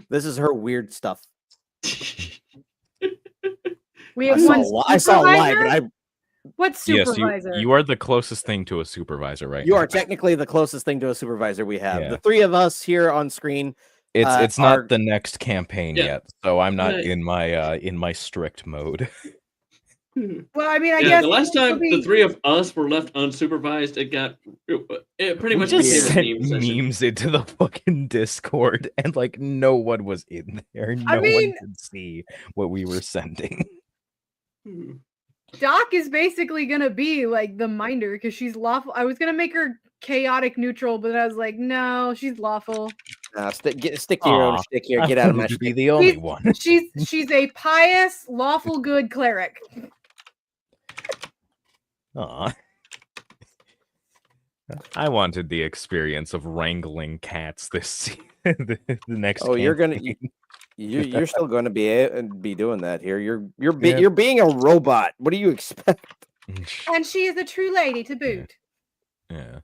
This is her weird stuff. We have I saw live, but what supervisor? Yes, you are the closest thing to a supervisor, right? You are technically the closest thing to a supervisor we have. Yeah. The three of us here on screen. It's not the next campaign yet, so I'm not in my strict mode. Well, I mean, I guess the last time the three of us were left unsupervised, it pretty much just became sent memes into the fucking Discord, and like no one was in there. No one could see what we were sending. Doc is basically gonna be like the minder because she's lawful. I was gonna make her chaotic neutral, but I was like, no, she's lawful. Stick to your own shtick here. Get out of my shtick. Be the only one. She's a pious, lawful good cleric. Aw. I wanted the experience of wrangling cats this the next. Oh, campaign. you're still going to be doing that here. You're being a robot. What do you expect? And she is a true lady to boot. Yeah.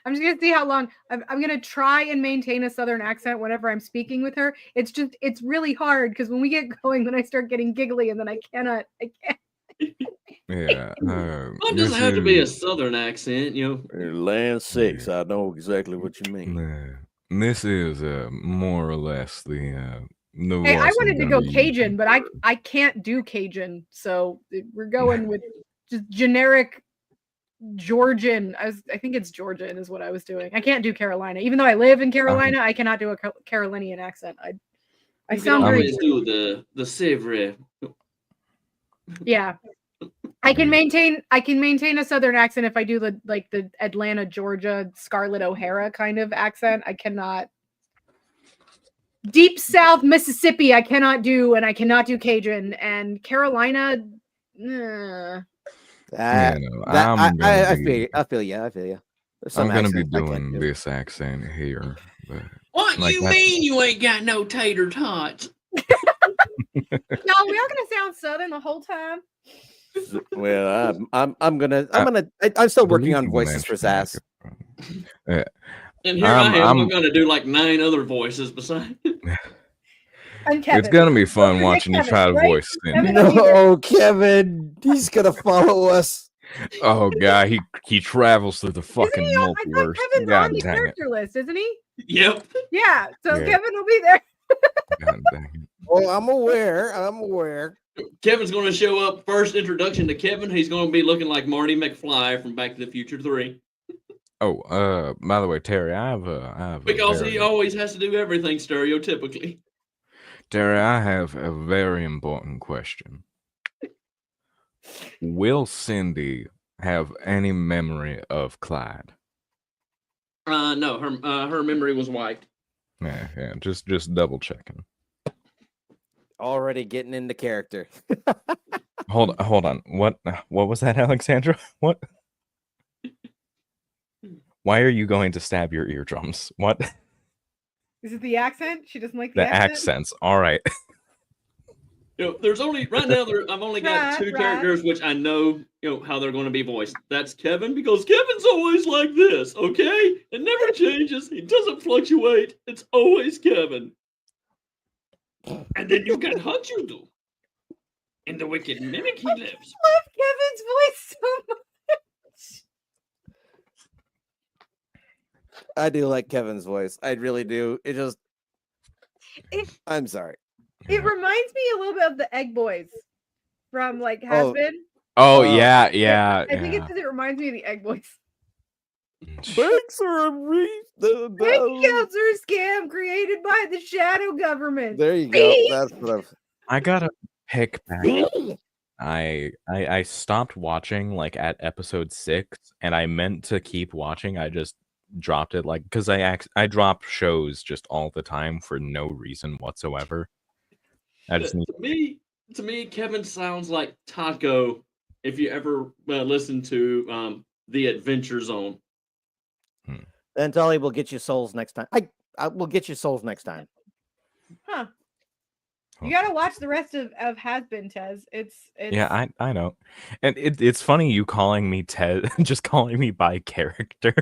I'm just gonna see how long. I'm gonna try and maintain a southern accent whenever I'm speaking with her. It's really hard because when we get going, then I start getting giggly, and then I can't. Yeah. It doesn't have to be a southern accent, you know. Land 6, I know exactly what you mean. This is more or less the. Hey, I wanted to go Cajun, but I can't do Cajun, so we're going with just generic Georgian. I think it's Georgian is what I was doing. I can't do Carolina, even though I live in Carolina. I cannot do a Carolinian accent. I sound very. Do the savory. Yeah, I can maintain a southern accent if I do the Atlanta, Georgia, Scarlett O'Hara kind of accent. I cannot. Deep South Mississippi, I cannot do, and I cannot do Cajun. And Carolina, I feel you. I'm gonna be doing this accent here. But what like you mean you ain't got no tater tots? No, we are gonna sound southern the whole time. Well, I'm still working on voices for Sass. Yeah. And here I'm gonna do like 9 other voices besides. It's gonna be fun watching you try to voice Cindy. No, Kevin, he's gonna follow us. Oh god, he travels through the fucking multiverse. Kevin's on the character list, isn't he? Yep. Yeah, so Kevin will be there. God dang it. Well, I'm aware. Kevin's going to show up. First introduction to Kevin. He's going to be looking like Marty McFly from Back to the Future 3. Oh, by the way, Terry, I have because he always has to do everything stereotypically. Terry, I have a very important question. Will Cindy have any memory of Clyde? No, her memory was wiped. Yeah, just double checking. Already getting into character. Hold on. What was that, Alexandra? What? Why are you going to stab your eardrums? What? Is it the accent? She doesn't like the accents. All right. There's only right now. I've only got 2 characters which I know. How they're going to be voiced. That's Kevin because Kevin's always like this. Okay, it never changes. He doesn't fluctuate. It's always Kevin. And then you got Hunchudu. In the wicked mimic he lives. I love Kevin's voice so much. I do like Kevin's voice. I really do. I'm sorry. It reminds me a little bit of the Egg Boys from like Has Been. Oh yeah. I think it's because it reminds me of the Egg Boys. Banks are a bank accounts are a scam created by the shadow government. There you go. That's what I gotta pick back. I stopped watching like at episode 6, and I meant to keep watching. I just dropped it because I drop shows just all the time for no reason whatsoever. To me, Kevin sounds like Taco. If you ever listen to The Adventure Zone. Then Tully will get you souls next time. I will get you souls next time. Huh. You gotta watch the rest of Has Been, Tez. It's yeah, I know. And it's funny you calling me Tez, just calling me by character.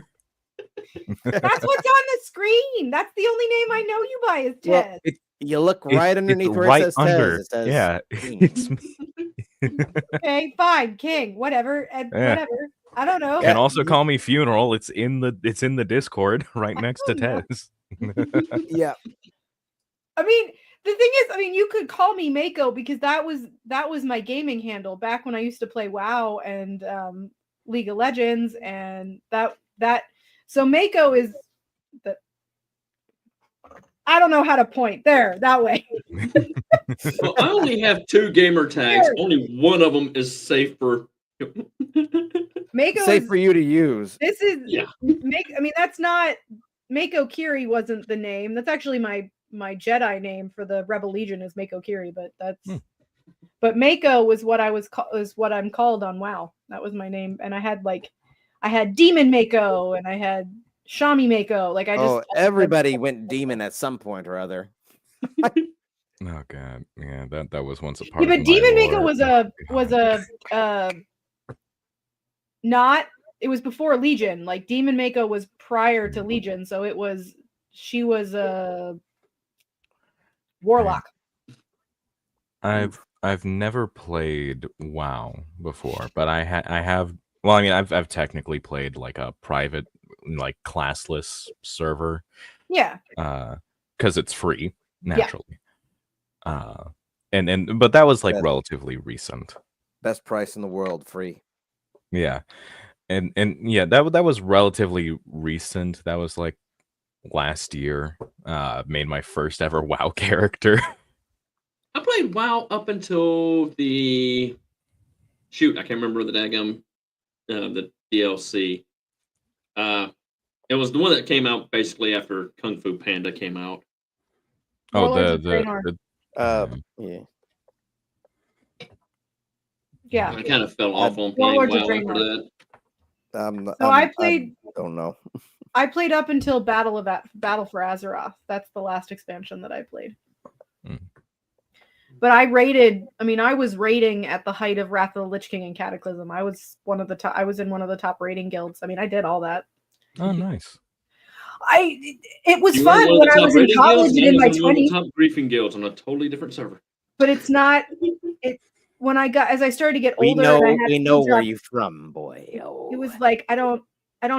That's what's on the screen. That's the only name I know you by is Tez. Well, you look right underneath where right it says under. Tez. It says Yeah, it's me. Okay, fine, King, whatever, whatever. I don't know. Can also call me Funeral. It's in the Discord right next to Tez. Yeah. I mean, the thing is, you could call me Mako because that was my gaming handle back when I used to play WoW and League of Legends, and that so Mako is the. I don't know how to point there that way. Well, I only have 2 gamer tags. Here. Only one of them is safe for. Mako Safe is, for you to use. This is Yeah. that's not Mako Kiri wasn't the name. That's actually my Jedi name for the Rebel Legion is Mako Kiri, but that's but Mako was what what I'm called on WoW. That was my name, and I had Demon Mako and I had Shami Mako. Like everybody went demon at some point or other. Oh god, yeah, that was once a part. Yeah, but of Demon my Mako lore. not. It was before Legion. Like Demon Mako was prior to Legion, so she was a warlock. I've never played WoW before, but I have. Well, I mean, I've technically played like a private, like classless server. Yeah. Because it's free naturally. Yeah. But that was like relatively recent. Best price in the world, free. Yeah, and yeah, that was relatively recent. That was like last year. Made my first ever WoW character. I played WoW up until the I can't remember the daggum the DLC. It was the one that came out basically after Kung Fu Panda came out. Oh, yeah. I kind of fell off on playing WoW after that. I played. I don't know. I played up until Battle for Azeroth. That's the last expansion that I played. But I raided. I was raiding at the height of Wrath of the Lich King and Cataclysm. I was one of the top. I was in one of the top raiding guilds. I did all that. Oh, nice. It was fun when I was in college and in my 20s. Top griefing guilds on a totally different server. But it's not. When as I started to get older, we know where you're from, boy. Oh. It was like I don't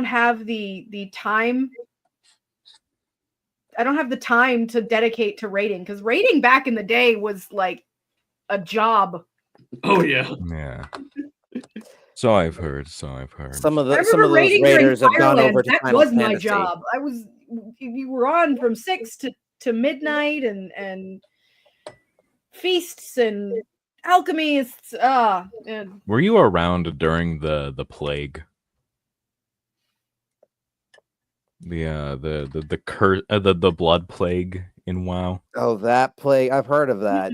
have the time. I don't have the time to dedicate to raiding because raiding back in the day was like a job. Oh yeah. Yeah. So I've heard. Some of those raiders have gone over to that Final was Fantasy. My job. You were on from 6 to midnight and feasts and alchemists. Were you around during the plague? The blood plague in WoW. Oh, that plague! I've heard of that.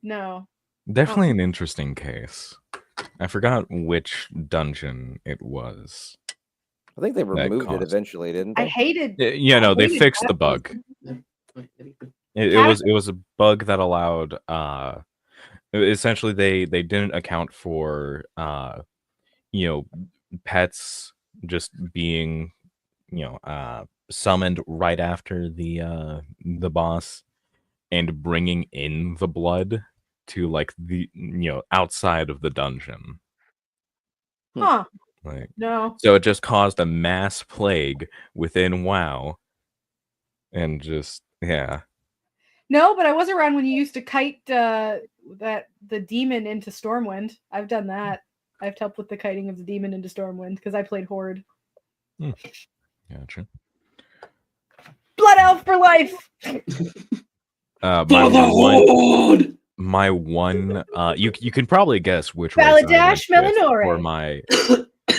No. Definitely an interesting case. I forgot which dungeon it was. I think they removed it eventually, didn't they? I hated. Yeah, no, they fixed the bug. It was a bug that allowed. Essentially, they didn't account for pets just being summoned right after the boss and bringing in the blood to like the outside of the dungeon. Huh. Like, no. So it just caused a mass plague within WoW. And just No, but I was around when you used to kite the demon into Stormwind. I've done that. I've helped with the kiting of the demon into Stormwind because I played Horde. Gotcha. Blood elf for life. My one. You can probably guess which Baladash Melanore. For my.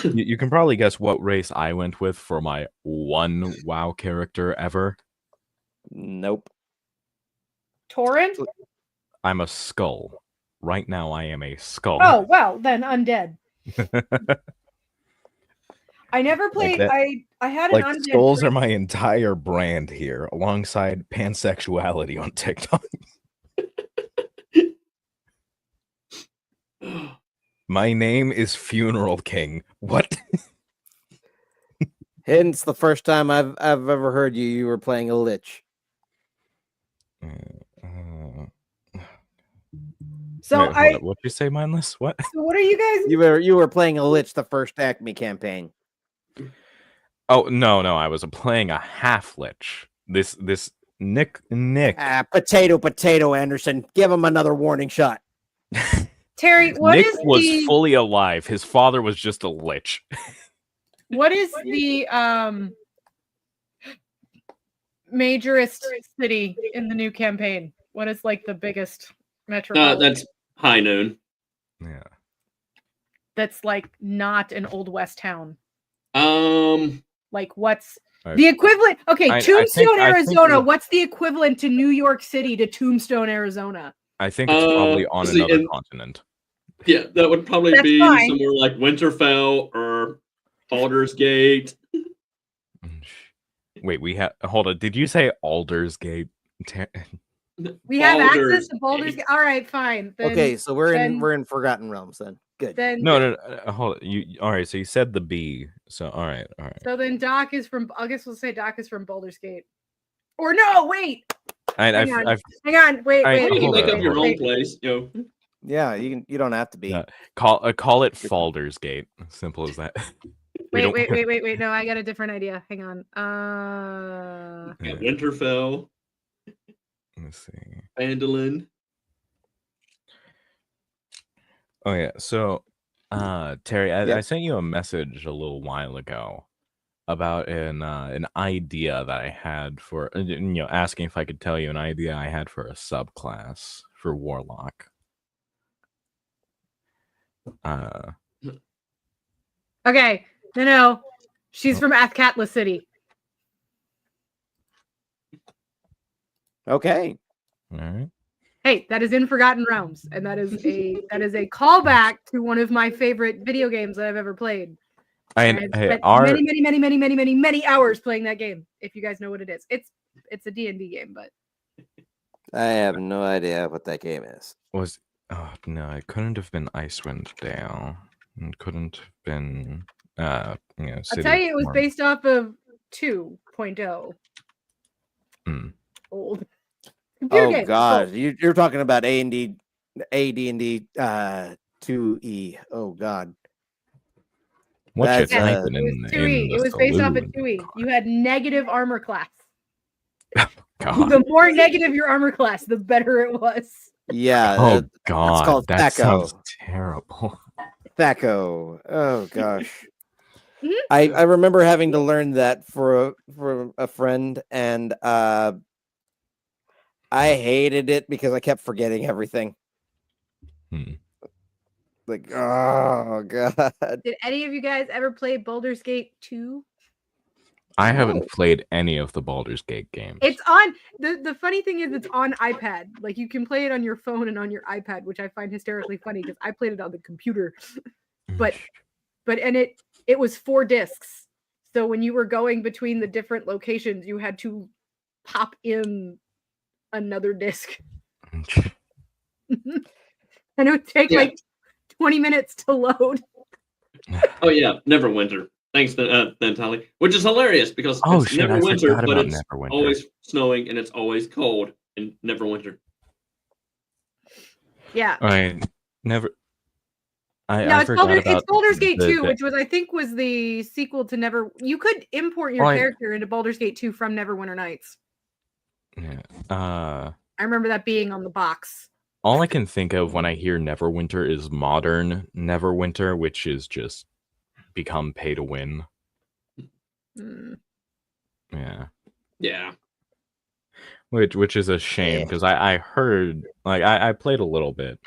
You can probably guess what race I went with for my one WoW character ever. Nope. Tauren? I'm a skull. Right now, I am a skull. Oh, well, then undead. I never played. I had an undead. Skulls are my entire brand here, alongside pansexuality on TikTok. My name is Funeral King. What? Hence the first time I've ever heard you were playing a lich. So wait, what'd you say, Mindless? What? So what are you guys? You were playing a lich the first Acme campaign. Oh no, I was playing a half lich. This Nick. Potato, Anderson. Give him another warning shot. Terry, Nick was fully alive. His father was just a lich. What is the majorest city in the new campaign? What is like the biggest metropolitan? That's High Noon. Yeah. That's like not an Old West town. Like what's the equivalent? Okay, Tombstone, Arizona. What's the equivalent to New York City to Tombstone, Arizona? I think it's probably on another continent. Yeah, that would probably be somewhere like Winterfell or Baldur's Gate. Wait, we have. Hold on. Did you say Aldersgate? We have access to Baldur's Gate. All right, fine. Then, okay, so we're in Forgotten Realms then. Good. Then no. Hold on. You all right? So you said the B. So all right. So then Doc is from. I guess we'll say Doc is from Baldur's Gate. Or no, wait. Hang on. Wait. You can make up your own place. Yeah, you don't have to be. Call it Baldur's Gate. Simple as that. Wait. No, I got a different idea. Hang on. Winterfell. Let's see. Phandalin. Oh yeah. So, Terry, I sent you a message a little while ago about an idea that I had for asking if I could tell you an idea I had for a subclass for Warlock. Okay. No. She's from Athkatla City. Okay. All right. Hey, that is in Forgotten Realms, and that is a callback to one of my favorite video games that I've ever played. I've spent many hours playing that game. If you guys know what it is, it's a D&D game, but I have no idea what that game is. No, it couldn't have been Icewind Dale. It couldn't have been I'll tell you, it was based off of 2.0. Old. Oh God, you're talking about AD&D 2E. Oh God. What's your typing in 2E. It was based off of 2E. You had negative armor class. God. The more negative your armor class, the better it was. Yeah. Oh God, it's called that Thaco. sounds terrible. Thaco. Oh gosh. I remember having to learn that for a friend, and I hated it because I kept forgetting everything. Like, oh God. Did any of you guys ever play Baldur's Gate 2? I haven't played any of the Baldur's Gate games. It's on the funny thing is it's on iPad. Like you can play it on your phone and on your iPad, which I find hysterically funny because I played it on the computer. But it was 4 discs. So when you were going between the different locations, you had to pop in another disc. And it would take like 20 minutes to load. Oh yeah, Neverwinter. Thanks, Natalie. Which is hilarious because it's Neverwinter, but it's always snowing and it's always cold in Neverwinter. Yeah. I never. It's Baldur's Gate 2, which I think was the sequel to Never. You could import your character into Baldur's Gate 2 from Neverwinter Nights. Yeah. I remember that being on the box. All I can think of when I hear Neverwinter is modern Neverwinter, which is just become pay to win. Yeah. Which is a shame because I heard I played a little bit,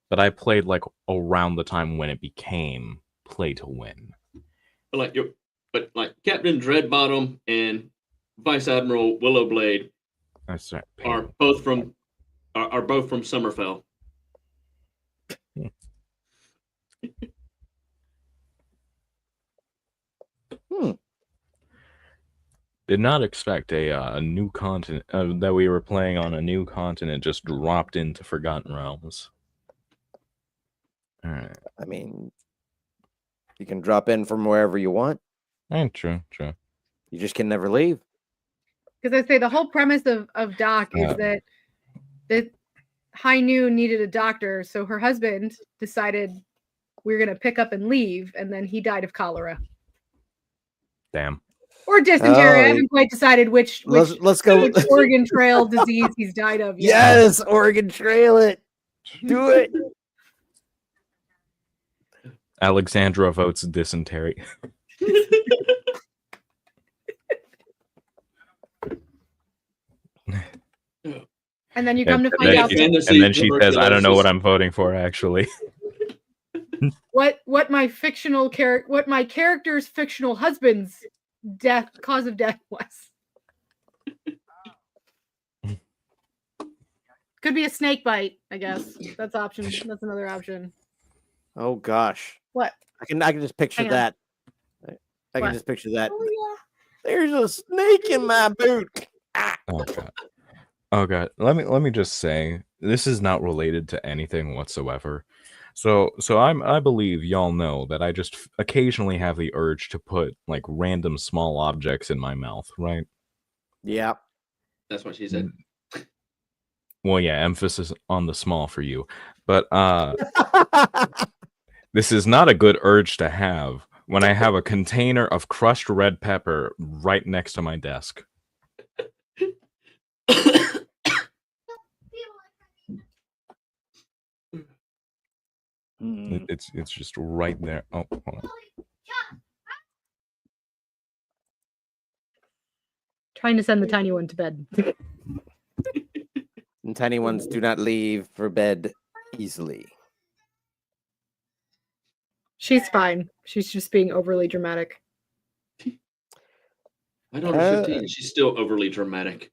but I played like around the time when it became play to win. But Captain Dreadbottom and Vice Admiral Willowblade are both from Summerfell. Did not expect a new continent that we were playing on a new continent just dropped into Forgotten Realms. All right. I mean, you can drop in from wherever you want. True. You just can never leave. Because I say the whole premise of Doc is that High Noon needed a doctor, so her husband decided we're going to pick up and leave, and then he died of cholera. Damn. Or dysentery. I haven't quite decided which let's go. Which Oregon Trail disease he's died of. Yes, Oregon Trail it. Do it. Alexandra votes dysentery. And then you come to find out. And then she says, "I don't know what I'm voting for, actually." What my character's fictional husband's cause of death was. Could be a snake bite, I guess. That's another option. Oh gosh. What? I can just picture that. I can just picture that. Oh, yeah. There's a snake in my boot. Ah. Oh god. Oh god. Let me just say, this is not related to anything whatsoever. So I believe y'all know that I just occasionally have the urge to put like random small objects in my mouth, right? Yeah. That's what she said. Well, yeah, emphasis on the small for you. But this is not a good urge to have when I have a container of crushed red pepper right next to my desk. It's just right there. Oh, hold on. Trying to send the tiny one to bed. And tiny ones do not leave for bed easily. She's fine. She's just being overly dramatic. My daughter's 15. She's still overly dramatic.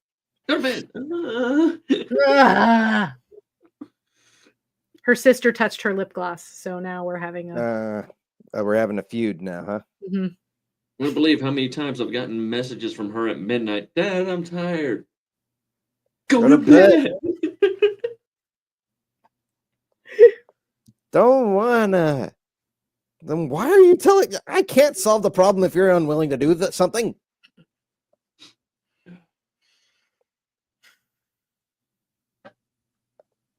Go to bed. Her sister touched her lip gloss, so now we're having a feud now, huh? Mm-hmm. I don't believe how many times I've gotten messages from her at midnight. Dad, I'm tired. Go to bed. Don't wanna. Then why are you telling? I can't solve the problem if you're unwilling to do something.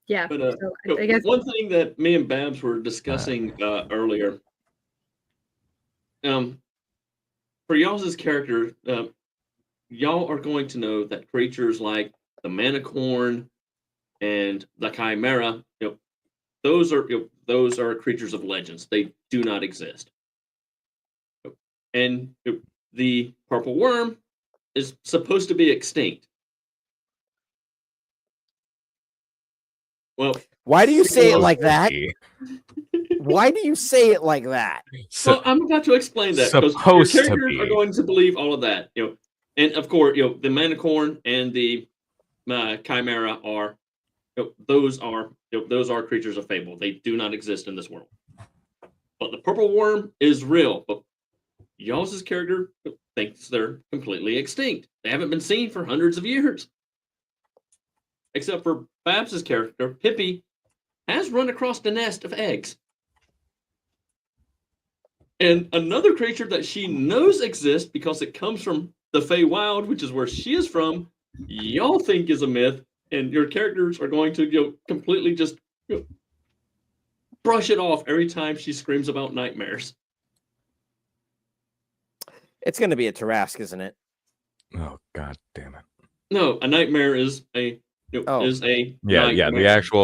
Yeah. But so I guess one thing that me and Babs were discussing earlier. For y'all's character, y'all are going to know that creatures like the Manicorn and the Chimera, those are creatures of legends. They do not exist. And the purple worm is supposed to be extinct. Well, why do you say it like that? Why do you say it like that? So I'm about to explain that because your characters are going to believe all of that, and of course, the Manicorn and the Chimera are, those are creatures of fable. They do not exist in this world. But the purple worm is real. But y'all's character thinks they're completely extinct. They haven't been seen for hundreds of years. Except for Babs's character, Pippi, has run across the nest of eggs. And another creature that she knows exists because it comes from the Feywild, which is where she is from, y'all think is a myth, and your characters are going to completely just brush it off every time she screams about nightmares. It's going to be a Tarrasque, isn't it? Oh god damn it! No, a nightmare is a the actual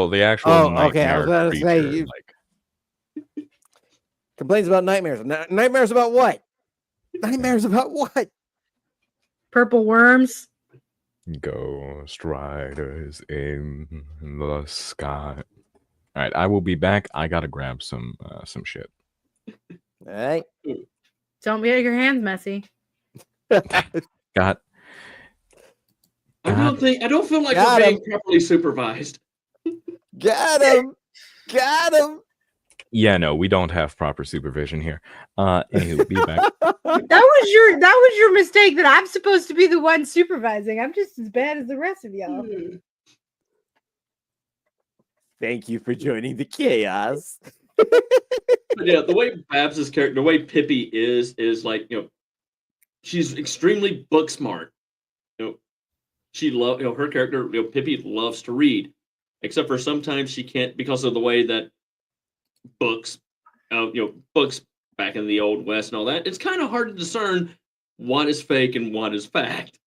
okay, I was about to say complains about nightmares. Nightmares about what? Nightmares about what? Purple worms. Ghost riders in the sky. All right, I will be back. I gotta grab some shit. All right. Don't get your hands messy. Got. I don't feel like we're being properly supervised. Got him. Got him. Yeah, no, we don't have proper supervision here. Anywho, be back. That was your mistake. That I'm supposed to be the one supervising. I'm just as bad as the rest of y'all. Thank you for joining the chaos. Yeah, the way Babs's character, the way Pippi is like, she's extremely book smart. She her character, Pippi loves to read, except for sometimes she can't because of the way that books, books back in the old West and all that. It's kind of hard to discern what is fake and what is fact.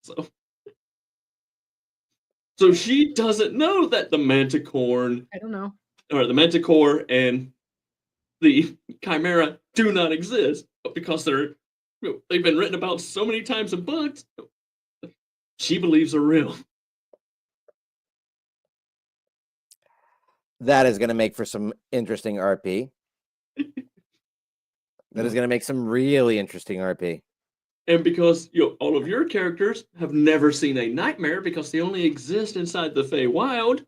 So she doesn't know that the Manticorn, I don't know, or the Manticore and the Chimera do not exist, but because they've been written about so many times in books, she believes are real. That is going to make for some interesting RP. That is going to make some really interesting RP. And because all of your characters have never seen a nightmare because they only exist inside the Feywild,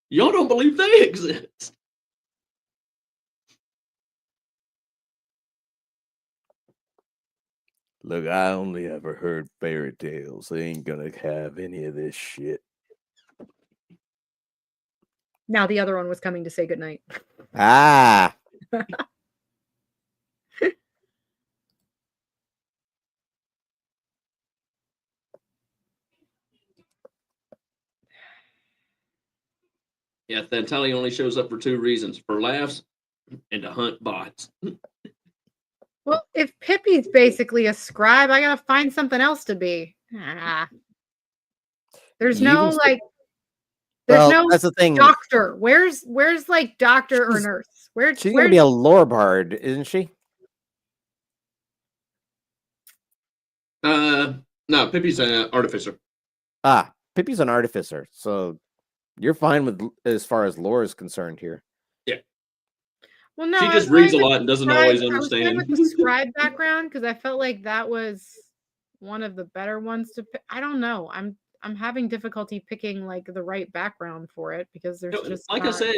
y'all don't believe they exist. Look, I only ever heard fairy tales. They ain't gonna have any of this shit. Now the other one was coming to say goodnight. Ah. Yeah, Thantali only shows up for 2 reasons: for laughs and to hunt bots. Well, if Pippi's basically a scribe, I gotta find something else to be. There's no that's the thing. Doctor. Where's like doctor or nurse? She's gonna be a lore bard, isn't she? No, Pippi's an artificer. Ah, Pippi's an artificer, so you're fine with as far as lore is concerned here. Yeah. Well, no, she just reads a lot and doesn't always understand. I was with the scribe background because I felt like that was one of the better ones to pick. I don't know. I'm having difficulty picking like the right background for it because there's just like I said,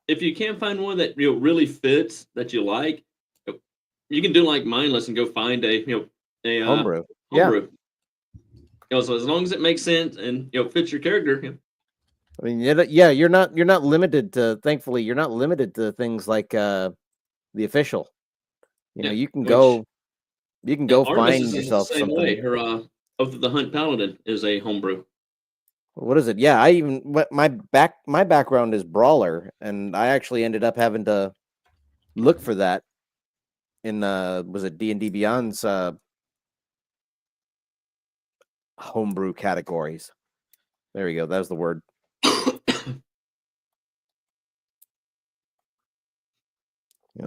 if you can't find one that really fits that you like, you can do like mindless and go find a homebrew. Homebrew. Yeah. So as long as it makes sense and fits your character. I mean, yeah, you're not limited to. Thankfully, you're not limited to things like the official. You can go find yourself the same something. Way. Her Oath of the Hunt Paladin is a homebrew. What is it? Yeah, my background is brawler, and I actually ended up having to look for that in was it D&D Beyond's homebrew categories. There we go. That was the word.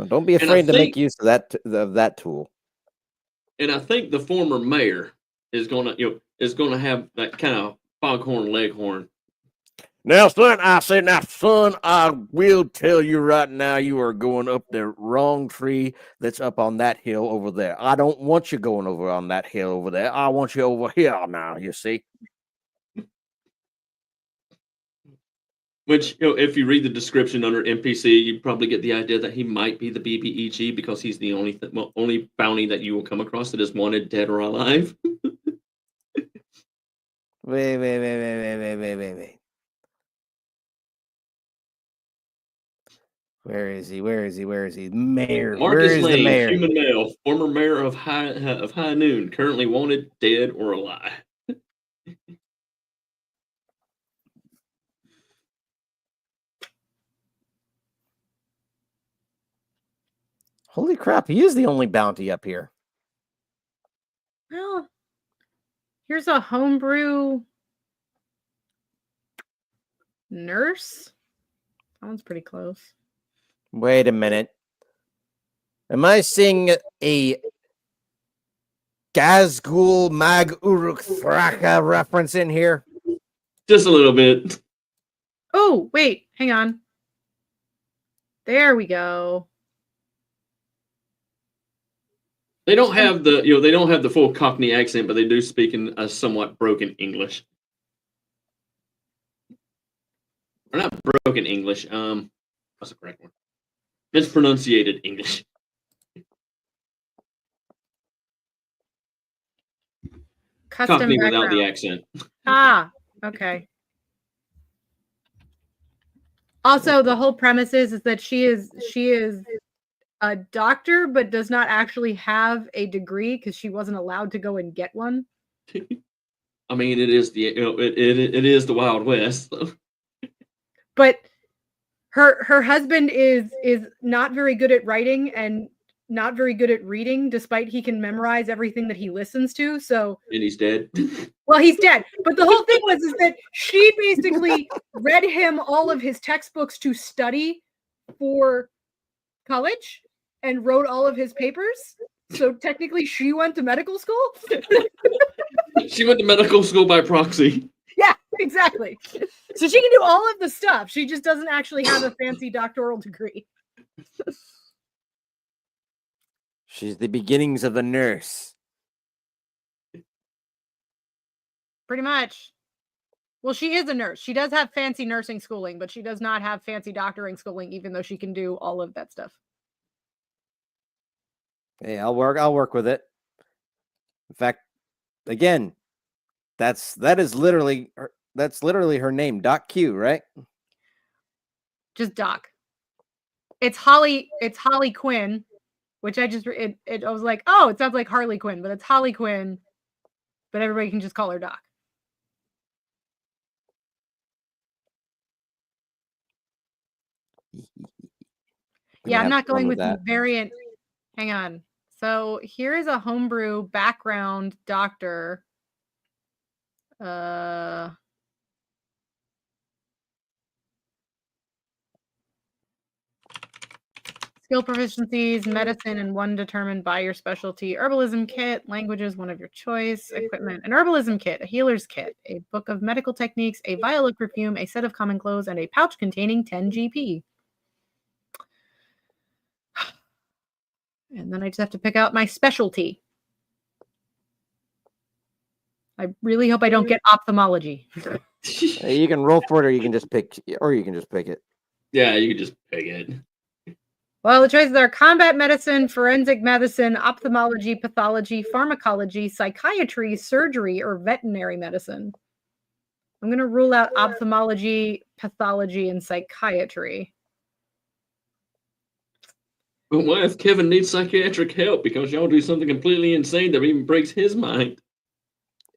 Don't be afraid to make use of that tool. And I think the former mayor is gonna have that kind of foghorn leghorn. Now, son, I will tell you right now, you are going up the wrong tree that's up on that hill over there. I don't want you going over on that hill over there. I want you over here now, you see? Which, if you read the description under NPC, you probably get the idea that he might be the BBEG because he's the only bounty that you will come across that is wanted, dead or alive. Wait. Where is he? Mayor. Marcus Where is Lane, the mayor? human male, former mayor of High Noon, currently wanted, dead or alive. Holy crap, he is the only bounty up here. Well, here's a homebrew nurse. That one's pretty close. Wait a minute. Am I seeing a Gazgul Mag Uruk Thraka reference in here? Just a little bit. Oh, wait, hang on. There we go. They don't have the full Cockney accent, but they do speak in a somewhat broken English. Or not broken English. What's the correct word? Mispronunciated English. Custom Cockney background. without the accent. Ah, okay. Also, the whole premise is that she is a doctor, but does not actually have a degree because she wasn't allowed to go and get one. I mean, it is it is the Wild West. So. But her husband is not very good at writing and not very good at reading, despite he can memorize everything that he listens to. So and he's dead. Well, he's dead. But the whole thing was that she basically read him all of his textbooks to study for college and wrote all of his papers. So technically she went to medical school. She went to medical school by proxy. Yeah, exactly. So she can do all of the stuff. She just doesn't actually have a fancy doctoral degree. She's the beginnings of a nurse. Pretty much. Well, she is a nurse. She does have fancy nursing schooling, but she does not have fancy doctoring schooling, even though she can do all of that stuff. Hey, I'll work with it. In fact, again, that's literally her name, Doc Q, right? Just Doc. It's Holly Quinn, which I was like, oh, it sounds like Harley Quinn, but it's Holly Quinn, but everybody can just call her Doc. Yeah, I'm not going with the variant. Hang on. So here is a homebrew background doctor. Skill proficiencies, medicine, and one determined by your specialty. Herbalism kit, languages, one of your choice. Equipment, an herbalism kit, a healer's kit, a book of medical techniques, a vial of perfume, a set of common clothes, and a pouch containing 10 GP. And then I just have to pick out my specialty. I really hope I don't get ophthalmology. You can roll for it, or you can just pick it. Yeah, you can just pick it. Well, the choices are combat medicine, forensic medicine, ophthalmology, pathology, pharmacology, psychiatry, surgery, or veterinary medicine. I'm going to rule out ophthalmology, pathology, and psychiatry. But what if Kevin needs psychiatric help because y'all do something completely insane that even breaks his mind?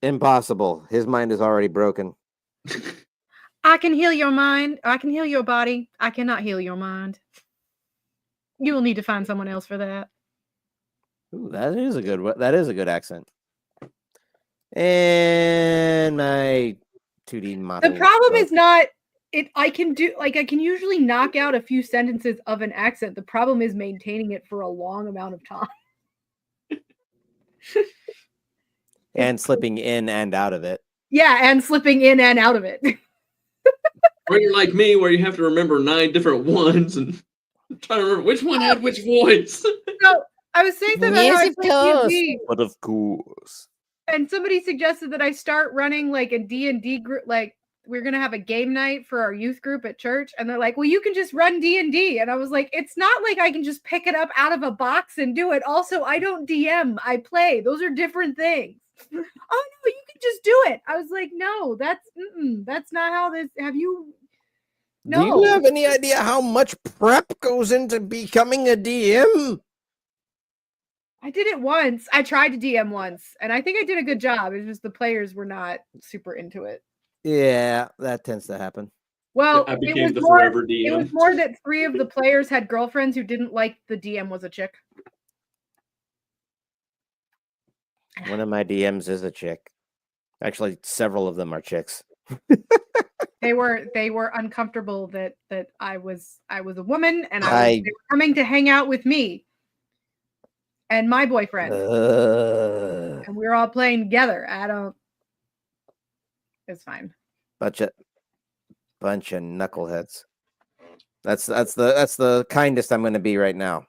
Impossible. His mind is already broken. I can heal your mind. I can heal your body. I cannot heal your mind. You will need to find someone else for that. Ooh, that is a good accent. And my 2D model. The problem is not it. I can usually knock out a few sentences of an accent. The problem is maintaining it for a long amount of time. And slipping in and out of it. Yeah, and slipping in and out of it. Or you're like me, where you have to remember 9 different ones and try to remember which one had which voice. So I was saying something about how I play D&D. But of course. And somebody suggested that I start running like a D&D group, like we're going to have a game night for our youth group at church. And they're like, well, you can just run D&D. And I was like, it's not like I can just pick it up out of a box and do it. Also, I don't DM, I play. Those are different things. Oh no, you can just do it. I was like, no, that's not how this. Have you? No. Do you have any idea how much prep goes into becoming a DM? I did it once. I tried to DM once, and I think I did a good job. It's just the players were not super into it. Yeah, that tends to happen. Well, I became the forever DM. It was more that 3 of the players had girlfriends who didn't like the DM was a chick. One of my DMs is a chick. Actually, several of them are chicks. They were uncomfortable that I was a woman and they were coming to hang out with me and my boyfriend. And we were all playing together. It's fine. Bunch of knuckleheads. That's the kindest I'm going to be right now.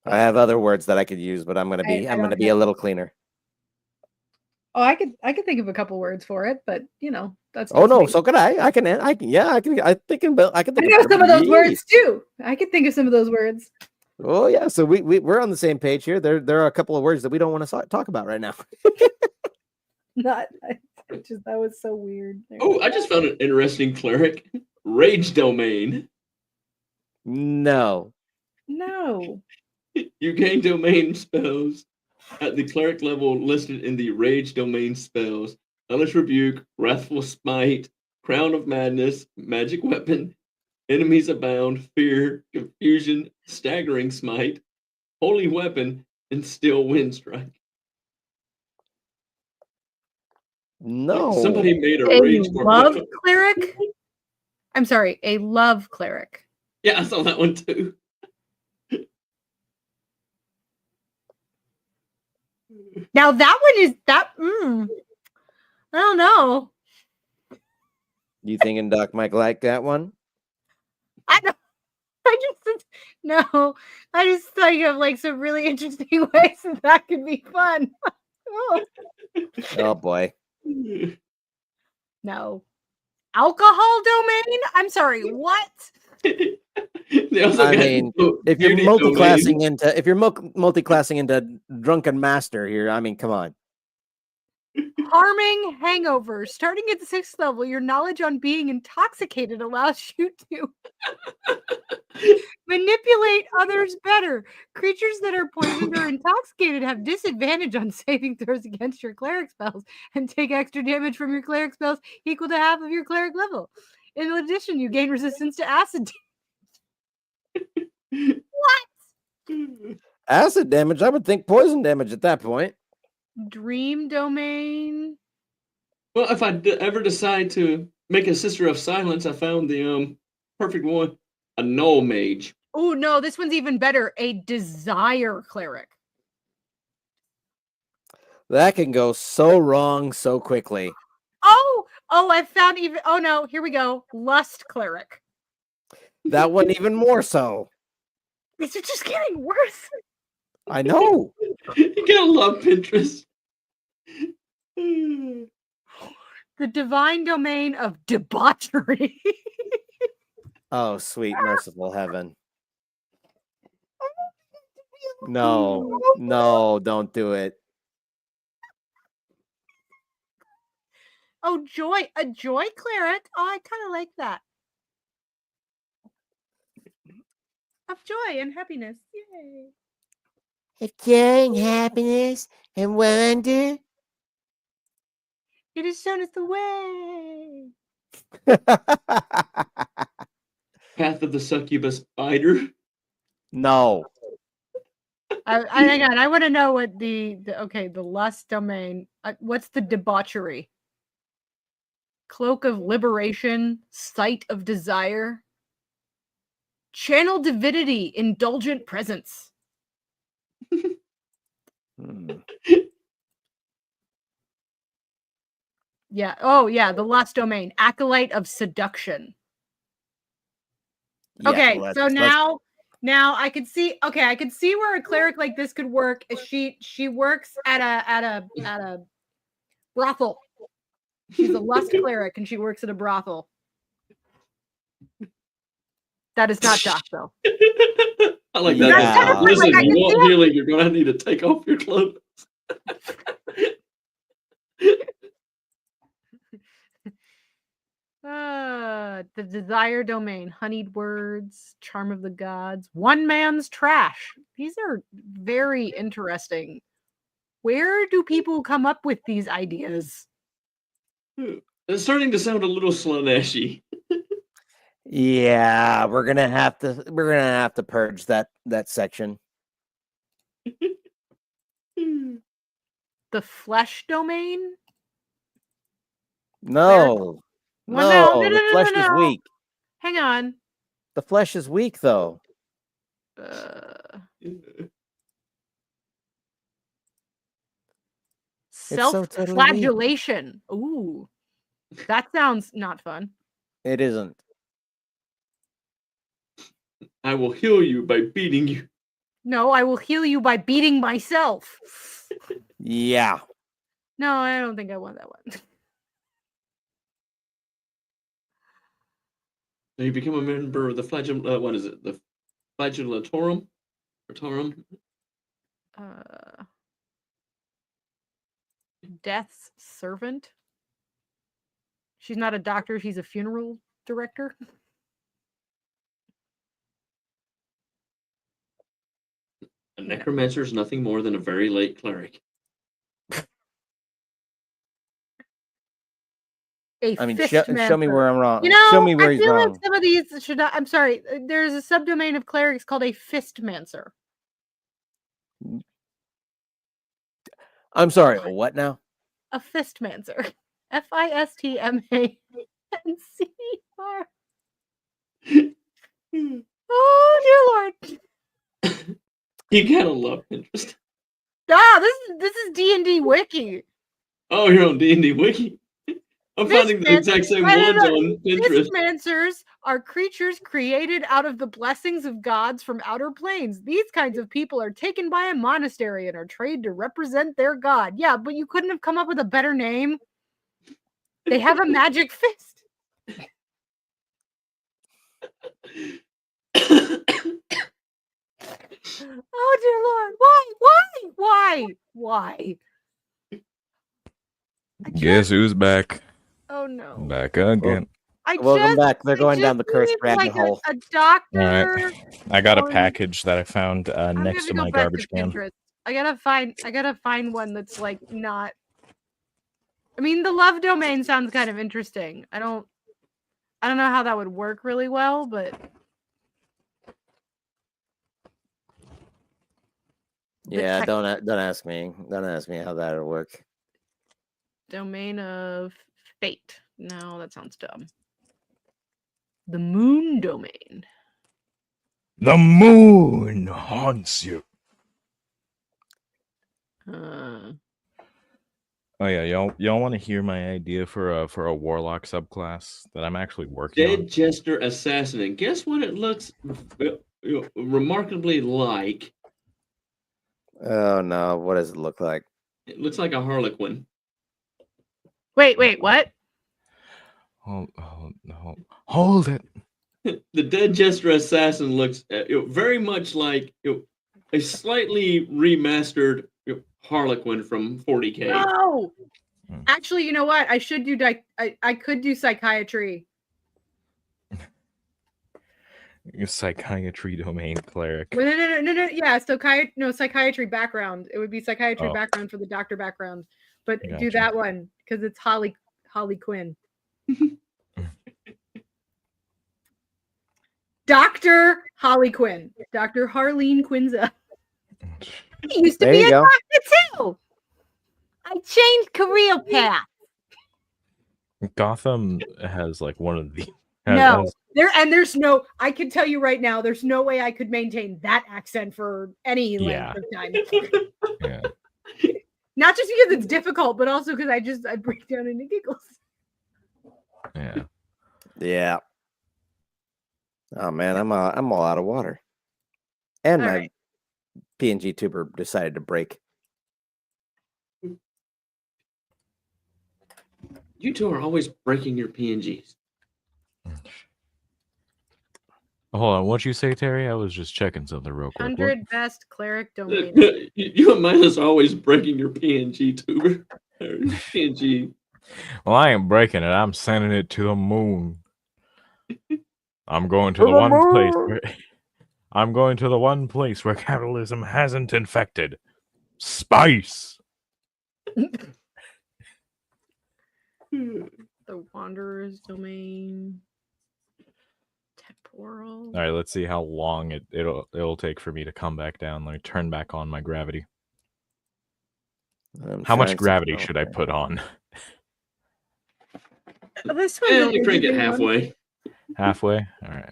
I have other words that I could use, but I'm going to be a little cleaner. Oh, I could think of a couple words for it, but that's. Oh no, so could I? I can. I think I know some of those words too. I can think of some of those words. Oh yeah, so we're on the same page here. There are a couple of words that we don't want to talk about right now. That was so weird. I just found an interesting cleric. Rage domain. No. No. You gain domain spells at the cleric level listed in the Rage domain spells. Hellish Rebuke, Wrathful Smite, Crown of Madness, Magic Weapon, Enemies Abound, Fear, Confusion, Staggering Smite, Holy Weapon, and Steel Wind Strike. No. Like somebody made a A Rage love cleric? I'm sorry, a love cleric. Yeah, I saw that one too. Now that one is that. I don't know. You thinking Doc might like that one? I don't. I just no. I just thought of like some really interesting ways that could be fun. Oh boy. No. Alcohol domain? I'm sorry, what? I mean, if you're multi-classing into drunken master here, I mean, come on. Harming hangovers. Starting at the 6th level, your knowledge on being intoxicated allows you to manipulate others better. Creatures that are poisoned or intoxicated have disadvantage on saving throws against your cleric spells and take extra damage from your cleric spells equal to half of your cleric level. In addition, you gain resistance to acid. What? Acid damage? I would think poison damage at that point. Dream domain. Well, if I ever decide to make a Sister of Silence, I found the perfect one. A Null Mage. Oh, no, this one's even better. A Desire Cleric. That can go so wrong so quickly. Oh, I found even. Oh, no, here we go. Lust Cleric. That one even more so. These are just getting worse. I know. You gotta love Pinterest. The divine domain of debauchery. Oh, sweet, merciful heaven. No, don't do it. Oh, joy. A joy cleric. Oh, I kind of like that. Of joy and happiness. Yay. Of joy and happiness and wonder. It has shown us the way. Path of the Succubus Spider. No. Hang on. I want to know what the lust domain. What's the debauchery? Cloak of liberation, sight of desire, channel divinity, indulgent presence. Yeah. Oh, yeah. The lust domain, acolyte of seduction. Yeah, okay, so now I could see. Okay, I could see where a cleric like this could work. She works at a brothel. She's a lust cleric, and she works at a brothel. That is not Doc, though. I like that. Yeah. Listen, like, you want healing, you're going to need to take off your clothes. The desire domain, honeyed words, charm of the gods, one man's trash. These are very interesting. Where do people come up with these ideas? It's starting to sound a little Slaneshy. Yeah, we're gonna have to purge that section. The flesh domain? No. Well, No, the flesh is weak. Hang on. The flesh is weak, though. Self-flagellation. Ooh, that sounds not fun. It isn't. I will heal you by beating you. No, I will heal you by beating myself. Yeah. No, I don't think I want that one. You become a member of the what is it? The Flagellatorum? Or Torum? Death's servant. She's not a doctor, she's a funeral director. A necromancer is nothing more than a very late cleric. Show me where I'm wrong. You know, show me where I he's feel wrong. like some of these should not. I'm sorry. There's a subdomain of clerics called a fistmancer. I'm sorry. What now? A fistmancer. Fistmancer. Oh dear Lord. You got a love interest. This is D&D Wiki. Oh, you're on D&D Wiki. I'm finding the exact same ones on Pinterest. Fistmancers are creatures created out of the blessings of gods from outer planes. These kinds of people are taken by a monastery and are trained to represent their god. Yeah, but you couldn't have come up with a better name. They have a magic fist. Oh dear Lord. Why? Guess who's back? Oh no. Back again. Welcome back. They're going down the cursed rabbit hole. A doctor. All right. I got a package that I found next to my garbage can. I gotta find one that's like not. I mean, the love domain sounds kind of interesting. I don't know how that would work really well, but yeah, don't ask me. Don't ask me how that would work. Domain of fate. No, that sounds dumb. The moon domain. The moon haunts you. Uh, Oh yeah, y'all want to hear my idea for a warlock subclass that I'm actually working on? Dead Jester Assassin. And guess what it looks remarkably like? Oh no, what does it look like? It looks like a harlequin. Wait, what? Hold it. The Dead Jester Assassin looks very much like a slightly remastered harlequin from 40K. No! Actually, you know what? I should do I could do psychiatry. Psychiatry domain cleric. No. Yeah, so psychiatry background. It would be psychiatry background for the doctor background. But do that one because it's Harley Quinn. Dr. Harley Quinn. Dr. Harleen Quinza. I used to be a doctor too. I changed career path. Gotham has like one of the there's no. I can tell you right now, there's no way I could maintain that accent for any length of time. Yeah. Not just because it's difficult, but also because I break down into giggles. Yeah. Yeah. Oh man, I'm all out of water, and all my right. PNG tuber decided to break. You two are always breaking your PNGs. Hold on, what'd you say, Terry? I was just checking something real quick. 100 best cleric domain. You and Midas are always breaking your PNG tuber. PNG. Well, I ain't breaking it. I'm sending it to the moon. I'm going to the one place where I'm going to the one place where capitalism hasn't infected. Spice. The Wanderer's domain. Temporal. All right, let's see how long it'll take for me to come back down. Let me turn back on my gravity. How much gravity should I put on? This one crank it halfway. Halfway? All right.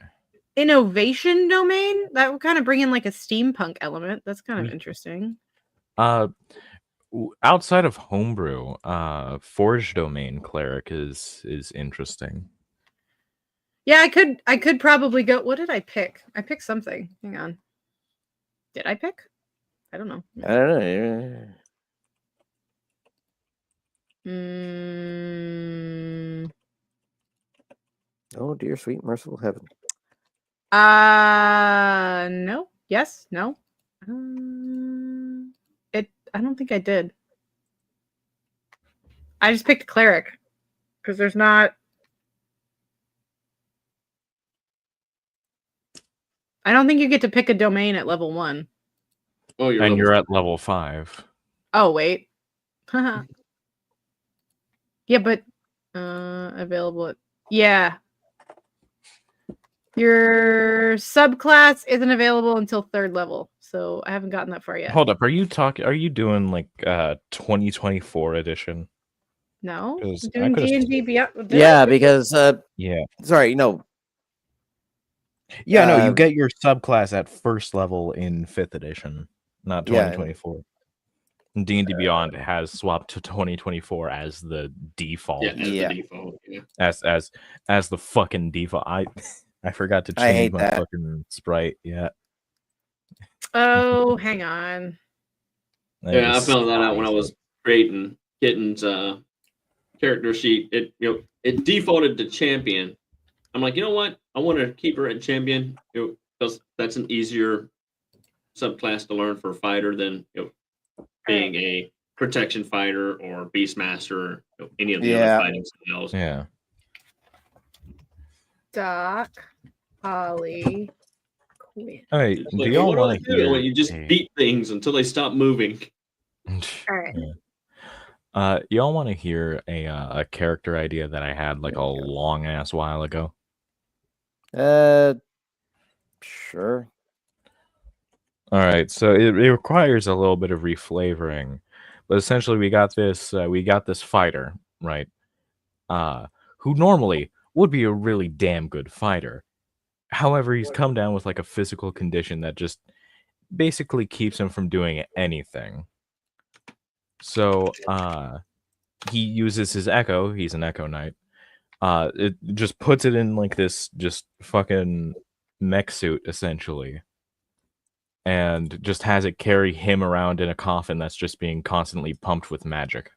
Innovation domain? That would kind of bring in like a steampunk element. That's kind of interesting. Outside of homebrew, forge domain cleric is interesting. Yeah, I could probably go. What did I pick? I picked something. Hang on. Did I pick? I don't know. I don't know. Oh dear sweet merciful heaven. No. Yes. No. I don't think I did. I just picked cleric because there's not. I don't think you get to pick a domain at level 1. Oh, you're at level 5. Oh wait. Yeah, but available at your subclass isn't available until 3rd level, so I haven't gotten that far yet. Hold up, are you doing like 2024 edition? No, I'm 'Cause doing D&D Beyond. Yeah, because Yeah. sorry, no. Yeah, no, you get your subclass at 1st level in 5th edition, not Yeah. 2024. D&D Beyond has swapped to 2024 as the default. Yeah, the default. Yeah. As the fucking default. I forgot to change my fucking sprite. Yeah. Oh, hang on. Yeah, I found that out when I was creating Kitten's character sheet. It defaulted to champion. I'm like, you know what? I want to keep her at champion, because that's an easier subclass to learn for a fighter than being a protection fighter or beastmaster, or any of the other fighting styles. Yeah. Doc, Holly, Quinn. All right. Do y'all want to hear? You just beat things until they stop moving. All right. Yeah. Y'all want to hear a character idea that I had like a long ass while ago? Sure. All right, so it requires a little bit of reflavoring, but essentially we got this fighter, right? Who normally would be a really damn good fighter. However, he's come down with like a physical condition that just basically keeps him from doing anything. So he uses his echo. He's an Echo Knight. It just puts it in like this just fucking mech suit essentially. And just has it carry him around in a coffin that's just being constantly pumped with magic.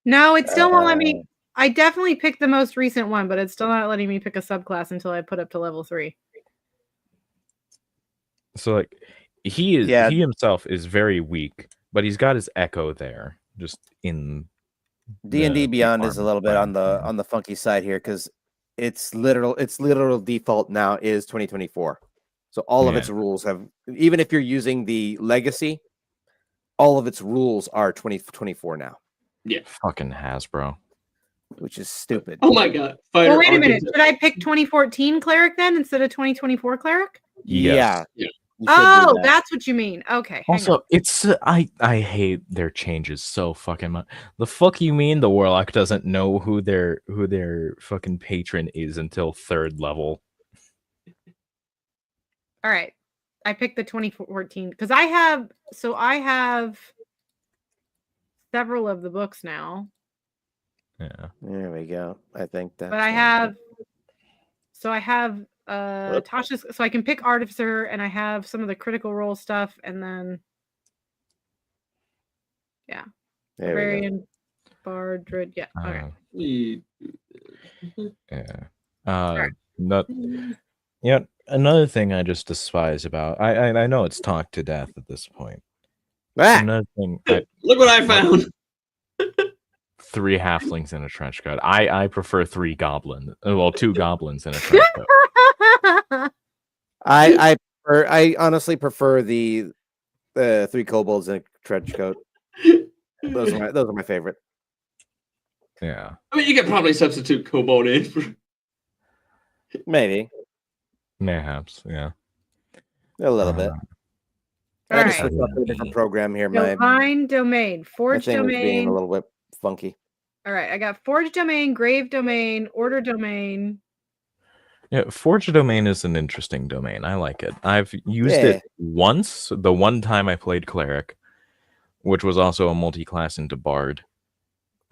No, it still won't let me. I definitely picked the most recent one, but it's still not letting me pick a subclass until I put up to level 3. So like he himself is very weak, but he's got his echo there, just in D&D Beyond is a little bit on the funky side here because its literal default now is 2024. So all of its rules have, even if you're using the legacy, all of its rules are 2024 now. Yeah. Fucking Hasbro. Which is stupid. Oh my god. Well, wait a minute. Should I pick 2014 cleric then instead of 2024 cleric? Yes. Yeah. Oh, that's what you mean. Okay. Also, it's I hate their changes so fucking much. The fuck you mean the warlock doesn't know who their fucking patron is until 3rd level? All right. I picked the 2014 because I have several of the books now. Yeah. There we go. I think that. But I have Tasha's, so I can pick Artificer, and I have some of the Critical Role stuff, and then Barbarian, Bard, Druid. Yeah. Okay. Yeah. Another thing I just despise about I know it's talked to death at this point. Another thing. Look what I found. 3 halflings in a trench coat. I prefer 3 goblins. Well, 2 goblins in a trench coat. I honestly prefer the 3 kobolds in a trench coat. Those are my favorite. Yeah. I mean, you could probably substitute kobold in for maybe. Mayhaps, yeah. A little bit. All I just looked up a different program here. Divine Domain, Forge Domain was being Domain. a little bit funky. All right, I got Forge Domain, Grave Domain, Order Domain. Yeah, Forge Domain is an interesting domain. I like it. I've used it once, the one time I played Cleric, which was also a multi-class into Bard.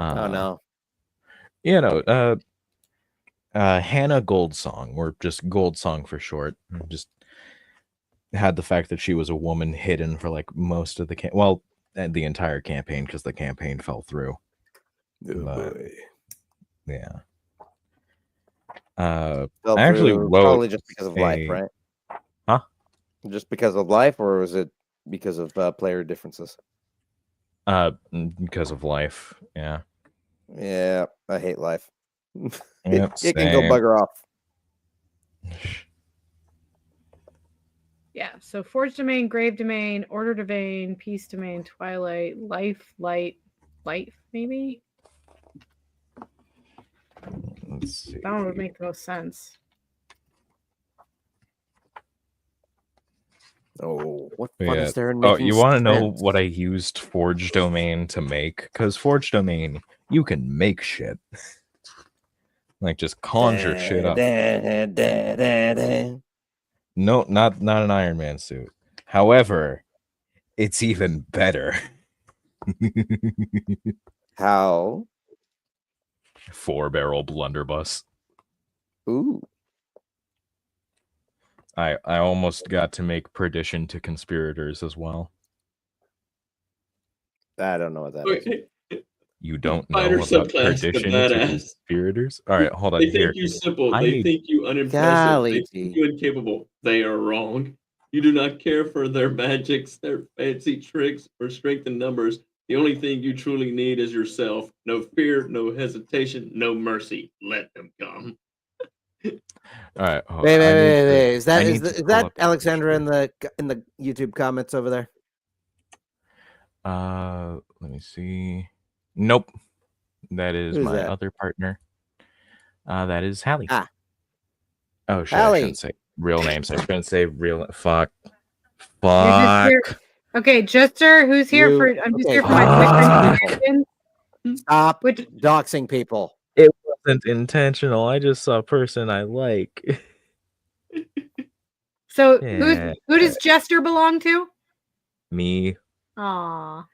Oh no. You know, Hannah Goldsong, or just Goldsong for short, just had the fact that she was a woman hidden for like most of the the entire campaign because the campaign fell through. Boy. Yeah. I Fell actually through wrote probably just because of life, right? Huh? Just because of life, or was it because of player differences? Because of life. Yeah. Yeah, I hate life. Yep, it can go bugger off. Yeah, so Forge Domain, Grave Domain, Order Domain, Peace Domain, Twilight, Life, Light, maybe? Let's see. That one would make the most sense. Oh, what fun is there in Oh, making you want to know strengths? what I used Forge Domain to make? Because Forge Domain, you can make shit. Like, just conjure shit up. No, not an Iron Man suit. However, it's even better. How? 4-barrel blunderbuss. Ooh. I almost got to make Perdition to Conspirators as well. I don't know what that is. You don't know Fighter about subclass, the Perdition to badass. Conspirators? All right, hold on. They Here. think you simple. I They need- think you unimpressive. They think you incapable. They are wrong. You do not care for their magics, their fancy tricks, or strength in numbers. The only thing you truly need is yourself. No fear, no hesitation, no mercy. Let them come. All right. Wait. Is that Alexandra in the YouTube comments over there? Let me see. Nope. That is my other partner. That is Hallie. Ah. Oh shit! Hallie. I shouldn't say real names. I shouldn't say real. Fuck. Okay, Jester, who's here for? I'm just here for my Twitch. Stop doxing people. It wasn't intentional. I just saw a person I like. So who does Jester belong to? Me. Aw.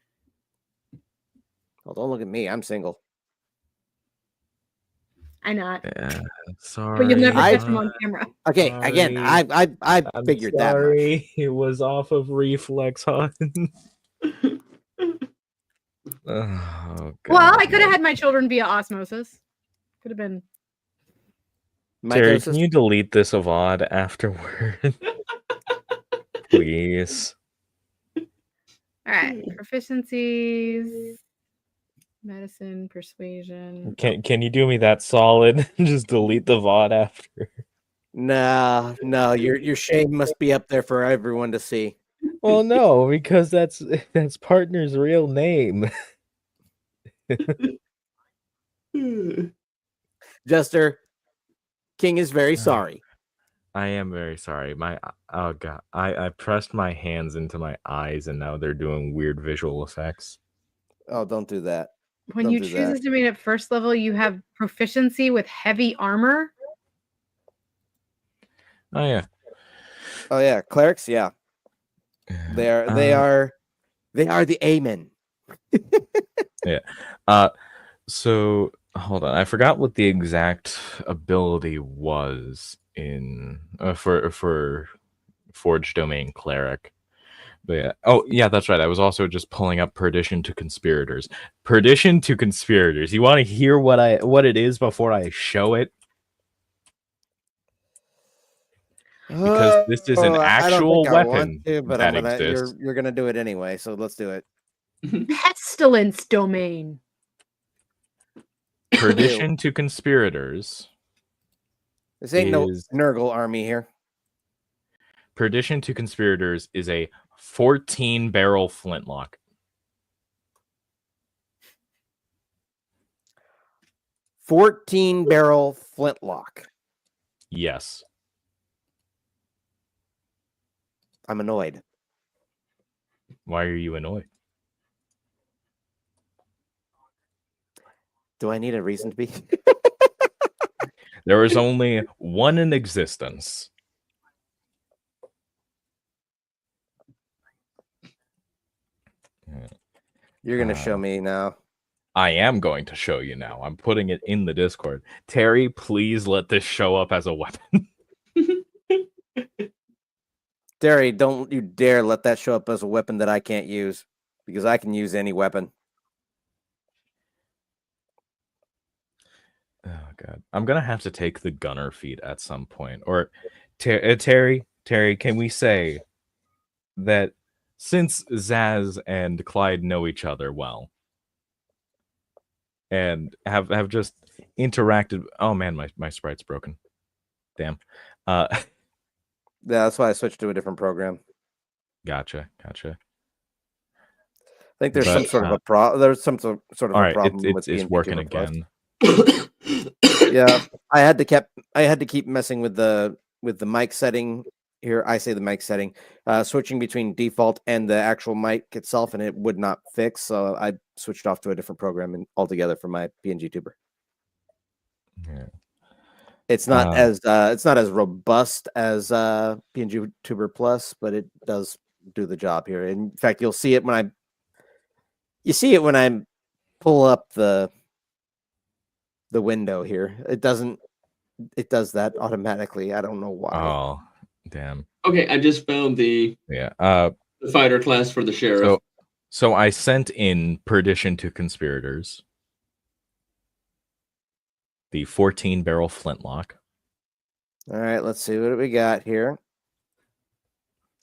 Well, don't look at me. I'm single. I'm not. Yeah, sorry. But you'll never catch him on camera. Okay, again, I figured that much. It was off of reflex, huh? Oh, God, well, I could have had my children via osmosis. Could have been. Terry, can you delete this VOD afterward? Please. All right. Proficiencies. Medicine, persuasion. Can you do me that solid? Just delete the VOD after. No, your shame must be up there for everyone to see. Well, no, because that's partner's real name. Jester, King is very sorry. I am very sorry. Oh god, I pressed my hands into my eyes and now they're doing weird visual effects. Oh, don't do that. When you choose this domain at first level, you have proficiency with heavy armor. Oh yeah. Oh yeah, clerics. Yeah, they are the Amen. Yeah. So hold on, I forgot what the exact ability was in for Forge Domain Cleric. But yeah. Oh yeah, that's right. I was also just pulling up Perdition to Conspirators. Perdition to Conspirators. You want to hear what it is before I show it? Because this is an actual weapon but that exists. You're gonna do it anyway, so let's do it. Pestilence Domain. Perdition to Conspirators. This ain't no Nurgle army here. Perdition to Conspirators is a 14-barrel flintlock. 14-barrel flintlock. Yes. I'm annoyed. Why are you annoyed? Do I need a reason to be? There is only one in existence. You're going to show me now. I am going to show you now. I'm putting it in the Discord. Terry, please let this show up as a weapon. Terry, don't you dare let that show up as a weapon that I can't use. Because I can use any weapon. Oh, God. I'm going to have to take the gunner feat at some point. Or, Terry, can we say that since Zaz and Clyde know each other well and have just interacted... Oh, man, my sprite's broken. Damn. Yeah, that's why I switched to a different program. Gotcha. I think there's some sort of a problem. There's some sort of a problem with it's working again. Yeah, I had to keep messing with the mic setting here. I say the mic setting, switching between default and the actual mic itself, and it would not fix. So I switched off to a different program altogether for my PNG tuber. Yeah. It's not as robust as PNG Tuber Plus, but it does do the job here. In fact, you'll see it when I pull up the window here. It does that automatically. I don't know why. Oh, damn. Okay, I just found the fighter class for the sheriff. So I sent in Perdition to Conspirators, the 14-barrel flintlock. All right, let's see what do we got here.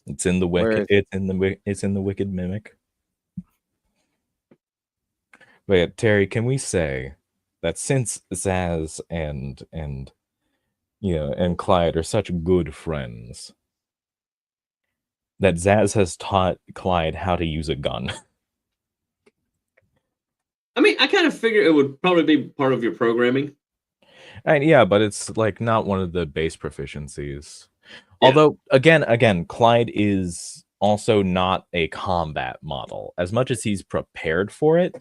It's in the wicked. It's in the Wicked Mimic. But yeah, Terry, can we say that since Zaz and Clyde are such good friends, that Zaz has taught Clyde how to use a gun? I mean, I kind of figured it would probably be part of your programming. And yeah, but it's like not one of the base proficiencies. Yeah. Although, again, Clyde is also not a combat model. As much as he's prepared for it,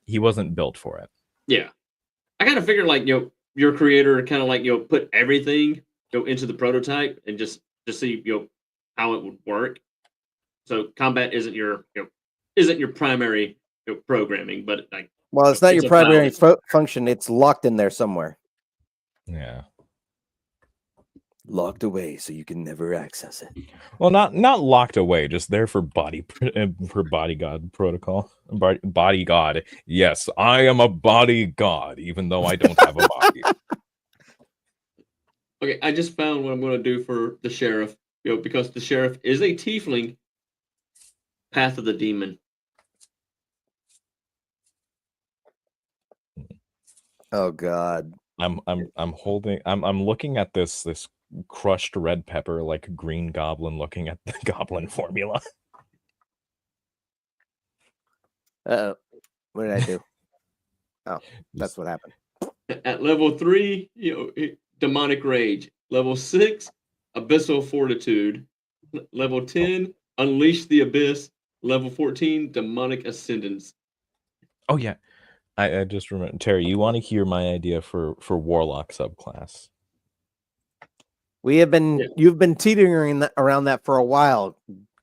he wasn't built for it. Yeah. I kind of figured like, your creator kind of like, put everything into the prototype and just see, how it would work. So combat isn't your primary programming, but like, well, it's not your primary function. It's locked in there somewhere. Yeah. Locked away so you can never access it. Well, not locked away, just there for bodyguard protocol. Bodyguard. Yes, I am a bodyguard, even though I don't have a body. Okay, I just found what I'm going to do for the sheriff. Because the sheriff is a tiefling. Path of the Demon. Oh God. I'm looking at this crushed red pepper like Green Goblin looking at the Goblin formula. What did I do? Oh, that's what happened. At level 3, Demonic Rage. Level 6, Abyssal Fortitude. Level 10, Unleash the Abyss. Level 14, Demonic Ascendance. Oh yeah. I just remember, Terry, you want to hear my idea for Warlock subclass? You've been teetering around that for a while.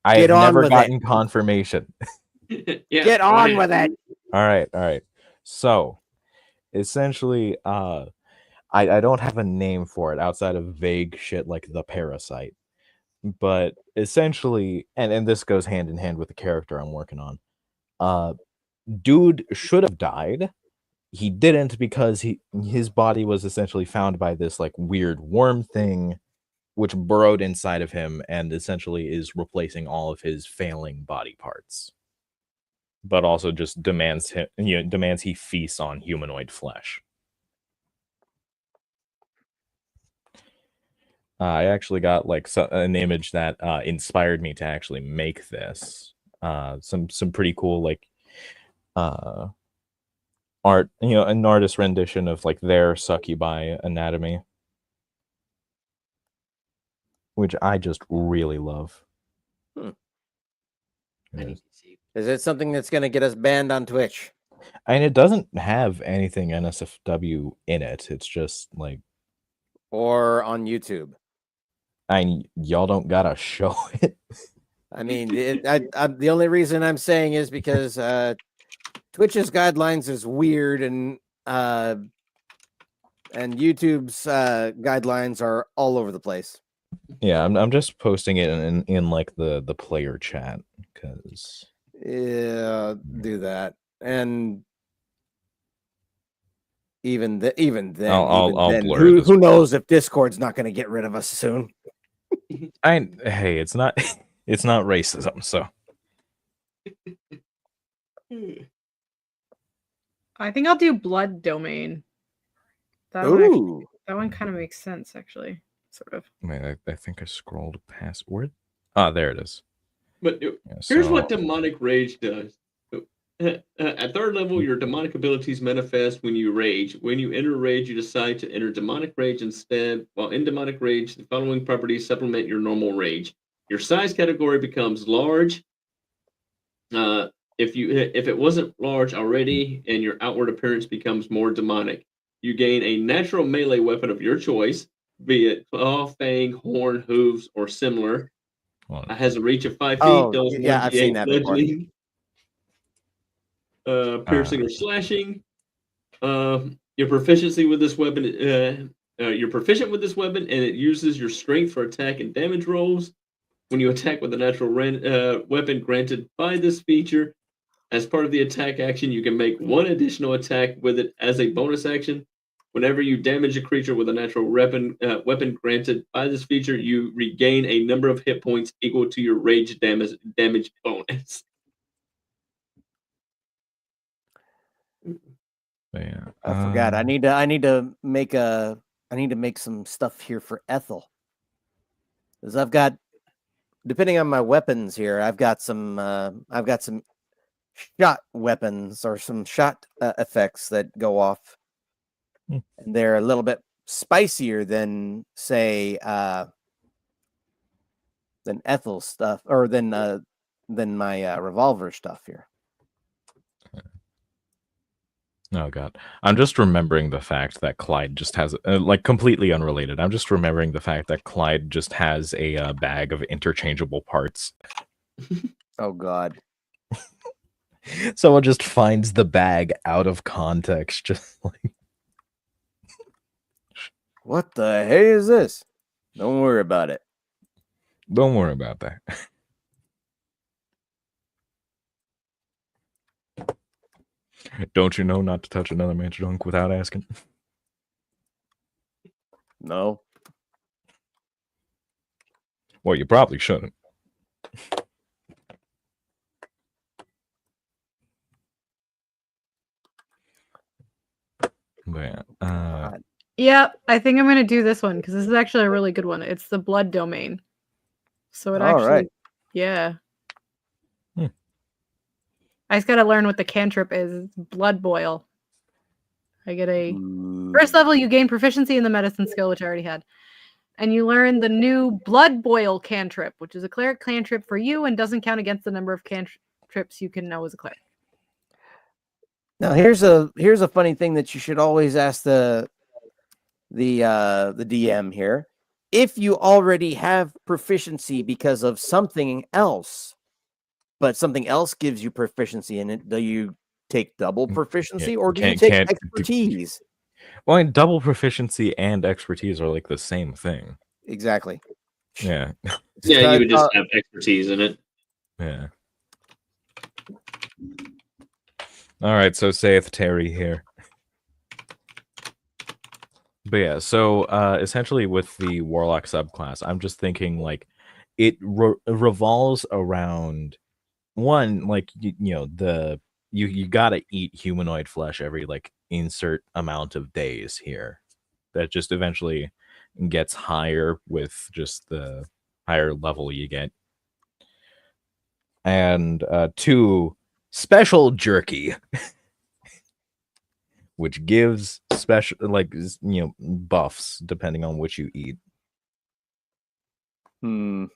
I have never gotten confirmation. Get on with it. All right. So, essentially, I don't have a name for it outside of vague shit like the Parasite. But essentially, and this goes hand in hand with the character I'm working on. Dude should have died. He didn't because his body was essentially found by this like weird worm thing, which burrowed inside of him and essentially is replacing all of his failing body parts. But also just demands he feasts on humanoid flesh. I actually got like an image that inspired me to actually make this. Some pretty cool like art, an artist rendition of like their succubi anatomy, which I just really love. Is it something that's going to get us banned on Twitch? And it doesn't have anything NSFW in it. It's just like, or on YouTube. Y'all don't gotta show it. I mean, the only reason I'm saying is because Twitch's guidelines is weird, and YouTube's guidelines are all over the place. Yeah, I'm just posting it in like the player chat because do that, and even then, I'll blur who knows if Discord's not going to get rid of us soon. Hey, it's not racism, so. I think I'll do blood domain. That one kind of makes sense, actually. sort of. Wait, I think I scrolled past where. Ah, there it is. But here's what demonic rage does. At third level, your demonic abilities manifest when you rage. When you enter rage, you decide to enter demonic rage instead. While in demonic rage, the following properties supplement your normal rage. Your size category becomes large. If it wasn't large already, and your outward appearance becomes more demonic, you gain a natural melee weapon of your choice, be it claw, fang, horn, hooves, or similar. It has a reach of 5 feet. Oh, yeah, I've seen that before. Piercing or slashing. Your proficiency with this weapon. You're proficient with this weapon, and it uses your strength for attack and damage rolls. When you attack with a natural weapon granted by this feature, as part of the attack action, you can make one additional attack with it as a bonus action. Whenever you damage a creature with a natural weapon granted by this feature, you regain a number of hit points equal to your rage damage bonus. Yeah, I forgot. I need to make some stuff here for Ethel. Because I've got, depending on my weapons here, I've got some shot weapons or some shot effects that go off. And they're a little bit spicier than, say, than Ethel's stuff, or than my revolver stuff here. Oh god, I'm just remembering the fact that Clyde just has like completely unrelated. I'm just remembering the fact that Clyde just has a bag of interchangeable parts. Oh god. Someone just finds the bag out of context, just like, what the hey is this? Don't worry about it. Don't worry about that. Don't you know not to touch another man's junk without asking? No. Well, you probably shouldn't. But, yeah, I think I'm going to do this one because this is actually a really good one. It's the blood domain. So it actually, right. Yeah. I just got to learn what the cantrip is. It's blood boil. I get a first level. You gain proficiency in the medicine skill, which I already had, and you learn the new blood boil cantrip, which is a cleric cantrip for you and doesn't count against the number of cantrips you can know as a cleric. Now here's a funny thing that you should always ask the DM here. If you already have proficiency because of something else, but something else gives you proficiency in it, do you take double proficiency or do you take expertise? Well, double proficiency and expertise are like the same thing. Exactly. Yeah. Yeah, you would just have expertise in it. Yeah. All right, so saith Terry here. But yeah, so essentially with the Warlock subclass, I'm just thinking like it revolves around one, like you know, you gotta eat humanoid flesh every like insert amount of days here. That just eventually gets higher with just the higher level you get. And two, special jerky. Which gives special, like, you know, buffs depending on what you eat. And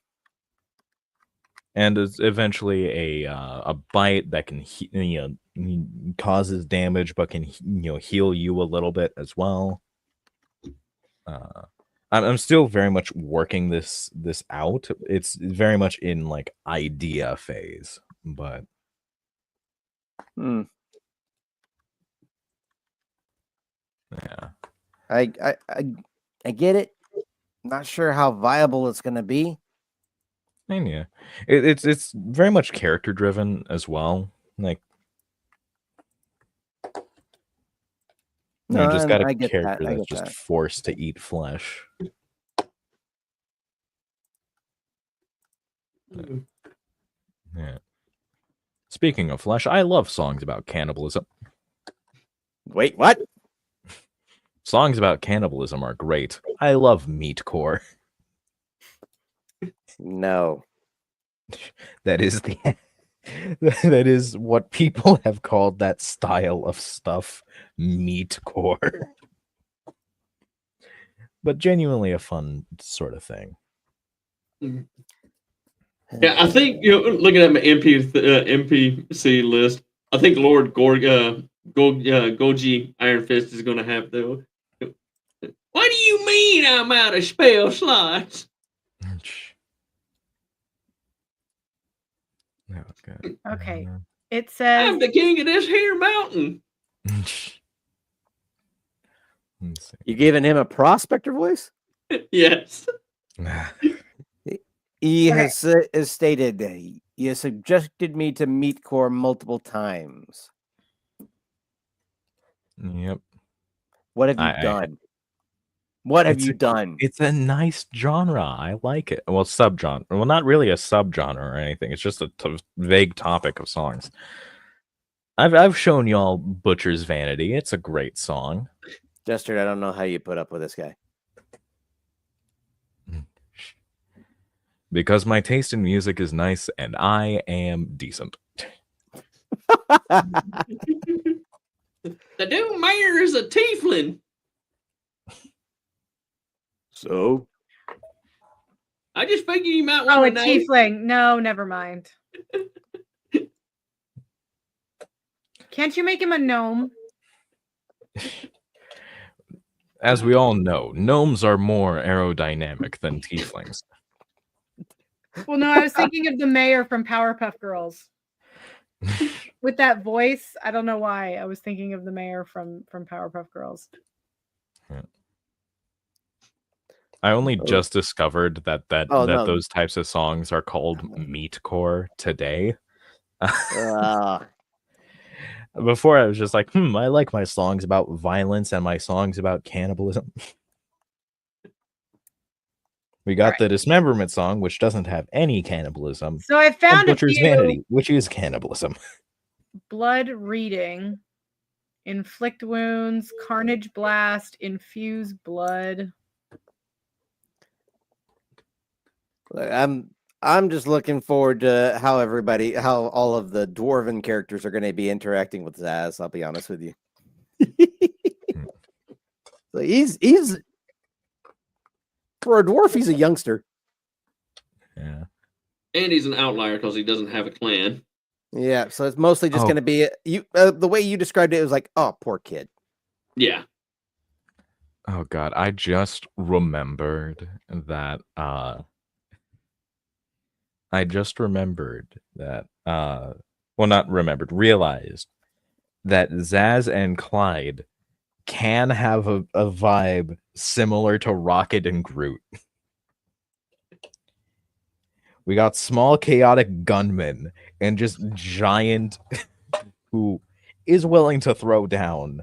it's eventually a bite that can, you know, causes damage, but can, you know, heal you a little bit as well. I'm still very much working this out. It's very much in like idea phase, but. Yeah, I get it. Not sure how viable it's going to be. And yeah, it's very much character driven as well. Like, you just got a character that's just forced to eat flesh. Yeah. Speaking of flesh, I love songs about cannibalism. Wait, what? Songs about cannibalism are great. I love meatcore. No. That is that is what people have called that style of stuff, meatcore. But genuinely a fun sort of thing. Yeah, I think looking at my NPC list, I think Lord Goji Iron Fist is going to have the. What do you mean I'm out of spell slots? Okay. It says I'm the king of this here mountain. You giving him a prospector voice? Yes. He has stated he has subjected me to meatcore multiple times. Yep. What have you done? What have you done? It's a nice genre. I like it. Well, subgenre. Well, not really a subgenre or anything. It's just a vague topic of songs. I've shown y'all Butcher's Vanity. It's a great song. Jester, I don't know how you put up with this guy. Because my taste in music is nice and I am decent. The Doom Mayor is a tiefling. So? I just figured you might want to know. Oh, a tiefling. No, never mind. Can't you make him a gnome? As we all know, gnomes are more aerodynamic than tieflings. Well, no, I was thinking of the mayor from Powerpuff Girls. With that voice, I don't know why. I was thinking of the mayor from Powerpuff Girls. Yeah. I only just discovered that those types of songs are called meatcore today. Before I was just like, I like my songs about violence and my songs about cannibalism. We got the Dismemberment song, which doesn't have any cannibalism. So I found Butcher's Vanity, which is cannibalism. Blood reading, inflict wounds, carnage blast, infuse blood. I'm just looking forward to how all of the dwarven characters are going to be interacting with Zaz. I'll be honest with you. So he's for a dwarf, he's a youngster. Yeah, and he's an outlier because he doesn't have a clan. Yeah, so it's mostly just going to be the way you described it was like, oh, poor kid. Yeah. Oh God, I just remembered that. Realized that Zaz and Clyde can have a vibe similar to Rocket and Groot. We got small chaotic gunmen and just giant who is willing to throw down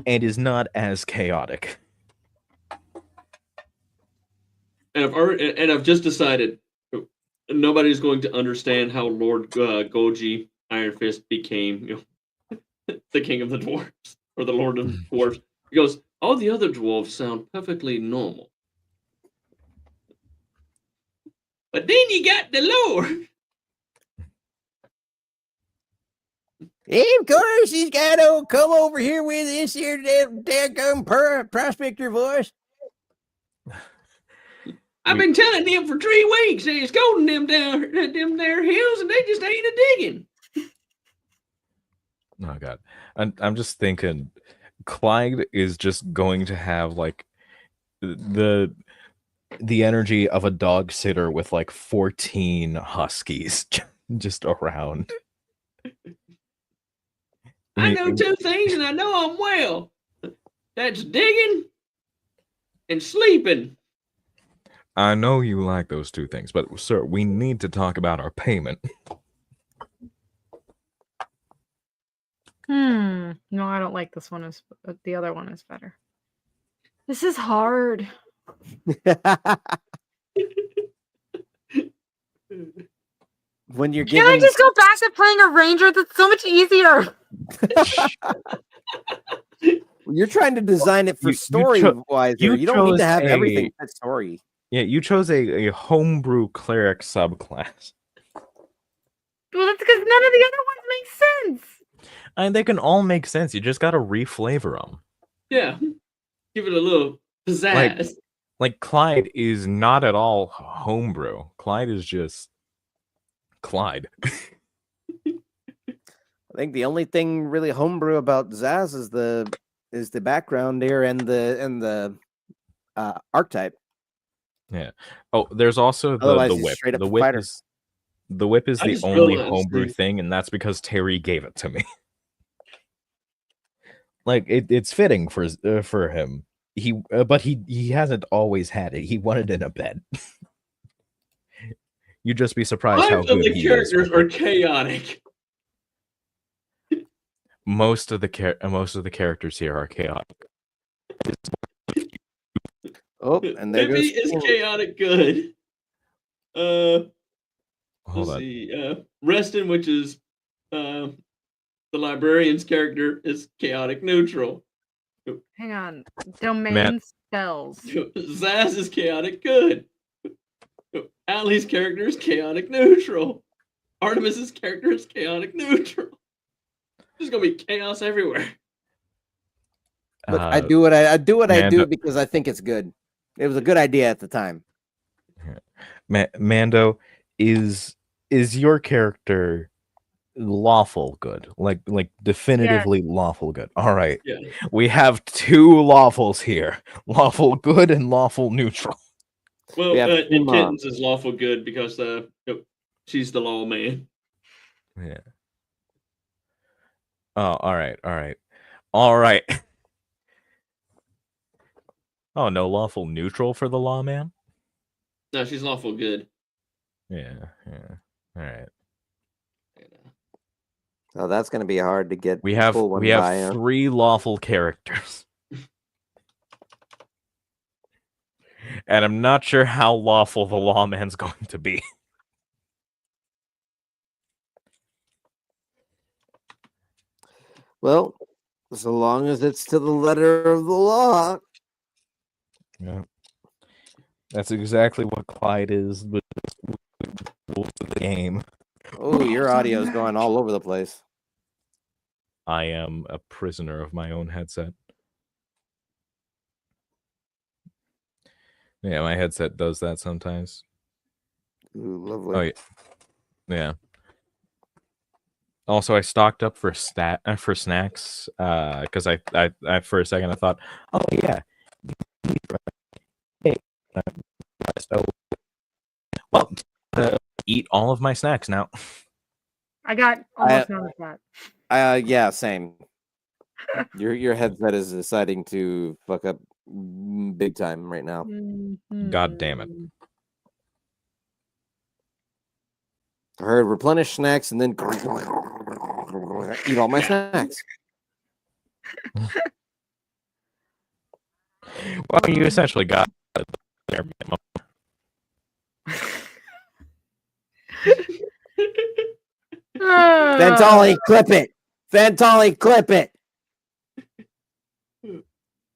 and is not as chaotic. And I've just decided nobody's going to understand how Lord Goji Iron Fist became the king of the dwarves or the Lord of the Dwarves. He goes, all the other dwarves sound perfectly normal. But then you got the Lord. And of course, he's got to come over here with this here daggum prospector voice. I've been telling them for 3 weeks they're scolding them there hills and they just ain't a digging. Oh God, I'm just thinking, Clyde is just going to have like the energy of a dog sitter with like 14 huskies just around. I know 2 things and I know them well. That's digging and sleeping. I know you like those 2 things, but sir, we need to talk about our payment. No, I don't like this one. The other one is better. This is hard. When you're Can I just go back to playing a ranger? That's so much easier. You're trying to design it for story-wise. You don't need to have everything fit story. Yeah, you chose a homebrew cleric subclass. Well, that's because none of the other ones make sense. And they can all make sense. You just got to reflavor them. Yeah. Give it a little pizzazz. Like Clyde is not at all homebrew. Clyde is just Clyde. I think the only thing really homebrew about Zaz is the background there and the archetype. Yeah. Oh, there's also the whip. The whip is the only homebrew thing, and that's because Terry gave it to me. Like it's fitting for him. But he hasn't always had it. He wanted it in a bed. You'd just be surprised how good the characters are chaotic. Most of the characters here are chaotic. Oh, and there Maybe goes is chaotic good. Hold on. See. Reston, which is the librarian's character, is chaotic neutral. Hang on. Domain spells. Zaz is chaotic good. Allie's character is chaotic neutral. Artemis's character is chaotic neutral. There's gonna be chaos everywhere. Look, I do what I do because I think it's good. It was a good idea at the time. Mando, is your character lawful good? Like definitively lawful good. All right. Yeah. We have two lawfuls here. Lawful good and lawful neutral. Well, and Kittens is lawful good because she's the law man. Yeah. Oh, all right. Oh, no lawful neutral for the lawman? No, she's lawful good. Yeah. All right. Oh, that's going to be hard to get. We have three lawful characters. And I'm not sure how lawful the lawman's going to be. Well, so long as it's to the letter of the law. Yeah. That's exactly what Clyde is with the game. Oh, your audio is going all over the place. I am a prisoner of my own headset. Yeah, my headset does that sometimes. Ooh, lovely. Oh, yeah. Also, I stocked up for snacks because I for a second I thought, oh yeah, hey, well, eat all of my snacks now. I got almost none of that. Yeah, same. Your headset is deciding to fuck up big time right now. God damn it. I heard replenish snacks and then eat all my snacks. Well, you essentially got the bare minimum. Ventali, clip it. Ventali, clip it.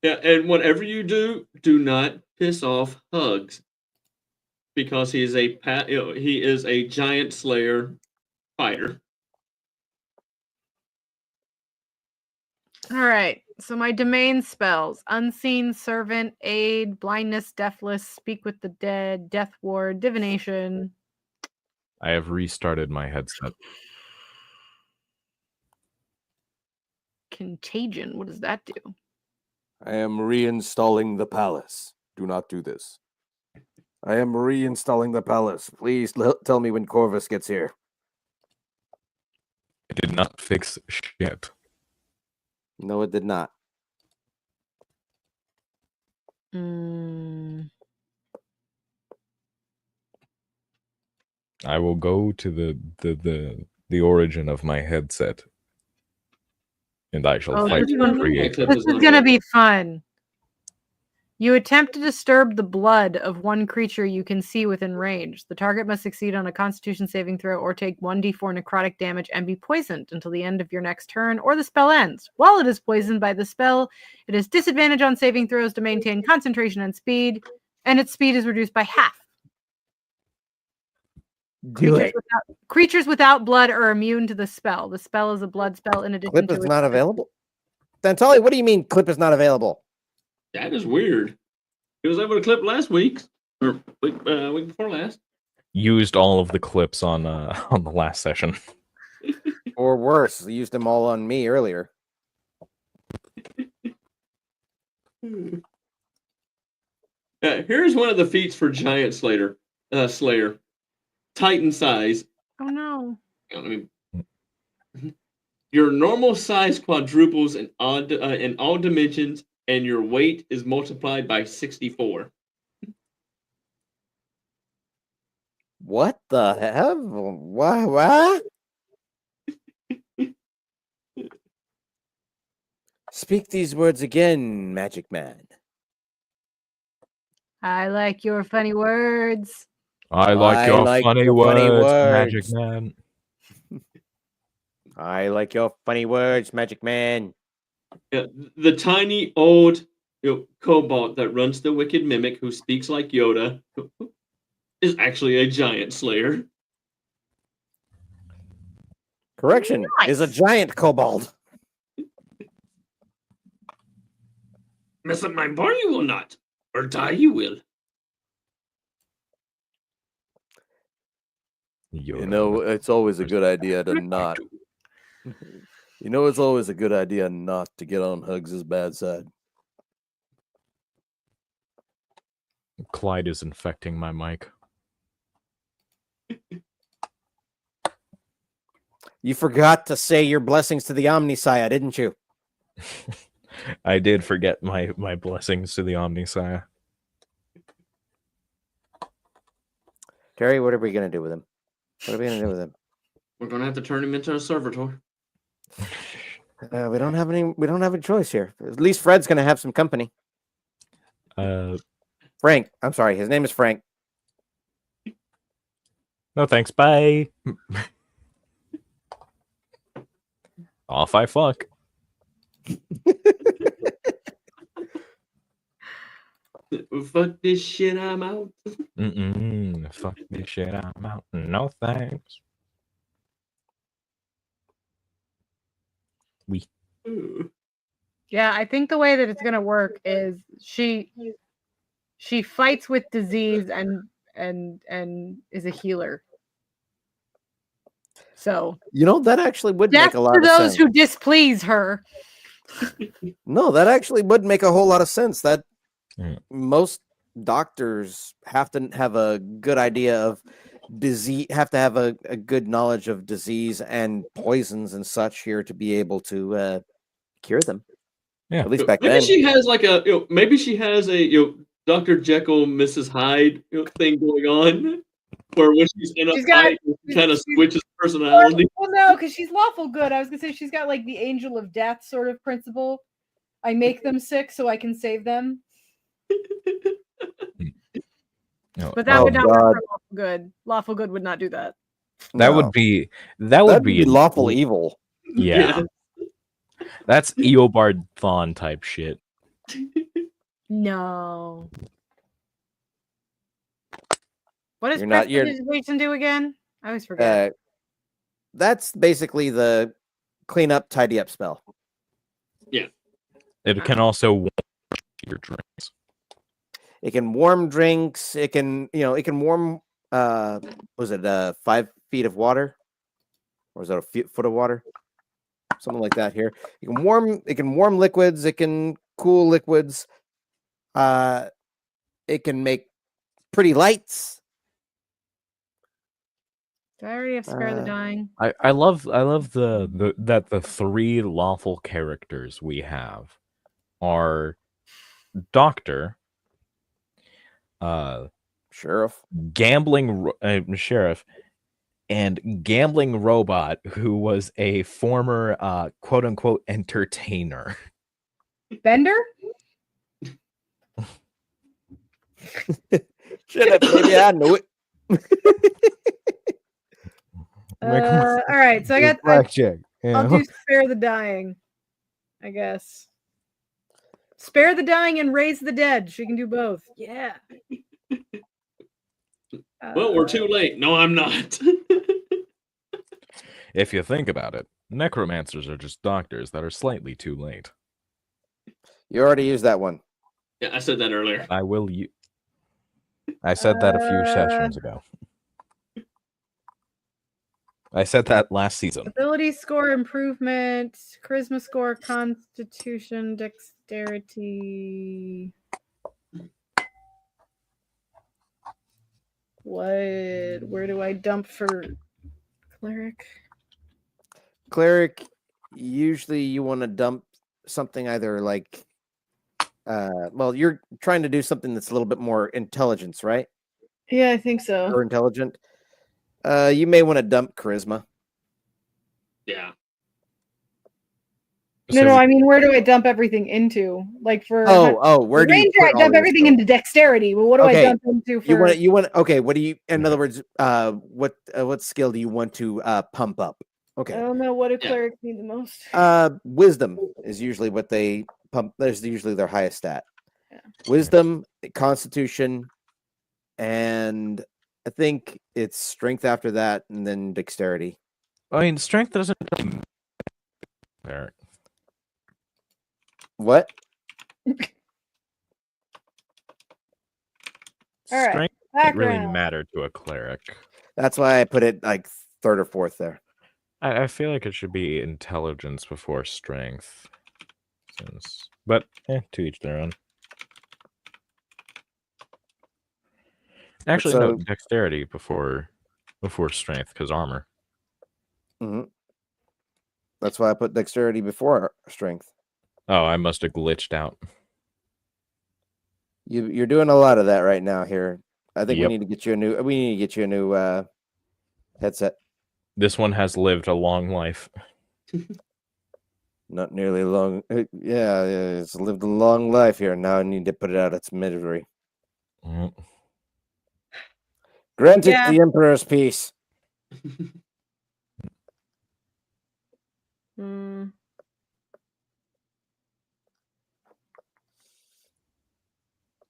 Yeah, and whatever you do, do not piss off Hugs, because he is a giant slayer fighter. All right. So my domain spells: unseen servant, aid, blindness, deathless, speak with the dead, death ward, divination. I have restarted my headset. Contagion. What does that do? I am reinstalling the palace. Do not do this. I am reinstalling the palace. Please tell me when Corvus gets here. It did not fix shit. No, it did not. I will go to the origin of my headset, and I shall fight to create. This is gonna be fun. You attempt to disturb the blood of one creature you can see within range. The target must succeed on a Constitution saving throw or take 1d4 necrotic damage and be poisoned until the end of your next turn or the spell ends. While it is poisoned by the spell, it has disadvantage on saving throws to maintain concentration and speed, and its speed is reduced by half. Creatures without blood are immune to the spell. The spell is a blood spell in addition Clip to is not available? Dantali, what do you mean Clip is not available? That is weird. He was able to clip last week or week before last. Used all of the clips on the last session. Or worse, used them all on me earlier. Here's one of the feats for Giant Slayer. Titan size. Oh no. Your normal size quadruples in all dimensions, and your weight is multiplied by 64. What the hell? What? Speak these words again, Magic Man. I like your funny words. I like your funny words, Magic Man. I like your funny words, Magic Man. The tiny old kobold that runs the Wicked Mimic, who speaks like Yoda, is actually a giant slayer. Correction, is a giant kobold. Mess up my bar, you will not, or die you will. You know, it's always a good idea to not. You know, it's always a good idea not to get on Hugs' bad side. Clyde is infecting my mic. You forgot to say your blessings to the Omnisaya, didn't you? I did forget my blessings to the Omnisaya. Terry, what are we going to do with him? What are we going to do with him? We're going to have to turn him into a servitor. We don't have a choice here. At least Fred's going to have some company. Frank. I'm sorry. His name is Frank. No thanks. Bye. Off I fuck. Fuck this shit, I'm out. Fuck this shit, I'm out. No thanks. Yeah, I think the way that it's gonna work is she fights with disease and is a healer. So you know that actually would make a lot of sense. Those who displease her. No, that actually would make a whole lot of sense. That most doctors have to have a good idea of disease, have to have a good knowledge of disease and poisons and such here to be able to cure them. Yeah, at least back maybe then. She has like a maybe she has a Dr. Jekyll, Mrs. Hyde thing going on, where when she's in a fight, she kind of switches personality. Well, no, because she's lawful good. I was gonna say she's got like the angel of death sort of principle. I make them sick so I can save them. But that would not work for lawful good. Lawful good would not do that. That would be lawful evil. Yeah. That's Eobard Thawne type shit. No. What does prestidigitation do again? I always forget. That's basically the clean up, tidy up spell. Yeah. It can also warm your drinks. It can warm drinks. It can, it can warm. Was it 5 feet of water, or is that a foot of water? Something like that. Here, you can warm. It can warm liquids. It can cool liquids. It can make pretty lights. Do I already have Spare the Dying? I love that the 3 lawful characters we have are Doctor, Sheriff, gambling sheriff, and gambling robot who was a former quote unquote entertainer. Bender? Shut up, baby. I know it. All right, so I got blackjack. I'll do spare the dying, I guess. Spare the dying and raise the dead. She can do both. Yeah. Well, we're too late. No, I'm not. If you think about it, necromancers are just doctors that are slightly too late. You already used that one. Yeah, I said that earlier. I will use. I said that a few sessions ago. I said that last season. Ability score improvement, charisma score, constitution, dexterity. Where do I dump for cleric? Cleric, usually you want to dump something either like, well, you're trying to do something that's a little bit more intelligence, right? Yeah, I think so. Or intelligent. You may want to dump charisma. Yeah. No, I mean, where do I dump everything into? Like for where do ranger, you I dump everything into dexterity. Well, what do I dump into for? You want okay? What do you? In other words, what skill do you want to pump up? Okay. I don't know what do clerics need the most. Wisdom is usually what they pump. There's usually their highest stat. Yeah. Wisdom, Constitution, and I think it's strength after that, and then dexterity. I mean, strength doesn't. There. What? All right. Strength doesn't really matter to a cleric. That's why I put it like third or fourth there. I feel like it should be intelligence before strength. But to each their own. Actually, no, dexterity before strength, because armor. Mm-hmm. That's why I put dexterity before strength. Oh, I must have glitched out. You're doing a lot of that right now here. I think we need to get you a new headset. This one has lived a long life. Not nearly long. Yeah, it's lived a long life here. Now I need to put it out its misery. Grant it the Emperor's peace. I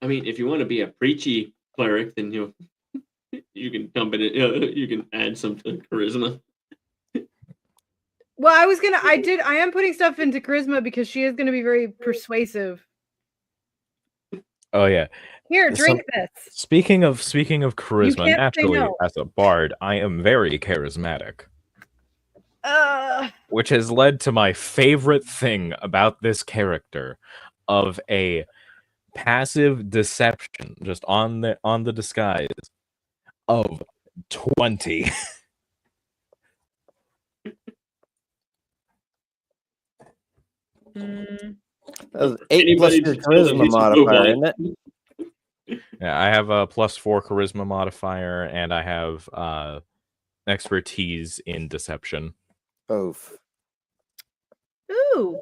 mean, if you want to be a preachy cleric, then you can dump it in, you can add some to charisma. Well, I am putting stuff into charisma because she is going to be very persuasive. Oh yeah. Here, drink this. Speaking of charisma, naturally, as a bard, I am very charismatic. Which has led to my favorite thing about this character of a passive deception just on the disguise of 20. That's 8 plus your charisma modifier, isn't it? Yeah, I have a +4 charisma modifier, and I have expertise in deception. Oof. Ooh.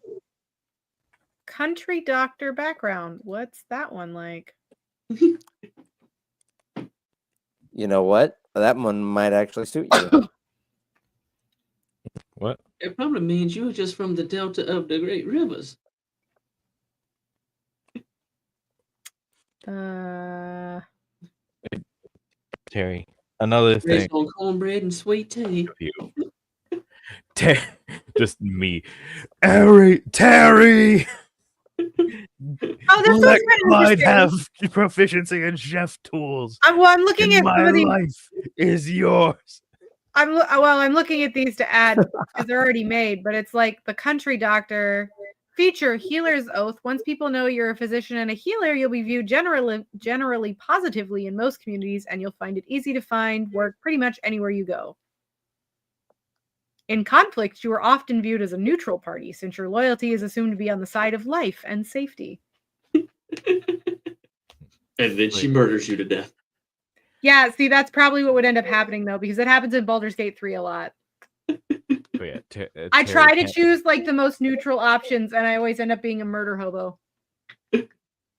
Country doctor background. What's that one like? You know what? That one might actually suit you. What? It probably means you're just from the delta of the great rivers. Terry, another thing. On cornbread and sweet tea. Just me. Terry! Oh, this one's might have proficiency in chef tools. I'm looking at my life is yours. I'm looking at these to add because they're already made, but it's like the country doctor feature healer's oath. Once people know you're a physician and a healer, you'll be viewed generally positively in most communities, and you'll find it easy to find work pretty much anywhere you go. In conflict, you are often viewed as a neutral party, since your loyalty is assumed to be on the side of life and safety. And then she murders you to death. Yeah, see, that's probably what would end up happening, though, because it happens in Baldur's Gate 3 a lot. I try to choose, like, the most neutral options, and I always end up being a murder hobo.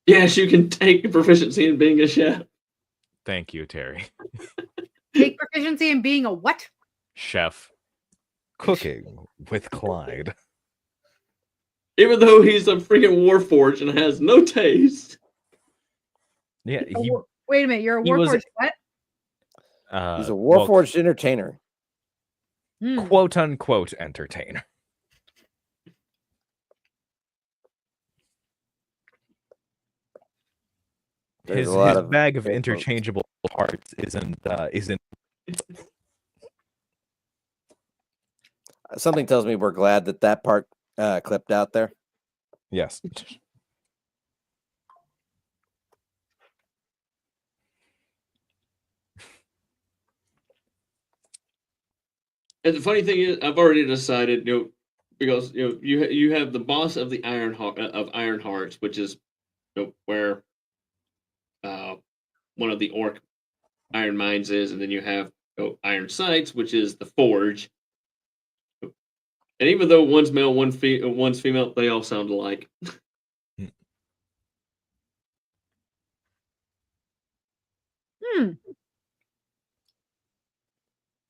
Yes, you can take proficiency in being a chef. Thank you, Terry. Take proficiency in being a what? Chef. Cooking with Clyde. Even though he's a freaking warforged and has no taste. Yeah. Wait a minute, you're a warforged what? He's a warforged entertainer. Quote unquote entertainer. His bag of interchangeable parts isn't. Something tells me we're glad that part clipped out there. Yes. And the funny thing is, I've already decided, because you have the boss of the Iron Hearts, which is where one of the orc iron mines is, and then you have Iron Sights, which is the forge. And even though one's male, one's female, they all sound alike.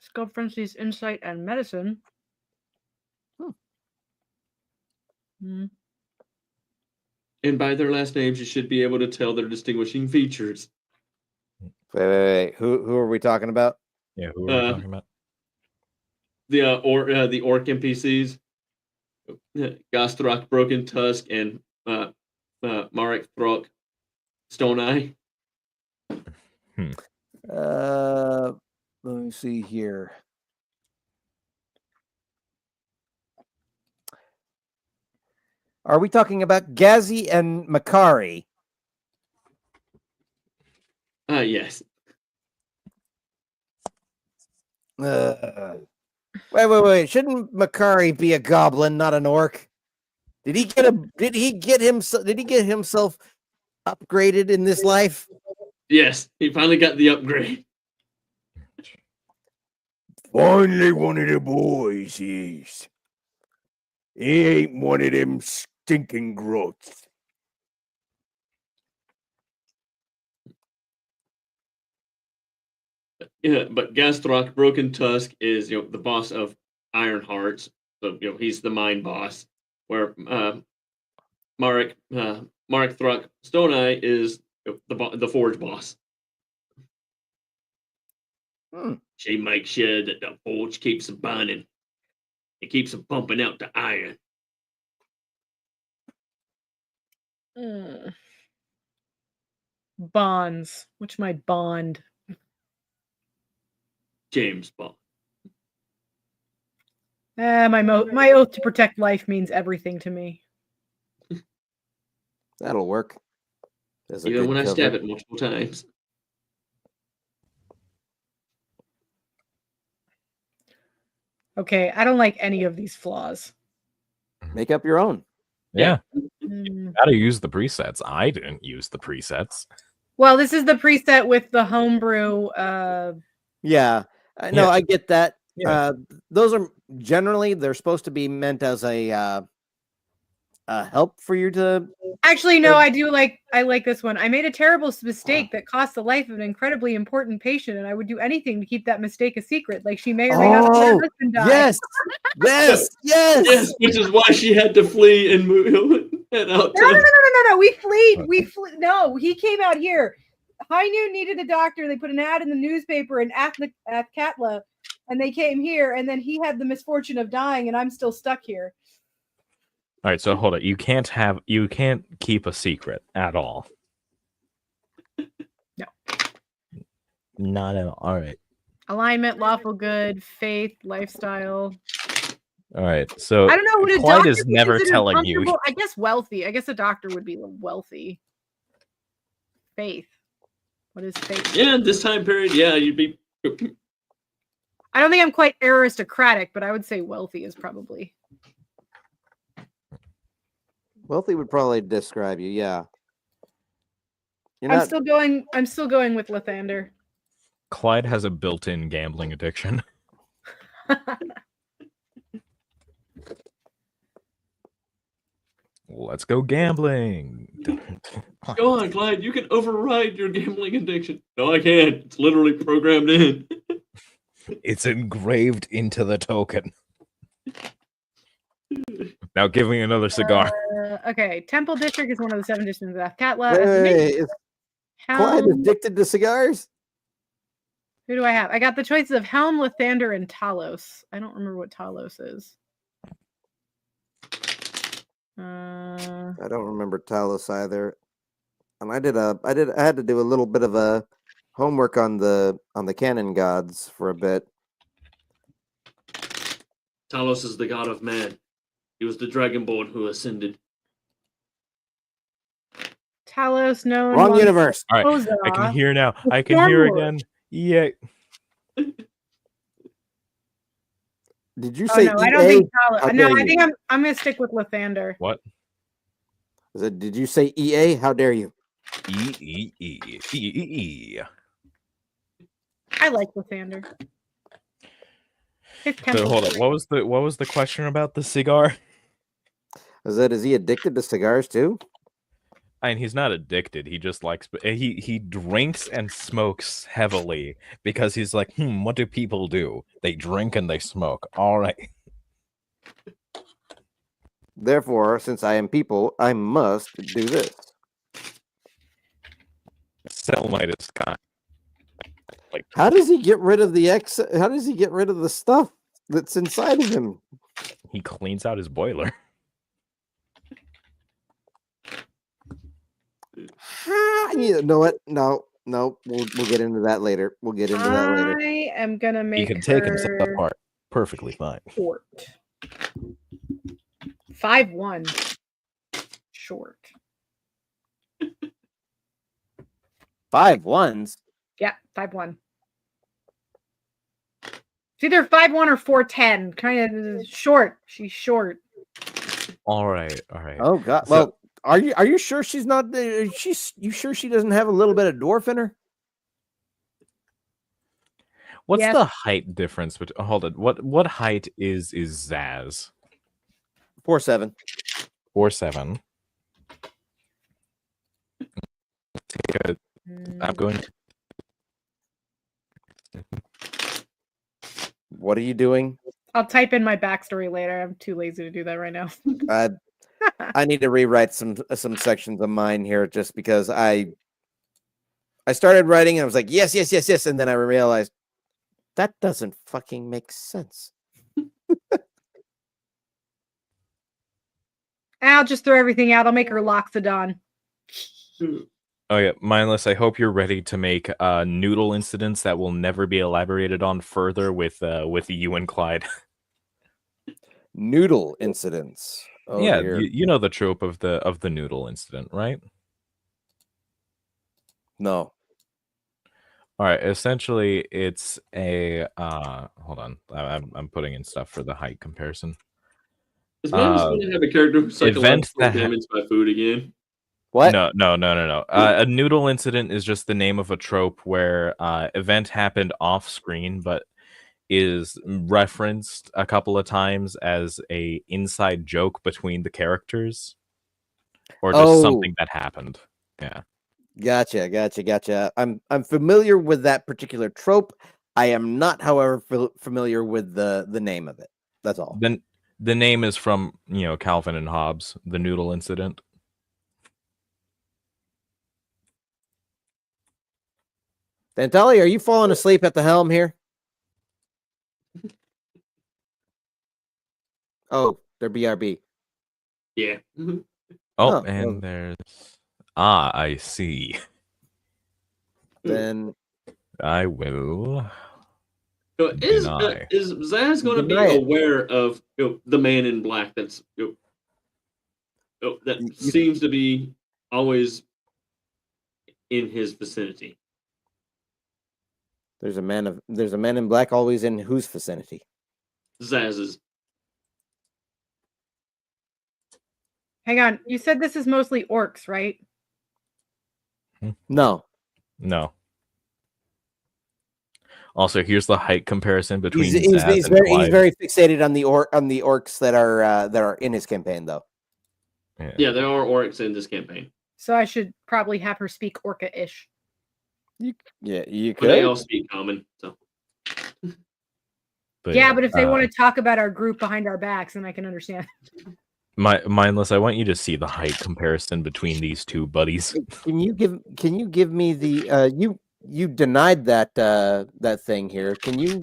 Scope Frenzy's insight and medicine. And by their last names, you should be able to tell their distinguishing features. Wait. Who are we talking about? Yeah, who are we talking about? The orc NPCs, Gasthrok, Broken Tusk, and Marek Throk, Stone Eye. Let me see here. Are we talking about Gazi and Makari? Yes. Wait. Shouldn't Makari be a goblin, not an orc? Did he get himself upgraded in this life? Yes, he finally got the upgrade. Finally one of the boys is. He ain't one of them stinking growths. Yeah, but Gasthrok, Broken Tusk is the boss of Iron Hearts. So he's the mine boss. Where Marek Throk, Stone Eye is the forge boss. She makes sure that the forge keeps burning. It keeps pumping out the iron. Bonds. What's my bond? James Bond. My oath to protect life means everything to me. That'll work. Even when I stab it multiple times. Okay, I don't like any of these flaws. Make up your own. Yeah. You gotta use the presets. I didn't use the presets. Well, this is the preset with the homebrew. Yeah. No, I get that. Yeah. Those are generally, they're supposed to be meant as a help for you to. Actually, no, I like this one. I made a terrible mistake that cost the life of an incredibly important patient, and I would do anything to keep that mistake a secret. Like she may or may not have her husband die. Yes. Which is why she had to flee and move. No. We fled. No, he came out here. High Noon needed a doctor. They put an ad in the newspaper in Athkatla, and they came here. And then he had the misfortune of dying, and I'm still stuck here. All right, so hold it. You can't keep a secret at all. No. Not at all. All right. Alignment, lawful good, faith, lifestyle. All right. So I don't know what a Clyde doctor is never telling you. I guess wealthy. I guess a doctor would be wealthy. Faith. What is faith? Yeah, in this time period, you'd be. I don't think I'm quite aristocratic, but I would say wealthy is probably. Wealthy would probably describe you, yeah. I'm still going with Lathander. Clyde has a built-in gambling addiction. Let's go gambling. Go on, Clyde. You can override your gambling addiction. No, I can't. It's literally programmed in. It's engraved into the token. Now give me another cigar. Okay, Temple District is one of the 7 districts of Athkatla. Hey, is Clyde addicted to cigars? Who do I have? I got the choices of Helm, Lathander, and Talos. I don't remember what Talos is. I don't remember Talos either. And I had to do a little bit of a homework on the canon gods for a bit. Talos is the god of man. He was the dragonborn who ascended. Talos, no. Wrong universe. All right, I can hear now. I can hear again. Yeah. Did you say? No, I don't think Talos. No, I think I'm gonna stick with Lathander. What? Did you say EA? How dare you? E. I like Lathander. So hold on. What was the question about the cigar? Is he addicted to cigars too? I mean, he's not addicted. He just likes. He drinks and smokes heavily because he's like, what do people do? They drink and they smoke. All right. Therefore, since I am people, I must do this. Selmitis guy. Like, how does he get rid of the How does he get rid of the stuff that's inside of him? He cleans out his boiler. You know what? No. We'll get into that later. We'll get into that later. I am gonna make. He can take himself apart perfectly fine. Short. 5'1". Short. 5'1"s. Yeah, 5'1". It's either 5'1" or 4'10". Kind of short. She's short. All right. Oh God. Well, are you sure she's not? You sure she doesn't have a little bit of dwarf in her? What's the height difference? Hold on. What height is Zaz? 4'7". 4'7". I'm going to. What are you doing? I'll type in my backstory later. I'm too lazy to do that right now. I need to rewrite some sections of mine here just because I started writing and I was like, yes, and then I realized that doesn't fucking make sense. I'll just throw everything out. I'll make her Loxodon. Oh yeah, mindless. I hope you're ready to make noodle incidents that will never be elaborated on further with you and Clyde. Noodle incidents. Oh, yeah, you know the trope of the noodle incident, right? No. All right. Essentially, it's a hold on. I'm putting in stuff for the height comparison. Is man just going to have a character who's psychologically damaged by food again? What? No. A noodle incident is just the name of a trope where event happened off screen, but is referenced a couple of times as a inside joke between the characters, or just something that happened. Yeah. Gotcha. I'm familiar with that particular trope. I am not, however, familiar with the name of it. That's all. Then the name is from Calvin and Hobbes, the noodle incident. Dantali, are you falling asleep at the helm here? Oh, they're BRB. Yeah. There's I see. Then I will. So is Zaz going to be aware of the man in black that's that seems to be always in his vicinity? There's a man in black always in whose vicinity? Zaz's. Hang on. You said this is mostly orcs, right? No. Also, here's the height comparison between he's very fixated on the orcs that are in his campaign, though. Yeah, there are orcs in this campaign. So I should probably have her speak Orca-ish. You could. But they all speak common, so. But if they want to talk about our group behind our backs, then I can understand. Mindless, I want you to see the height comparison between these two buddies. Can you give me the you denied that thing here. Can you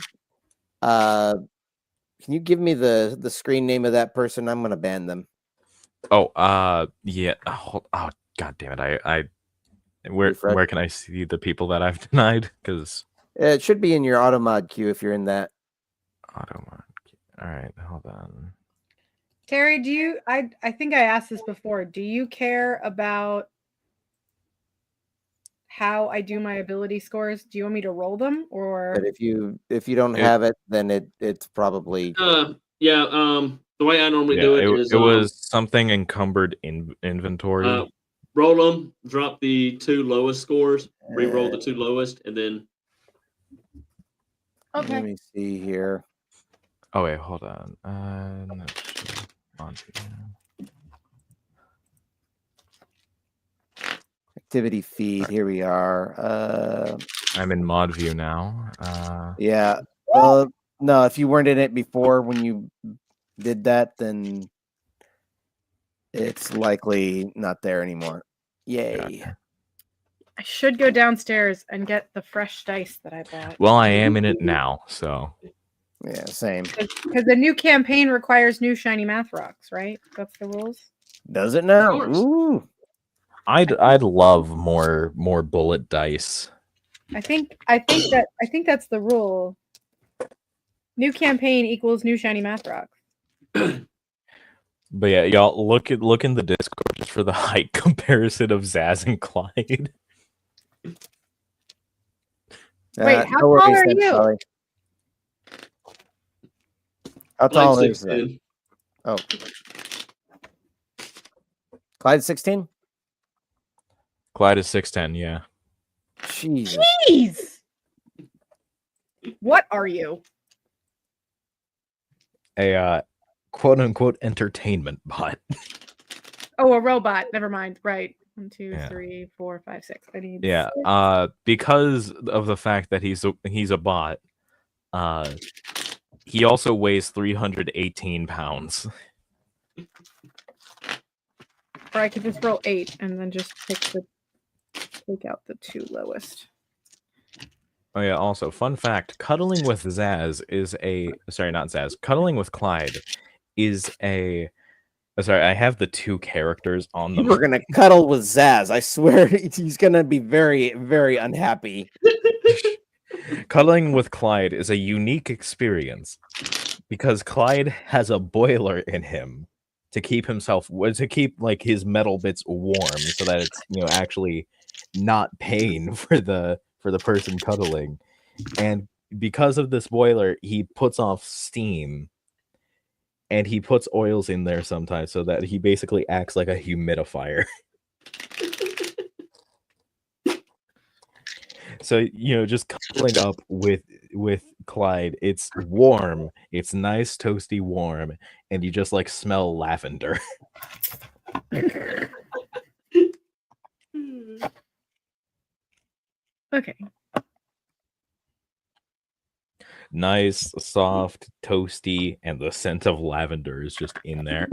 give me the screen name of that person? I'm gonna ban them. Oh, yeah. Oh, god damn it. Where can I see the people that I've denied? Because it should be in your automod queue if you're in that. Automod. All right, hold on. Terry, do you? I think I asked this before. Do you care about how I do my ability scores? Do you want me to roll them, or? But if you don't have it, then it's probably the way I normally do it is it was something encumbered in inventory. Roll them, drop the 2 lowest scores, re-roll the 2 lowest, and then. Okay. Let me see here. Oh wait, hold on. Activity feed. Here we are. I'm in mod view now. Yeah. No, if you weren't in it before when you did that, then it's likely not there anymore. Yay. Gotcha. I should go downstairs and get the fresh dice that I bought. Well, I am in it now, so. Yeah, same. Because the new campaign requires new shiny math rocks, right? That's the rules. Does it now? Ooh. I'd love more bullet dice. I think that's the rule. New campaign equals new shiny math rocks. But yeah, y'all look in the Discord just for the height comparison of Zaz and Clyde. Wait, how tall are you? Sorry. How tall is that? Oh, Clyde 16. Clyde is 6'10", yeah. Jeez. What are you? A quote unquote entertainment bot. Oh, a robot. Never mind. Right. 1, 2, Yeah. 3, 4, 5, 6. I need. Yeah. 6. Because of the fact that he's a bot, he also weighs 318 pounds. Or I could just roll 8 and then just take out the 2 lowest. Oh yeah, also, fun fact, cuddling with Zaz is cuddling with Clyde is I have the 2 characters on them. We're gonna cuddle with Zaz. I swear he's gonna be very, very unhappy. Cuddling with Clyde is a unique experience because Clyde has a boiler in him to keep like his metal bits warm so that it's actually not pain for the person cuddling. And because of this boiler, he puts off steam and he puts oils in there sometimes so that he basically acts like a humidifier. So, just cuddling up with Clyde, it's warm, it's nice, toasty warm, and you just like smell lavender. Okay. Nice, soft, toasty, and the scent of lavender is just in there.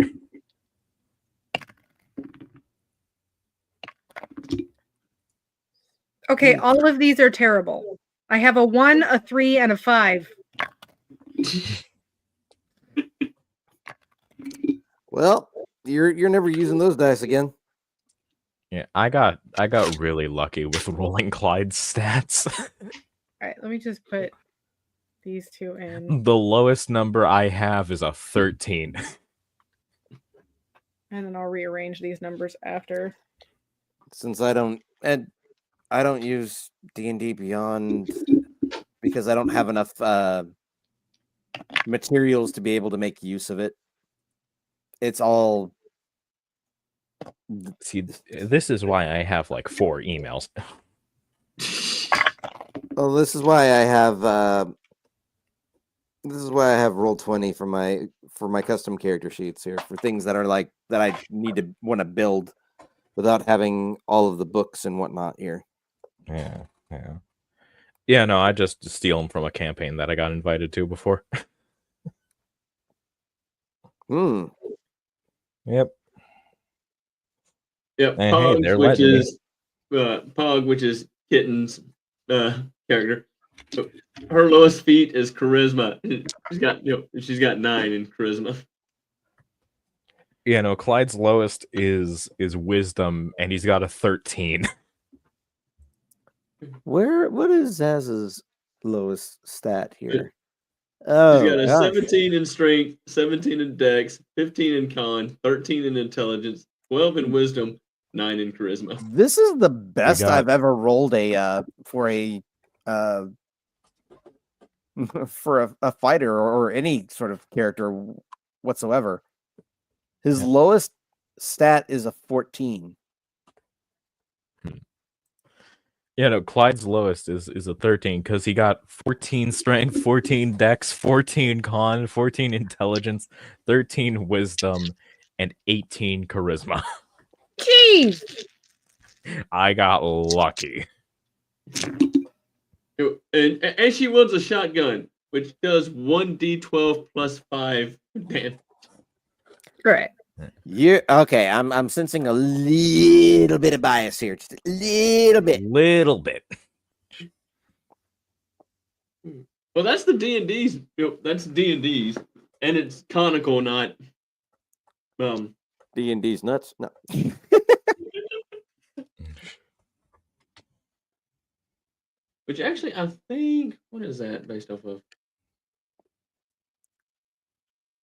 Okay, all of these are terrible. I have a 1, a 3, and a 5. Well, you're never using those dice again. Yeah, I got really lucky with rolling Clyde's stats. All right, let me just put these 2 in. The lowest number I have is a 13. And then I'll rearrange these numbers after. Since I don't use D&D Beyond because I don't have enough materials to be able to make use of it. It's all. See, this is why I have like 4 emails. Well, this is why I have Roll20 for for my custom character sheets here for things that are like that I need to want to build without having all of the books and whatnot here. Yeah, no, I just steal them from a campaign that I got invited to before. Yep. Yep. Hey, Pog, which is Kitten's character. Her lowest feat is charisma. She's got 9 in charisma. Yeah, no, Clyde's lowest is wisdom, and he's got a 13. What is Zaz's lowest stat here? She's got a 17 in strength, 17 in dex, 15 in con, 13 in intelligence, 12 in wisdom, 9 in charisma. This is the best I've ever rolled for a fighter or any sort of character whatsoever. His lowest stat is a 14. Yeah, no, Clyde's lowest is a 13 because he got 14 strength, 14 dex, 14 con, 14 intelligence, 13 wisdom, and 18 charisma. Jeez! I got lucky. And she wields a shotgun, which does 1d12 plus 5 damage. Great. Okay. I'm sensing a little bit of bias here, just a little bit. Well, that's the D&D's. That's D&D's, and it's conical, not D&D's nuts. No. Which actually, I think, what is that based off of?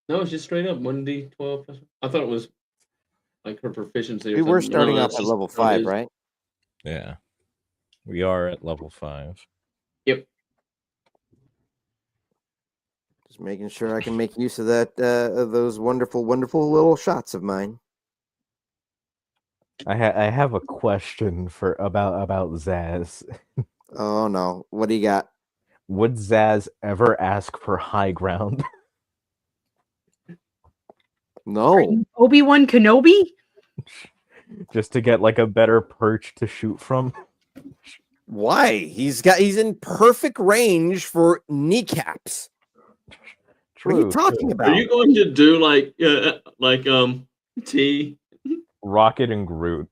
No, it's just straight up 1d12 plus. I thought it was like her proficiency. We were starting off at level 5, right? Yeah, we are at level 5. Yep. Just making sure I can make use of that, of those wonderful, wonderful little shots of mine. I have a question about Zaz. Oh no! What do you got? Would Zaz ever ask for high ground? No. Obi-Wan Kenobi? Just to get like a better perch to shoot from? Why? He's in perfect range for kneecaps. What are you talking about? Are you going to do like T? Rocket and Groot.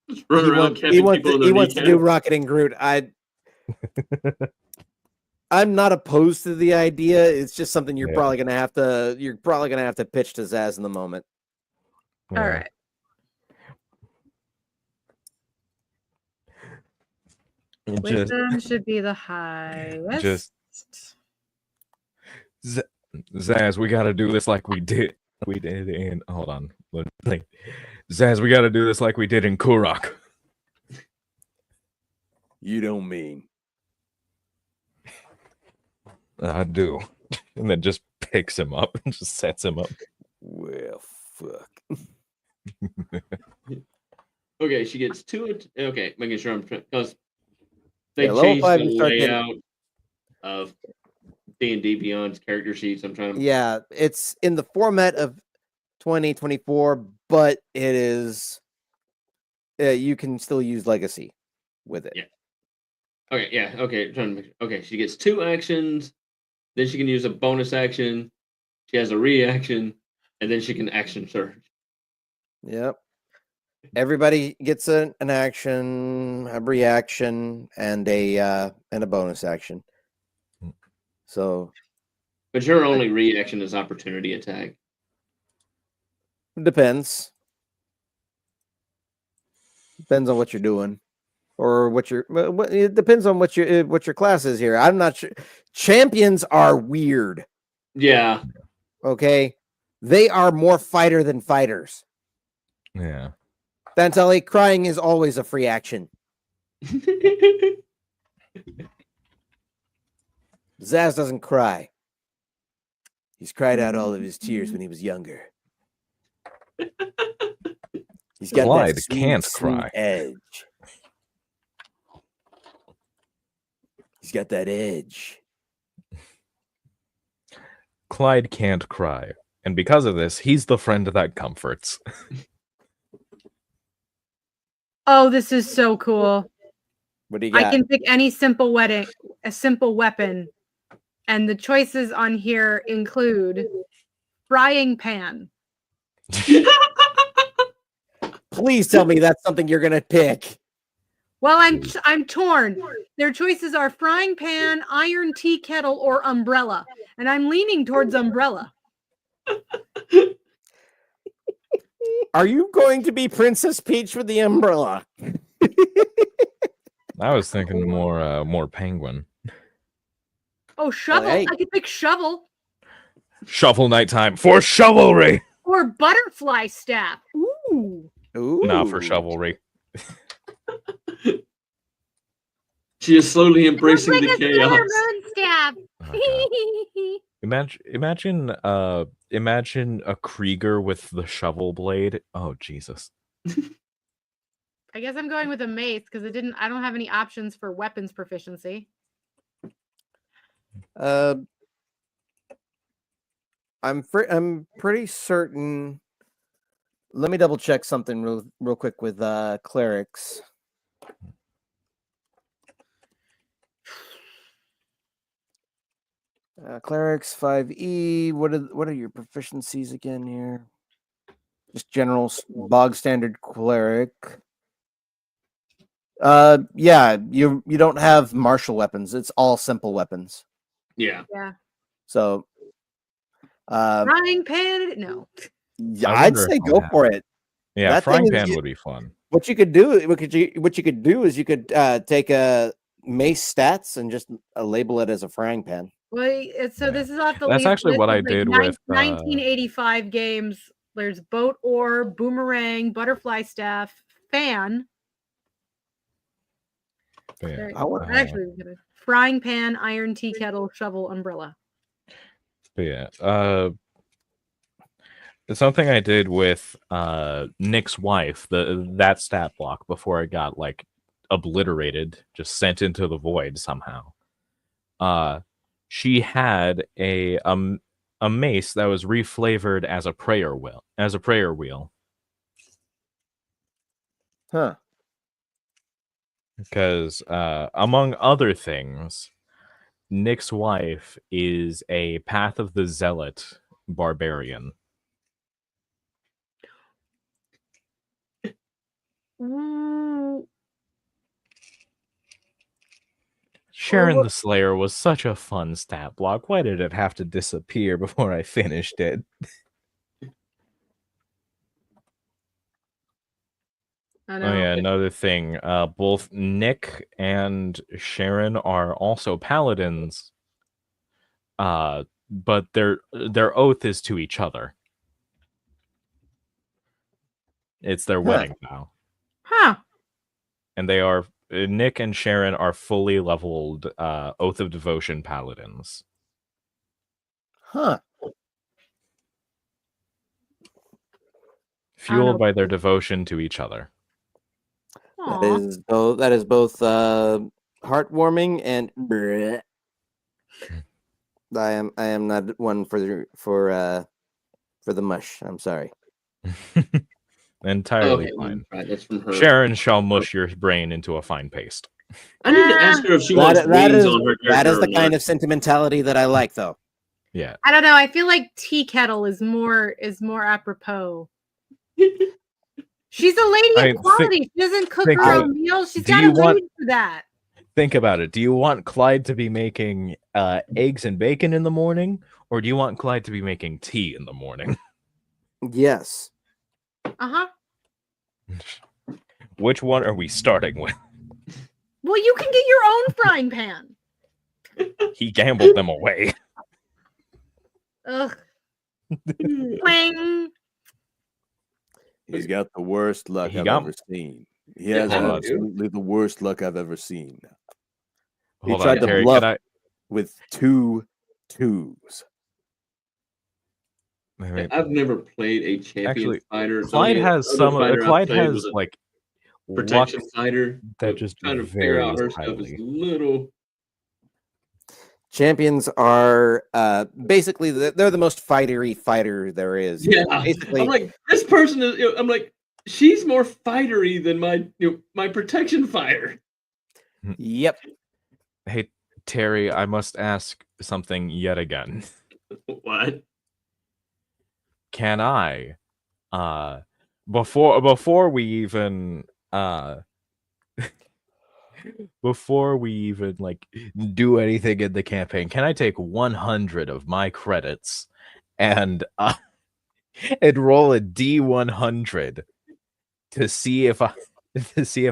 Just run around he wants to do Rocket and Groot. I'm not opposed to the idea. It's just something you're probably gonna have to pitch to Zaz in the moment. All right. Wisdom should be the highest. Zaz, we got to do this like we did in. Hold on. Zaz, we got to do this like we did in Kurok. You don't mean. I do. And then just picks him up and just sets him up. Well, fuck. Okay, she gets 2. Okay, making sure I'm because they changed the layout of D&D Beyond's character sheets. I'm trying to. Yeah, it's in the format of 2024, but it is. You can still use Legacy with it. Yeah. Okay. Yeah. Okay. Trying to make. Okay. She gets 2 actions. Then she can use a bonus action. She has a reaction, and then she can action surge. Yep. Everybody gets an action, a reaction, and a bonus action. So, but your only reaction is opportunity attack. Depends. Depends on what you're doing, or it depends on what your class is here. I'm not sure. Champions are weird. Yeah. Okay, they are more fighter than fighters. Yeah. Dantele, crying is always a free action. Zaz doesn't cry. He's cried out all of his tears when he was younger. He's got Clyde that sweet, can't sweet cry. edge. He's got that edge. Clyde can't cry. And because of this, he's the friend that comforts. Oh, this is so cool. What do you got? I can pick any simple weapon. And the choices on here include frying pan. Please tell me that's something you're gonna pick. Well, I'm torn. Their choices are frying pan, iron tea kettle, or umbrella. And I'm leaning towards umbrella. Are you going to be Princess Peach with the umbrella? I was thinking more penguin. Oh, shovel. Hey. I could pick shovel. Shovel nighttime for chivalry. Or butterfly staff. Ooh. Ooh. No, for chivalry. She is slowly embracing the chaos. Oh, imagine a Krieger with the shovel blade. Oh Jesus! I guess I'm going with a mace because I don't have any options for weapons proficiency. I'm pretty certain. Let me double check something real quick with clerics. Clerics 5e. What are your proficiencies again here? Just general bog standard cleric. Yeah, you don't have martial weapons. It's all simple weapons. Yeah. Yeah. So frying pan? No. Yeah, I'd say go for it. Yeah, that frying pan would be fun. What you could do is you could take a mace stats and just label it as a frying pan. Well, this is off the That's actually what I did with 1985 games. There's boat oar, boomerang, butterfly staff, fan. Yeah. Actually, frying pan, iron tea kettle, shovel, umbrella. But yeah, something I did with Nick's wife, that stat block before it got like obliterated, just sent into the void somehow. She had a mace that was reflavored as a prayer wheel. Huh. Because among other things, Nick's wife is a Path of the Zealot barbarian. Sharon the Slayer was such a fun stat block. Why did it have to disappear before I finished it? I know. Oh yeah, another thing. Both Nick and Sharon are also paladins. But their oath is to each other. It's their wedding vow. Huh. And they are Nick and Sharon are fully leveled Oath of Devotion paladins. Huh. Fueled by their devotion to each other. That is both heartwarming and bleh. I am not one for the mush. I'm sorry. Entirely fine. Right, that's from her. Sharon shall mush your brain into a fine paste. I need to ask her if she wants wings on her character. That is the kind of sentimentality that I like, though. Yeah. I don't know. I feel like tea kettle is more apropos. She's a lady of quality. She doesn't cook her own meals. She's got a lady for that. Think about it. Do you want Clyde to be making eggs and bacon in the morning, or do you want Clyde to be making tea in the morning? Yes. Uh-huh. Which one are we starting with? Well, you can get your own frying pan. He gambled them away. Ugh. Wang. He's got the worst luck I've ever seen. He has absolutely the worst luck I've ever seen. He tried to bluff with 2 2s. I've never played a champion fighter. Clyde has like protection fighter that just trying to figure out her stuff is little. Champions are basically they're the most fightery fighter there is. Yeah, basically. I'm like, this person is. I'm like, she's more fightery than my protection fire. Yep. Hey, Terry, I must ask something yet again. What? Can I, before we even like do anything in the campaign, can I take 100 of my credits and roll a D100 to see if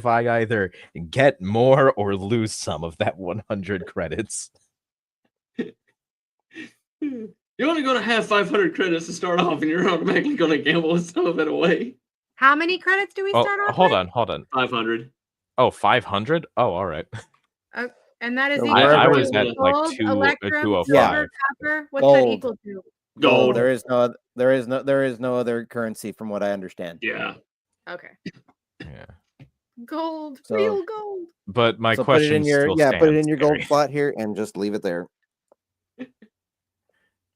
I either get more or lose some of that 100 credits? You're only going to have 500 credits to start off, and you're automatically going to gamble some of it away. How many credits do we start off hold with? Hold on. 500. Oh, 500? Oh, all right. And that is So equal I to was at like gold, 205. silver, copper. What's Gold. that equal to? Gold. There is no other currency from what I understand. Yeah. Okay. Yeah. Gold. So- Real gold. But my So question still stands. put it in your gold Terry. slot here and just leave it there.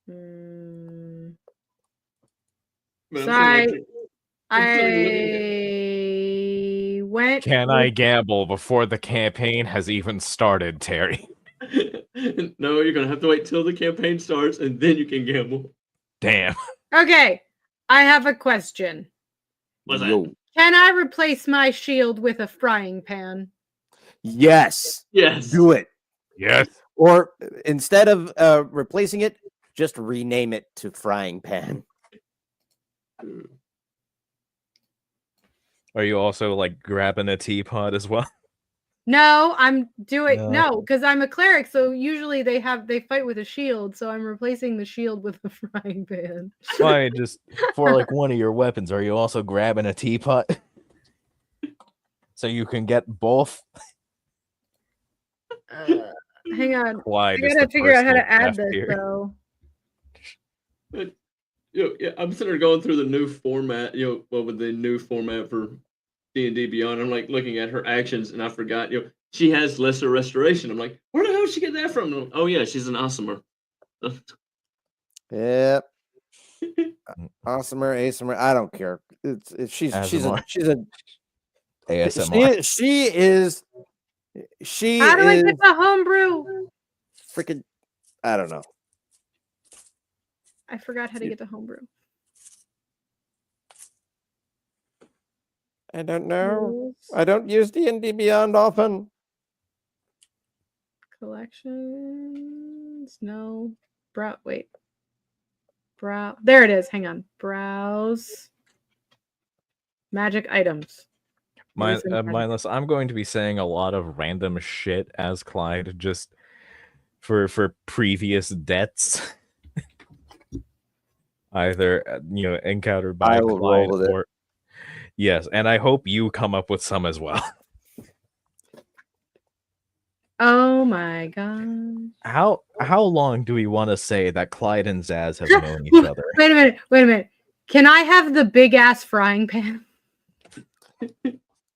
Man, So I went. Can I gamble before the campaign has even started, Terry? No, you're going to have to wait till the campaign starts, and then you can gamble. Damn. Okay. I have a question. What's Yo. that? Can I replace my shield with a frying pan? Yes. Yes. Do it. Yes. Or instead of replacing it, just rename it to frying pan. Are you also like grabbing a teapot as well? No, I'm doing No. because I'm a cleric, so usually they fight with a shield, so I'm replacing the shield with a frying pan. Why, just for like one of your weapons, are you also grabbing a teapot? So you can get both? Hang on. Clyde I is gotta the figure out how to personal add chef this here. though. Yeah, I'm sitting there going through the new format, with the new format for D&D Beyond. I'm like looking at her actions, and I forgot, she has lesser restoration. I'm like, where the hell did she get that from? Like, oh yeah, she's an awesomer. Yep. Awesomer, awesomer. I don't care. She's a ASMR. She How do I is get the homebrew? freaking. I don't know. I forgot how to get the homebrew. I don't know. I don't use D&D Beyond often. Collections. No. Wait. There it is. Hang on. Browse. Magic items. Mindless, I'm going to be saying a lot of random shit as Clyde, just for previous deaths. Either encountered by I will Clyde roll with or yes, and I hope you come up with some as well. Oh my god. How long do we want to say that Clyde and Zaz have known each other? Wait a minute. Can I have the big ass frying pan?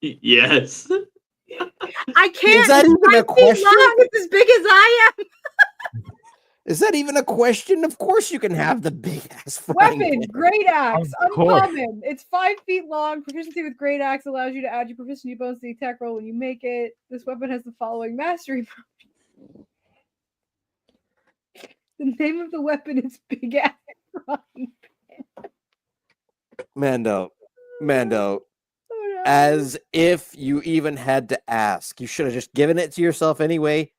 Yes. I can't. Is that even a question? It's as big as I am. Is that even a question? Of course you can have the big ass frying Weapon, pan. great axe, Of course. uncommon. It's 5 feet long. Proficiency with great axe allows you to add your proficiency bonus to the attack roll when you make it. This weapon has the following mastery. The name of the weapon is Big Ass Frying Pan. Mando. Oh, no. As if you even had to ask. You should have just given it to yourself anyway.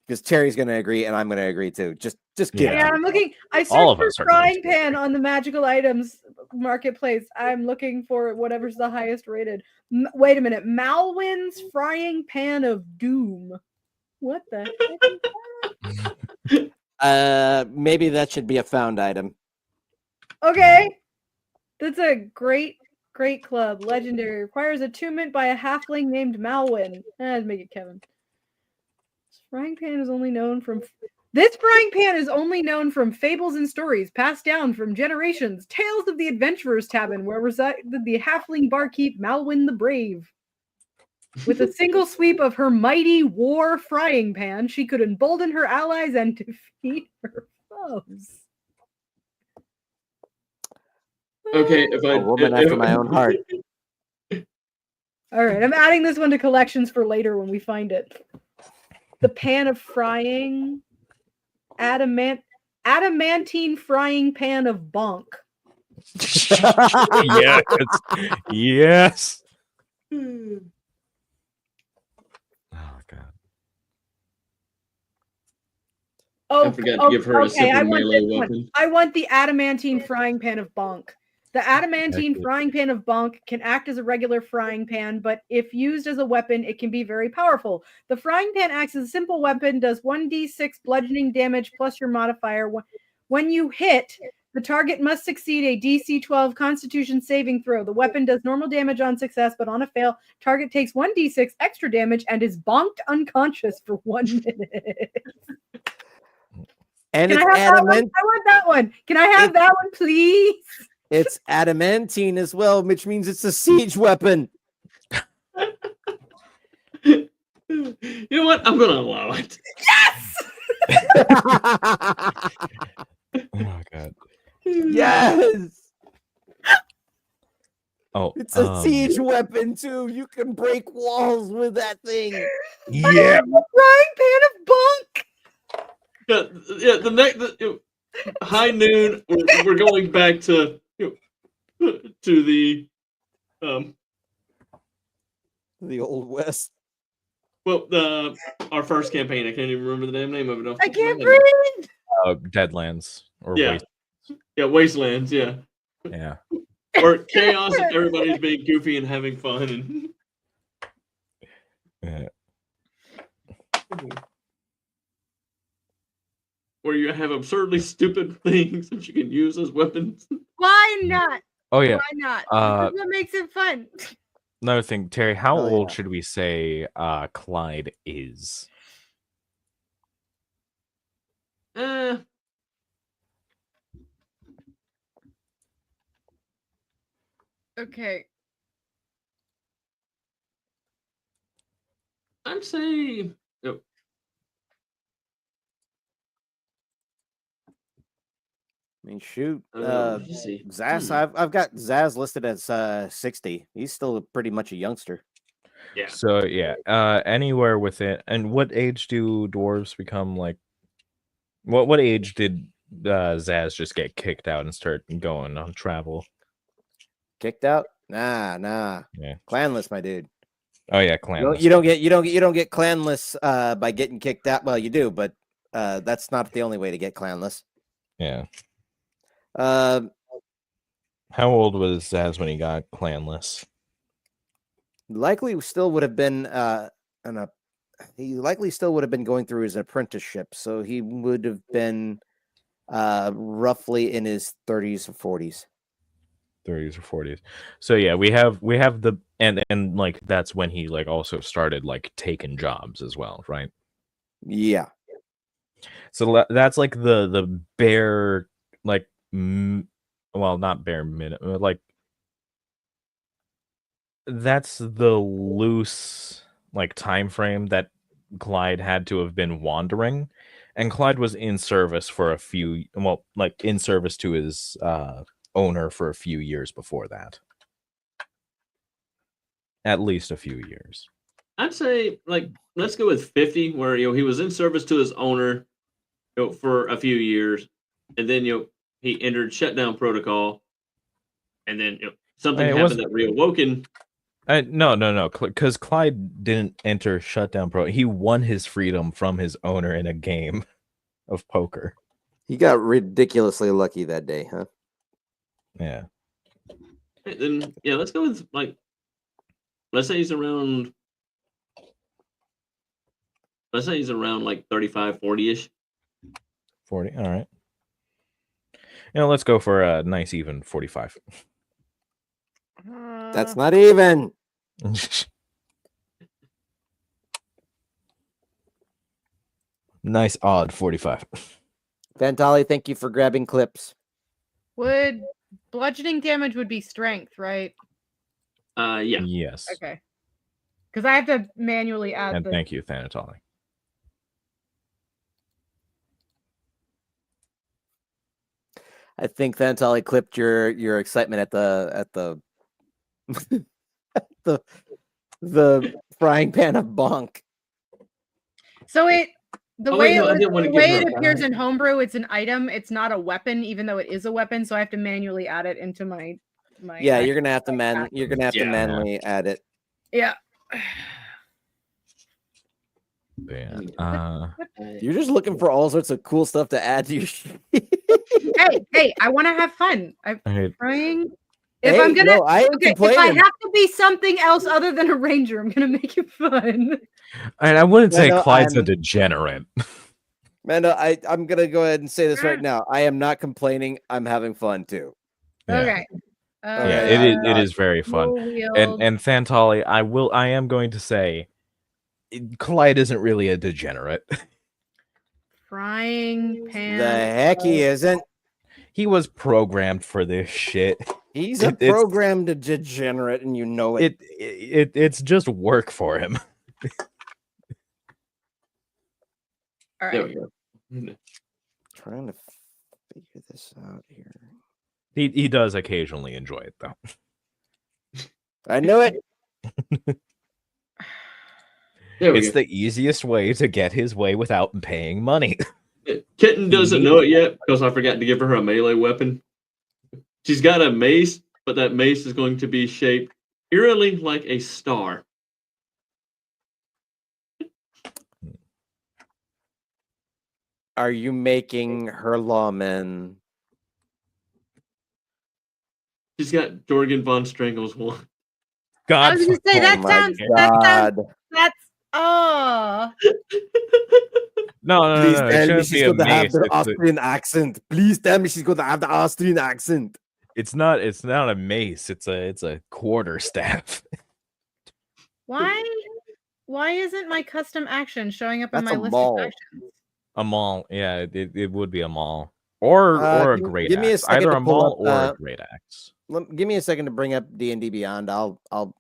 Because Terry's going to agree, and I'm going to agree too. Just give it. Yeah, I'm looking. I All searched of for us are going frying pan on the magical items marketplace. I'm looking for whatever's the highest rated. Wait a minute. Malwyn's frying pan of doom. What the heck is that? Maybe that should be a found item. Okay. That's a great club. Legendary. Requires attunement by a halfling named Malwyn. Let's make it Kevin. This frying pan is only known from fables and stories passed down from generations. Tales of the Adventurers Tavern, where resided the halfling barkeep Malwyn the Brave. With a single sweep of her mighty war frying pan, she could embolden her allies and defeat her foes. Okay, if I A woman after my own heart. All right, I'm adding this one to collections for later when we find it. The pan of frying, adamantine frying pan of bonk. Yes. Yes. Oh god. Oh, I forgot to give her a super melee weapon. I want the adamantine frying pan of bonk. The adamantine frying pan of bonk can act as a regular frying pan, but if used as a weapon, it can be very powerful. The frying pan acts as a simple weapon, does 1d6 bludgeoning damage plus your modifier. When you hit, the target must succeed a DC 12 Constitution saving throw. The weapon does normal damage on success, but on a fail, target takes 1d6 extra damage and is bonked unconscious for 1 minute. And Can it's I have that one? adamant. I want that one. Can I have that one, please? It's adamantine as well, which means it's a siege weapon. You know what? I'm gonna allow it. Yes! Oh god. Yes. Oh, It's a siege weapon too. You can break walls with that thing. Yeah. The frying pan of bonk. Yeah. The next high noon. We're going back to to the Old West. Well, our first campaign. I can't even remember the damn name of it. I can't breathe. Deadlands or Wastelands. Yeah. Yeah. Or chaos and everybody's being goofy and having fun and. Yeah. Where you have absurdly stupid things that you can use as weapons. Why not? Oh yeah. Why not? That's what makes it fun. Another thing, Terry, how old should we say Clyde is? Okay. I'd say. I mean, shoot. Let's see. Zaz, I've got Zaz listed as 60. He's still pretty much a youngster. Yeah. So yeah, anywhere within. And what age do dwarves become like? What age did Zaz just get kicked out and start going on travel? Kicked out? Nah. Yeah. Clanless, my dude. Oh yeah, clanless. You don't get clanless by getting kicked out. Well, you do, but that's not the only way to get clanless. Yeah. How old was Zaz when he got clanless? Likely still would have been he likely still would have been going through his apprenticeship, so he would have been roughly in his 30s or 40s. 30s or 40s. So yeah, we have the and like that's when he like also started like taking jobs as well, right? Yeah. So that's like the bare like well, not bare minimum, like that's the loose like time frame that Clyde had to have been wandering, and Clyde was in service for in service to his owner for a few years before that. At least a few years. I'd say let's go with 50, where he was in service to his owner for a few years, and then he entered shutdown protocol, and then something happened that reawoken. No, because Clyde didn't enter shutdown pro. He won his freedom from his owner in a game of poker. He got ridiculously lucky that day, huh? Yeah. Then let's go with let's say he's around like 35, 40-ish. 40, all right. Let's go for a nice even 45. That's not even. Nice odd 45. Vantali, thank you for grabbing clips. Would bludgeoning damage would be strength, right? Yeah. Yes. Okay. Because I have to manually add. And thank you, Thanatali. I think Thanatali clipped your excitement at the the frying pan of bonk. So the way it appears back. in homebrew, it's an item. It's not a weapon, even though it is a weapon. So I have to manually add it into my. Yeah, you're gonna have to manually add it. Yeah. Yeah. You're just looking for all sorts of cool stuff to add to your shit. hey, I want to have fun. I'm trying. If Hey, I'm gonna, no, I ain't if I have to be something else other than a ranger, I'm gonna make it fun. And I wouldn't say Mando, Clyde's a degenerate. Mando, I'm gonna go ahead and say this right now. I am not complaining. I'm having fun too. Yeah. Okay. Yeah, it is very fun. And Thantali, I am going to say Clyde isn't really a degenerate. Frying pan. The heck he isn't. He was programmed for this shit. He's a programmed degenerate, and you know it. It's just work for him. All right. There we go. Trying to figure this out here. He does occasionally enjoy it though. I knew it. It's the easiest way to get his way without paying money. Kitten doesn't know it yet because I forgot to give her a melee weapon. She's got a mace, but that mace is going to be shaped eerily like a star. Are you making her lawman? She's got Jorgen von Strangle's one. God, I was gonna say that's No. Please tell me she's going to have the Austrian accent. Please tell me she's going to have the Austrian accent. It's not a mace. It's a quarterstaff. Why isn't my custom action showing up in my list maul. of actions? A maul, yeah, it would be a maul or a great give me a axe. second Either to a pull maul up, or a great axe. Give me a second to bring up D&D Beyond. I'll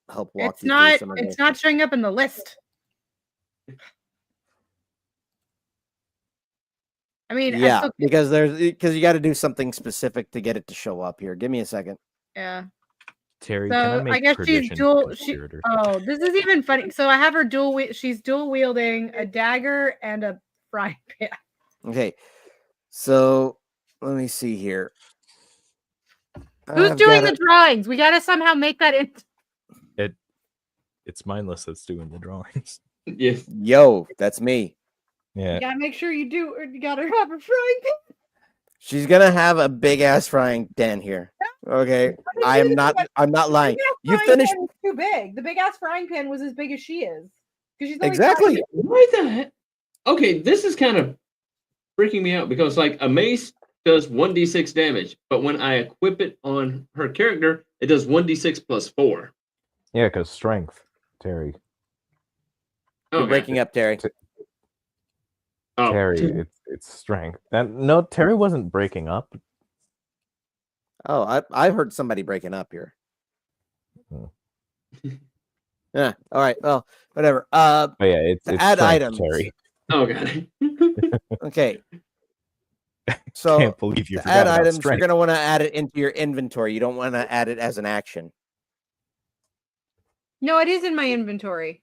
help walk It's you not. through some of It's this. not showing up in the list. I mean, Yeah, because you got to do something specific to get it to show up here. Give me a second. Yeah. Terry, So can I make guess she's dual. conspirator? This is even funny. So I have her she's dual wielding a dagger and a frying pan. Okay, so let me see here. Who's doing the drawings? We gotta somehow make that in. It's mindless that's doing the drawings. Yes. Yo, that's me. Yeah. You gotta make sure you do. Or you gotta have a frying pan. She's gonna have a big ass frying pan here. Okay, I'm not lying. You finished. Too big. The big ass frying pan was as big as she is. Because she's Exactly. Why the heck? Okay, this is kind of freaking me out because like a mace does 1d6 damage, but when I equip it on her character, it does 1d6 plus 4. Yeah, because strength, Terry. You're breaking up, Terry. Terry, it's strength. No, Terry wasn't breaking up. Oh, I heard somebody breaking up here. Yeah. All right. Well, whatever. But yeah, it's add strength, items. Terry. Oh god. Okay. So Can't believe you to forgot add about items, strength. you're gonna want to add it into your inventory. You don't want to add it as an action. No, it is in my inventory.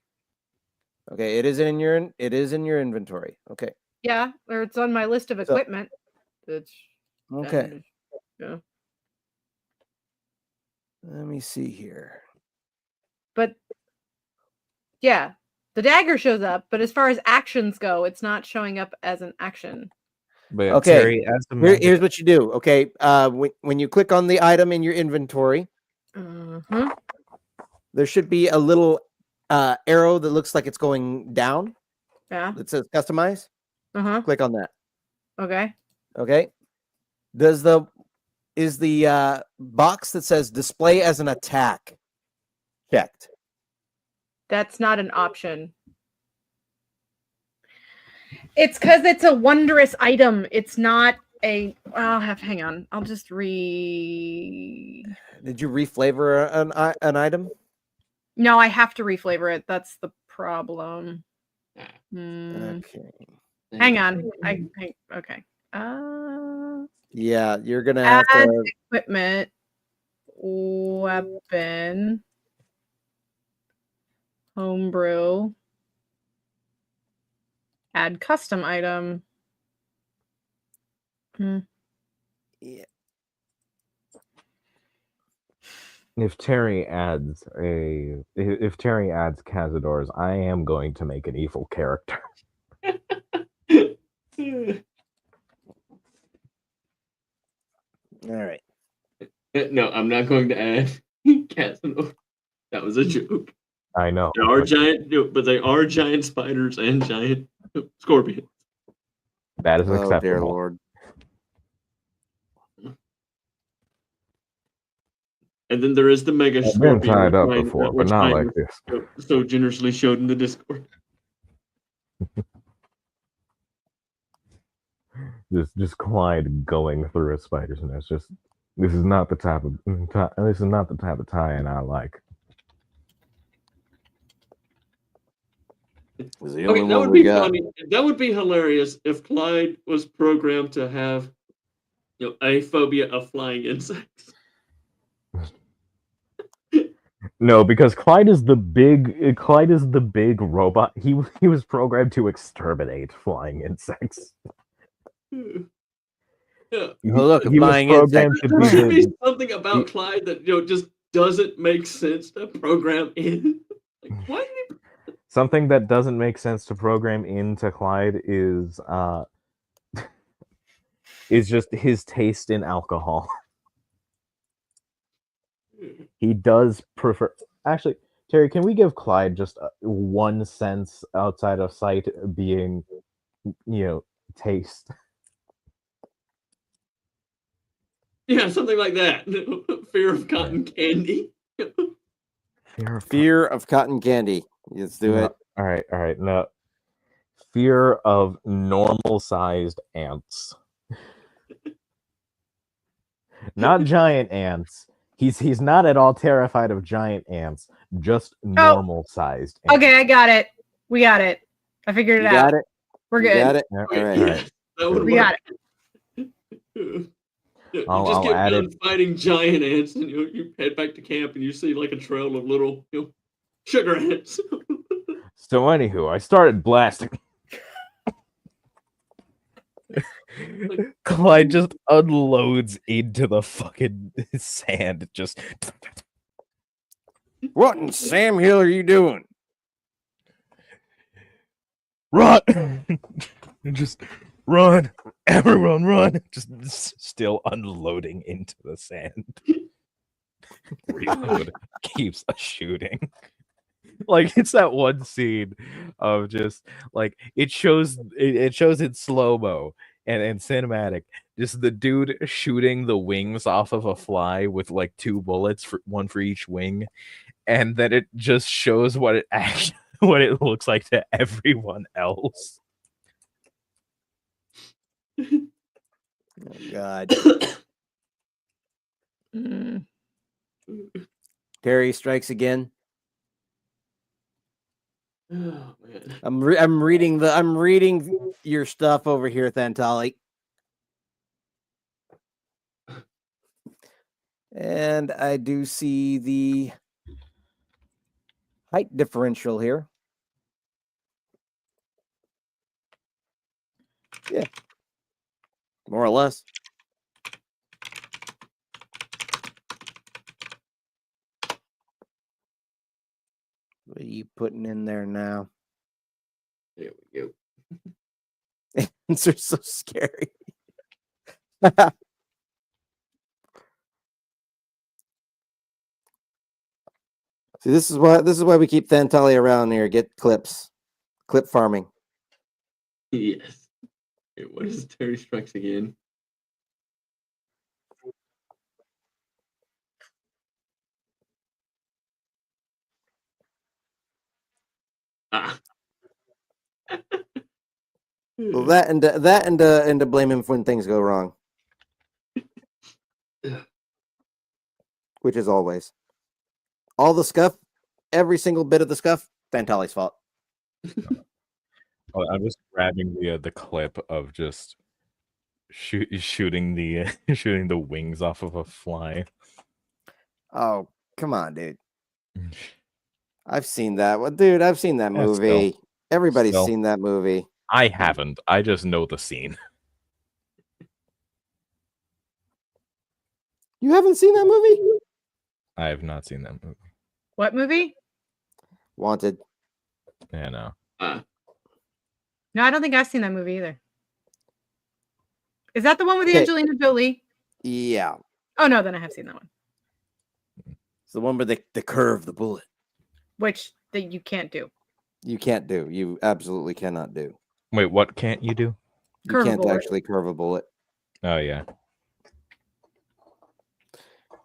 Okay, it is in your inventory. Okay. Yeah, or it's on my list of equipment. Okay. Yeah. Let me see here. But yeah, the dagger shows up, but as far as actions go, it's not showing up as an action. But Okay, Terry, as the here's what you do. Okay, when you click on the item in your inventory, there should be a little arrow that looks like it's going down. Yeah. That says customize. Click on that. Okay. Okay. Is the box that says display as an attack checked? That's not an option. It's because it's a wondrous item. It's not a. Hang on. I'll just Did you reflavor an item? No, I have to reflavor it. That's the problem. Okay. Hang on. Okay. Yeah, you're gonna have add to equipment, weapon, homebrew, add custom item. Yeah. If Terry adds Cazadors, I am going to make an evil character. All right. No, I'm not going to add Casanova. That was a joke. I know. They are giant, but they are giant spiders and giant scorpions. That is Oh acceptable. dear Lord. And then there is the mega I've scorpion. been tied up before, but not like this. So generously showed in the Discord. Just Clyde going through a spider's nest. This is not the type of tie-in I like. Okay, that would be funny. That would be hilarious if Clyde was programmed to have, a phobia of flying insects. No, because Clyde is the big robot. He was programmed to exterminate flying insects. Yeah. Oh, look, He was programmed to There should be be something about Clyde that just doesn't make sense to program in. Like, why did he... Something that doesn't make sense to program into Clyde is just his taste in alcohol. He does prefer. Actually, Terry, can we give Clyde just one sense outside of sight being, taste? Yeah, something like that. Fear of cotton candy. Fear of cotton candy. Let's do it. All right. No. Fear of normal-sized ants. Not giant ants. He's not at all terrified of giant ants. Just normal-sized ants. Okay, I got it. We got it. I figured it out. Got it? We're good. Got it? All right. That would We work. got it. You I'll just get add done fighting giant ants, and you head back to camp, and you see like a trail of little sugar ants. So anywho, I started blasting. Clyde just unloads into the fucking sand. Just What in Sam Hill are you doing? run! Just run! Everyone run! Just still unloading into the sand. Reload keeps shooting. Like it's that one scene of just like it shows in slow-mo and cinematic, just the dude shooting the wings off of a fly with like 2 bullets, one for each wing, and then it just shows what it looks like to everyone else. Oh God. Terry strikes again. Oh man. I'm reading your stuff over here, Thantali. And I do see the height differential here. Yeah. More or less. What are you putting in there now? There we go. Ants are so scary. See, this is why we keep Thantali around here. Get clips. Clip farming. Yes. Okay, what is Terry Strikes Again? Ah. Well, that and to blame him when things go wrong, which is always all the stuff every single bit of the scuff, Vantali's fault. Oh, I'm just grabbing the clip of just shooting the shooting the wings off of a fly. Oh, come on, dude. I've seen that. Well, dude, I've seen that movie. Everybody's seen that movie. I haven't. I just know the scene. You haven't seen that movie? I have not seen that movie. What movie? Wanted. Yeah, no. No, I don't think I've seen that movie either. Is that the one with the Angelina Jolie? Yeah. Oh no, then I have seen that one. It's the one where they curve the bullet. Which that you can't do. You can't do. You absolutely cannot do. Wait, what can't you do? You can't actually curve a bullet. Oh, yeah.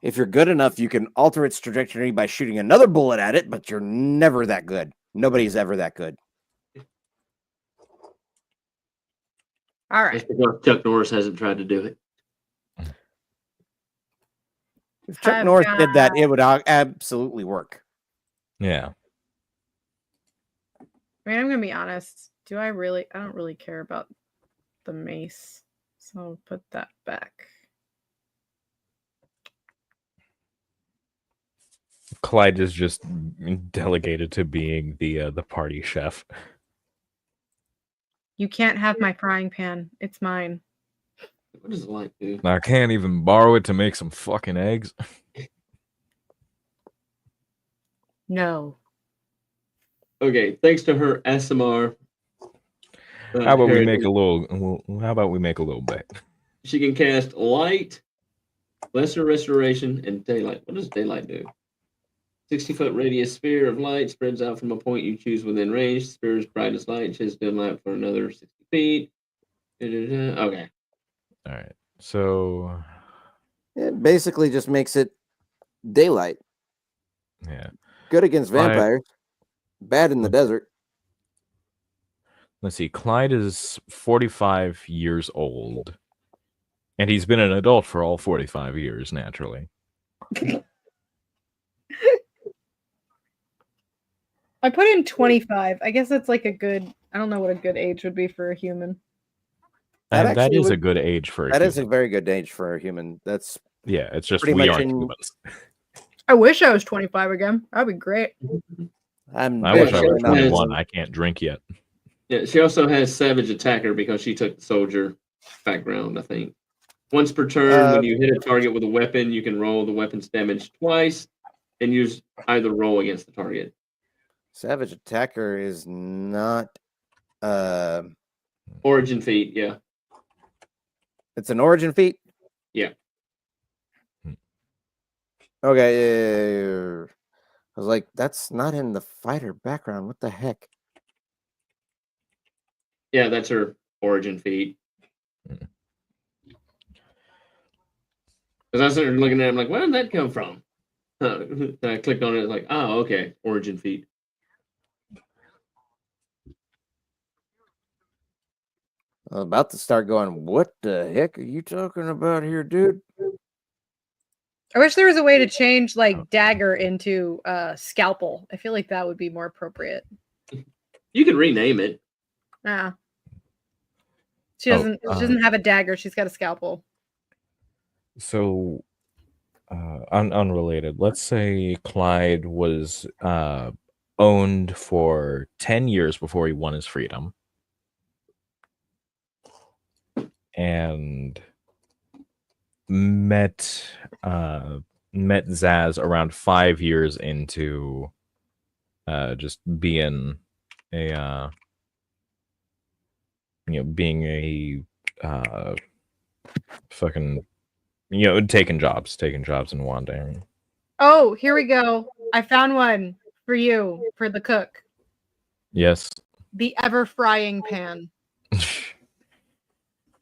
If you're good enough, you can alter its trajectory by shooting another bullet at it, but you're never that good. Nobody's ever that good. All right. That's because Chuck Norris hasn't tried to do it. If Chuck Norris did that, it would absolutely work. Yeah. I mean, I'm gonna be honest. I don't really care about the mace. So I'll put that back. Clyde is just delegated to being the party chef. You can't have my frying pan. It's mine. What does the light do? I can't even borrow it to make some fucking eggs. No. Okay, thanks to her SMR. How about we make a little? How about we make a little bet? She can cast light, lesser restoration, and daylight. What does daylight do? 60-foot radius sphere of light spreads out from a point you choose within range. Sphere's brightest light sheds dim light for another 60 feet. Okay. All right. So it basically just makes it daylight. Yeah. Good against vampires. Bad in the desert. Let's see. Clyde is 45 years old. And he's been an adult for all 45 years, naturally. I put in 25. I guess that's like a good, I don't know what a good age would be for a human. That is a good age for a human. That is a very good age for a human. That's it's just we aren't humans. I wish I was 25 again. That'd be great. I wish I was 21. I can't drink yet. Yeah, she also has Savage Attacker because she took the soldier background, I think. Once per turn, when you hit a target with a weapon, you can roll the weapon's damage twice and use either roll against the target. Savage Attacker is not origin feat, yeah. It's an origin feat? Yeah. Okay. I was like, that's not in the fighter background. What the heck? Yeah, that's her origin feat. Because I was looking at it, I'm like, where did that come from? Then I clicked on it, like, oh, okay, origin feat. I'm about to start going, what the heck are you talking about here, dude? I wish there was a way to change like dagger into scalpel. I feel like that would be more appropriate. You can rename it. Yeah. She doesn't have a dagger, she's got a scalpel. So unrelated. Let's say Clyde was owned for 10 years before he won his freedom. And met Zaz around 5 years into just being a fucking taking jobs in Wanda. Oh, here we go. I found one for you for the cook. Yes. The ever frying pan.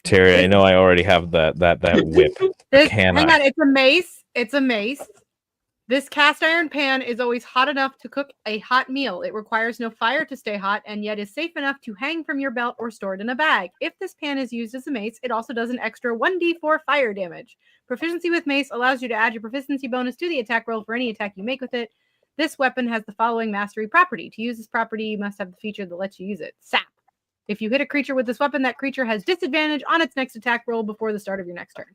Terry, I know I already have that whip. Hang on, it's a mace. It's a mace. This cast iron pan is always hot enough to cook a hot meal. It requires no fire to stay hot and yet is safe enough to hang from your belt or stored in a bag. If this pan is used as a mace, it also does an extra 1d4 fire damage. Proficiency with mace allows you to add your proficiency bonus to the attack roll for any attack you make with it. This weapon has the following mastery property. To use this property, you must have the feature that lets you use it. Sap. If you hit a creature with this weapon, that creature has disadvantage on its next attack roll before the start of your next turn.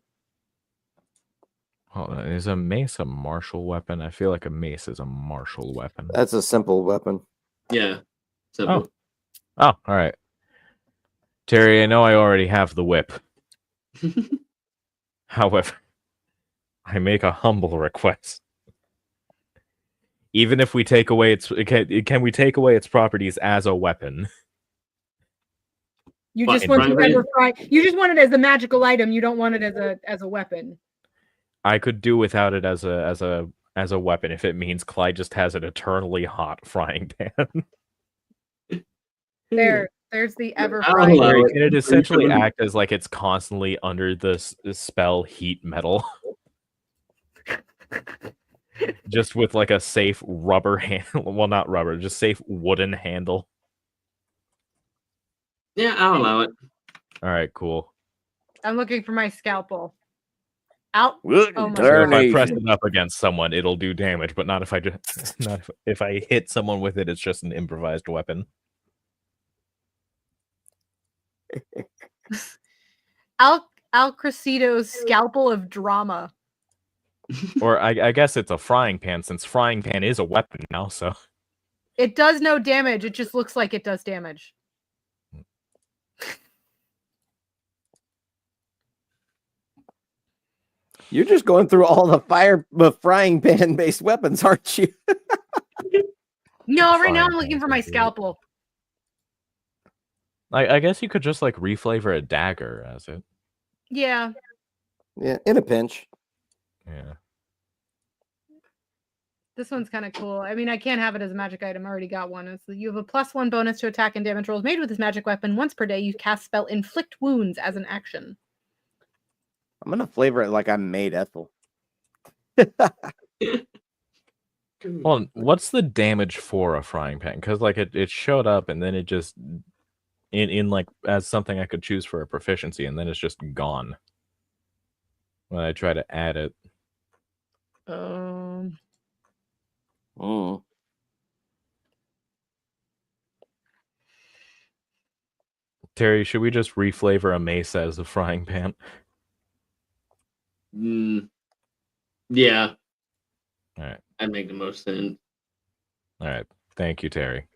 Hold on. Is a mace a martial weapon? I feel like a mace is a martial weapon. That's a simple weapon. Yeah. Simple. Oh, all right. Terry, I know I already have the whip. However, I make a humble request. Even if we take away its, can we take away its properties as a weapon? You just want it as a magical item. You don't want it as a weapon. I could do without it as a weapon if it means Clyde just has an eternally hot frying pan. There's the ever frying. Can it essentially act as like it's constantly under the spell heat metal? Just with like a safe rubber handle. Well, not rubber, just safe wooden handle. Yeah, I'll allow it. All right, cool. I'm looking for my scalpel. Out. So if I press it up against someone, it'll do damage, but not if I just if I hit someone with it. It's just an improvised weapon. Al Crescido's scalpel of drama. Or I guess it's a frying pan, since frying pan is a weapon now. So it does no damage. It just looks like it does damage. You're just going through all the frying pan based weapons, aren't you? No, right now I'm looking for my scalpel. I guess you could just like reflavor a dagger as it. Yeah. Yeah, in a pinch. Yeah. This one's kind of cool. I mean, I can't have it as a magic item. I already got one. You have a +1 bonus to attack and damage rolls made with this magic weapon. Once per day, you cast spell Inflict Wounds as an action. I'm gonna flavor it like I made Ethel. Well, what's the damage for a frying pan? Because like it showed up and then it just in like as something I could choose for a proficiency, and then it's just gone when I try to add it. Terry, should we just reflavor a mace as a frying pan? Yeah. All right. That'd make the most sense. All right. Thank you, Terry.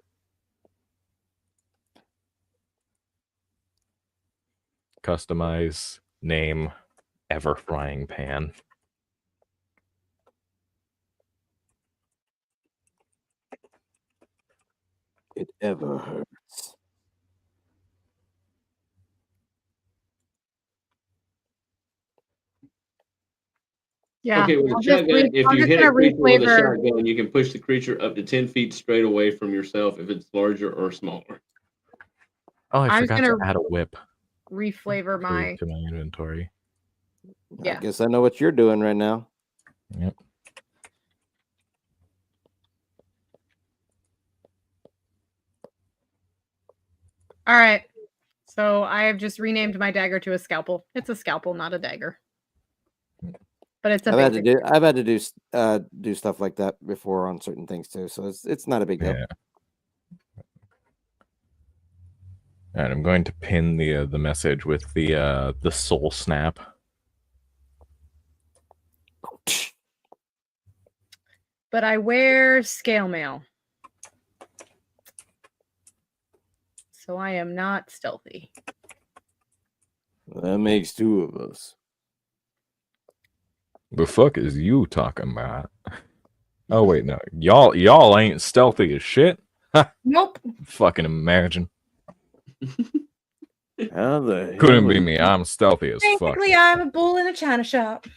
Customize name ever frying pan. It ever hurts. Yeah. Okay, with a shotgun, if you hit a creature with a shotgun, you can push the creature up to 10 feet straight away from yourself if it's larger or smaller. Oh, I forgot to add a whip. Reflavor to my inventory. Yeah. I guess I know what you're doing right now. Yep. All right. So I have just renamed my dagger to a scalpel. It's a scalpel, not a dagger. But it's I've had to do stuff like that before on certain things too, so it's not a big deal. Yeah. All right, I'm going to pin the message with the soul snap. But I wear scale mail, so I am not stealthy. That makes two of us. The fuck is you talking about? Oh wait, no, y'all ain't stealthy as shit. Nope. Fucking imagine. Couldn't be me. I'm stealthy as fuck. Basically, I'm a bull in a china shop.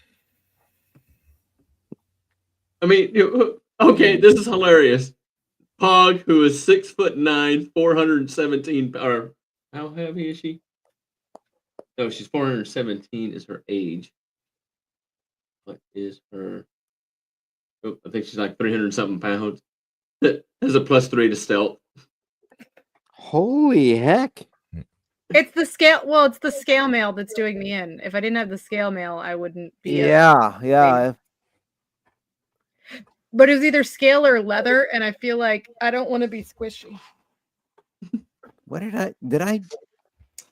I mean, okay, this is hilarious. Pog, who is 6'9", 417, or how heavy is she? No, she's 417 is her age. What is her? Oh, I think she's like 300 something pounds. That has a +3 to stealth. Holy heck! It's the scale. Well, it's the scale mail that's doing me in. If I didn't have the scale mail, I wouldn't be. Yeah. But it was either scale or leather, and I feel like I don't want to be squishy. What did I?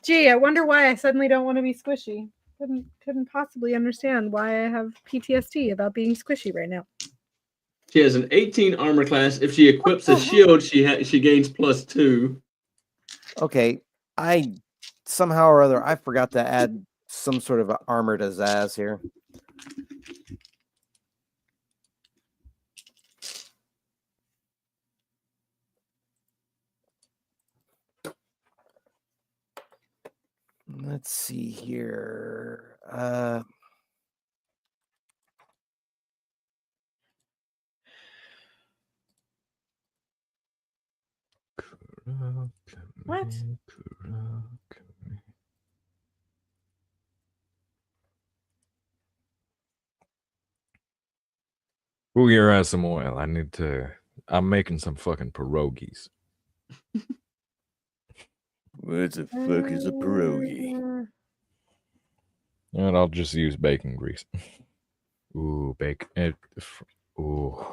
Gee, I wonder why I suddenly don't want to be squishy. Couldn't possibly understand why I have PTSD about being squishy right now. She has an 18 armor class. If she equips a shield, she gains +2. Okay, I somehow or other I forgot to add some sort of armor to Zaz here. Let's see here. What? Ooh, your ass some oil. I'm making some fucking pierogies. What the fuck is a pierogi? And I'll just use bacon grease. Ooh, bacon. Ooh.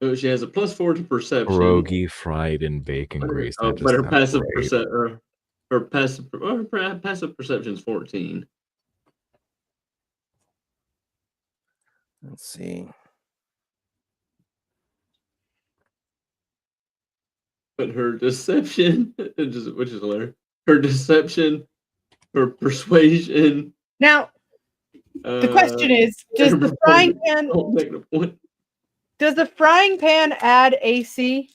So she has a +4 to perception. Pierogi fried in bacon grease. But her passive passive perception is 14. Let's see. But her deception, which is hilarious. Her deception, her persuasion. Now, the question is: does the frying pan add AC?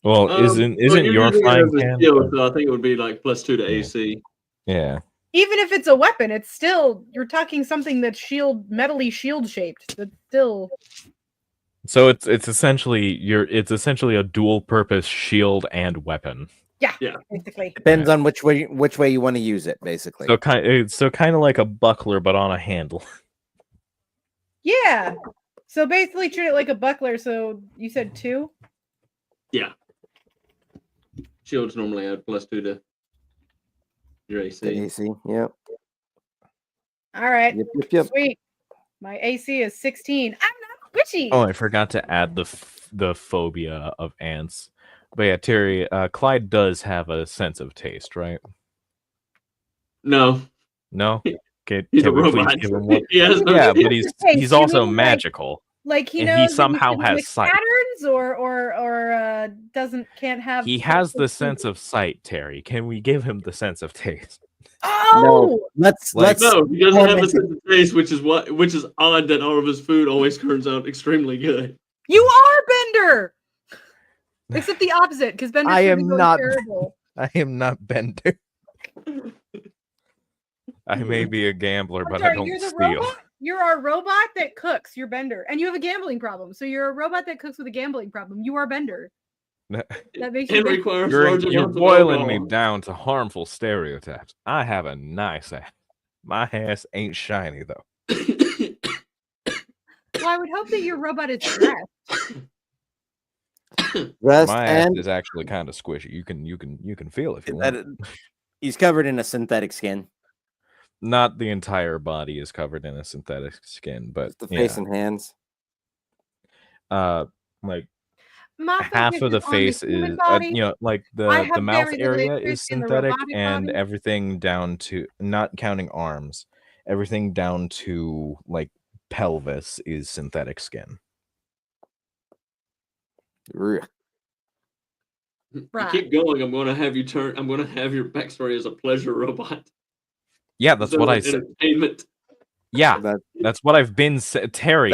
Well, isn't your frying pan? Shield, so I think it would be like +2 to AC. Yeah. Even if it's a weapon, it's still you're talking something that's metally shield shaped. That's still. So it's essentially a dual purpose shield and weapon. Yeah, basically. Depends on which way you want to use it, basically. So kind of like a buckler, but on a handle. Yeah. So basically, treat it like a buckler. So you said 2. Yeah. Shields normally add +2 to your AC. AC, yep. All right. Yep. Sweet. My AC is 16. I'm not squishy. Oh, I forgot to add the phobia of ants. But yeah, Terry, Clyde does have a sense of taste, right? No. No? Okay, He's a can we please robot. give him one? Yeah, but he's also magical. Like he and knows he somehow that has sight. patterns or can't have. He has the sense of sight, Terry. Can we give him the sense of taste? Oh, no. No, he doesn't have a sense of taste, which is odd that all of his food always turns out extremely good. You are Bender, except the opposite, because Bender. I am not Bender. I may be a gambler, but I don't steal. Robot? You're a robot that cooks. You're Bender, and you have a gambling problem. So you're a robot that cooks with a gambling problem. You are Bender. That makes you. You're boiling me down to harmful stereotypes. I have a nice ass. My ass ain't shiny though. Well, I would hope that your robot is dressed. My ass is actually kind of squishy. You can feel it if you want. He's covered in a synthetic skin. Not the entire body is covered in a synthetic skin, but just the face and hands. Like half of the face is, like the mouth area is synthetic, and everything down to, not counting arms, everything down to like pelvis is synthetic skin. Right. Keep going. I'm going to have you I'm going to have your backstory as a pleasure robot. Yeah, that's what I said. Yeah, that's what I've been saying. Terry,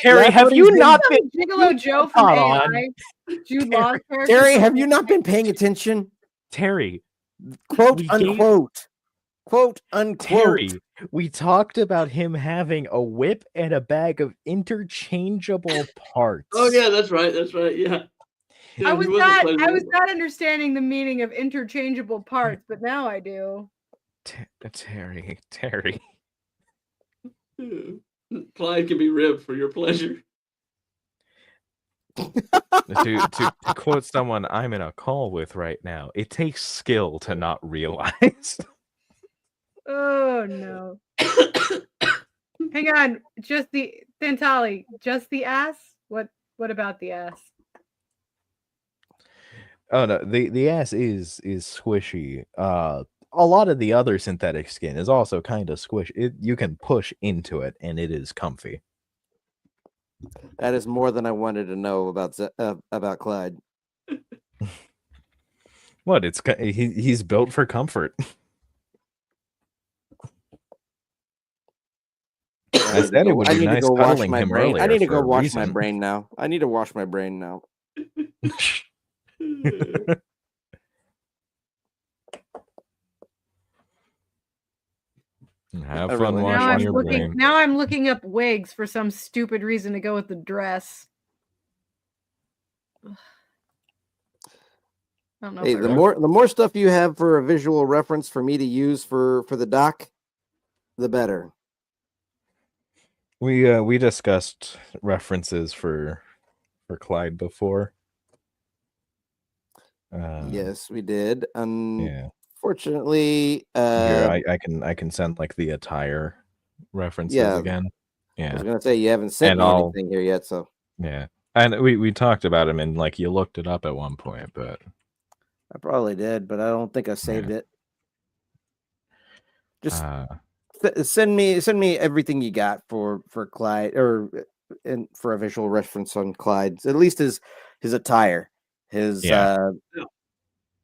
Terry, have you not been Gigolo Joe from AI? Terry, have you not been paying attention? Terry, quote unquote. Quote unquote. Terry, we talked about him having a whip and a bag of interchangeable parts. Oh yeah, that's right. That's right. Yeah. I was not understanding the meaning of interchangeable parts, but now I do. Terry. Clyde can be ribbed for your pleasure. to quote someone I'm in a call with right now, it takes skill to not realize. Oh no. Hang on, just the Santali, just the ass? What about the ass? Oh no, the ass is squishy. A lot of the other synthetic skin is also kind of squishy. You can push into it and it is comfy. That is more than I wanted to know about Clyde. What? He's built for comfort. I said it would be nice cuddling him earlier. I need to go for a wash my reason. brain now. I need to wash my brain now. Have I fun really- washing your brain. Now I'm looking up wigs for some stupid reason to go with the dress. I don't know. Hey, the more stuff you have for a visual reference for me to use for the doc, the better. We discussed references for Clyde before. Yes, we did. Yeah. Unfortunately, Here, I can send like the attire references again. I Yeah. was gonna say you haven't sent me anything here yet, so yeah. And we talked about him and like you looked it up at one point, but I probably did, but I don't think I saved it. Just send me everything you got for Clyde and for a visual reference on Clyde's, at least his attire, his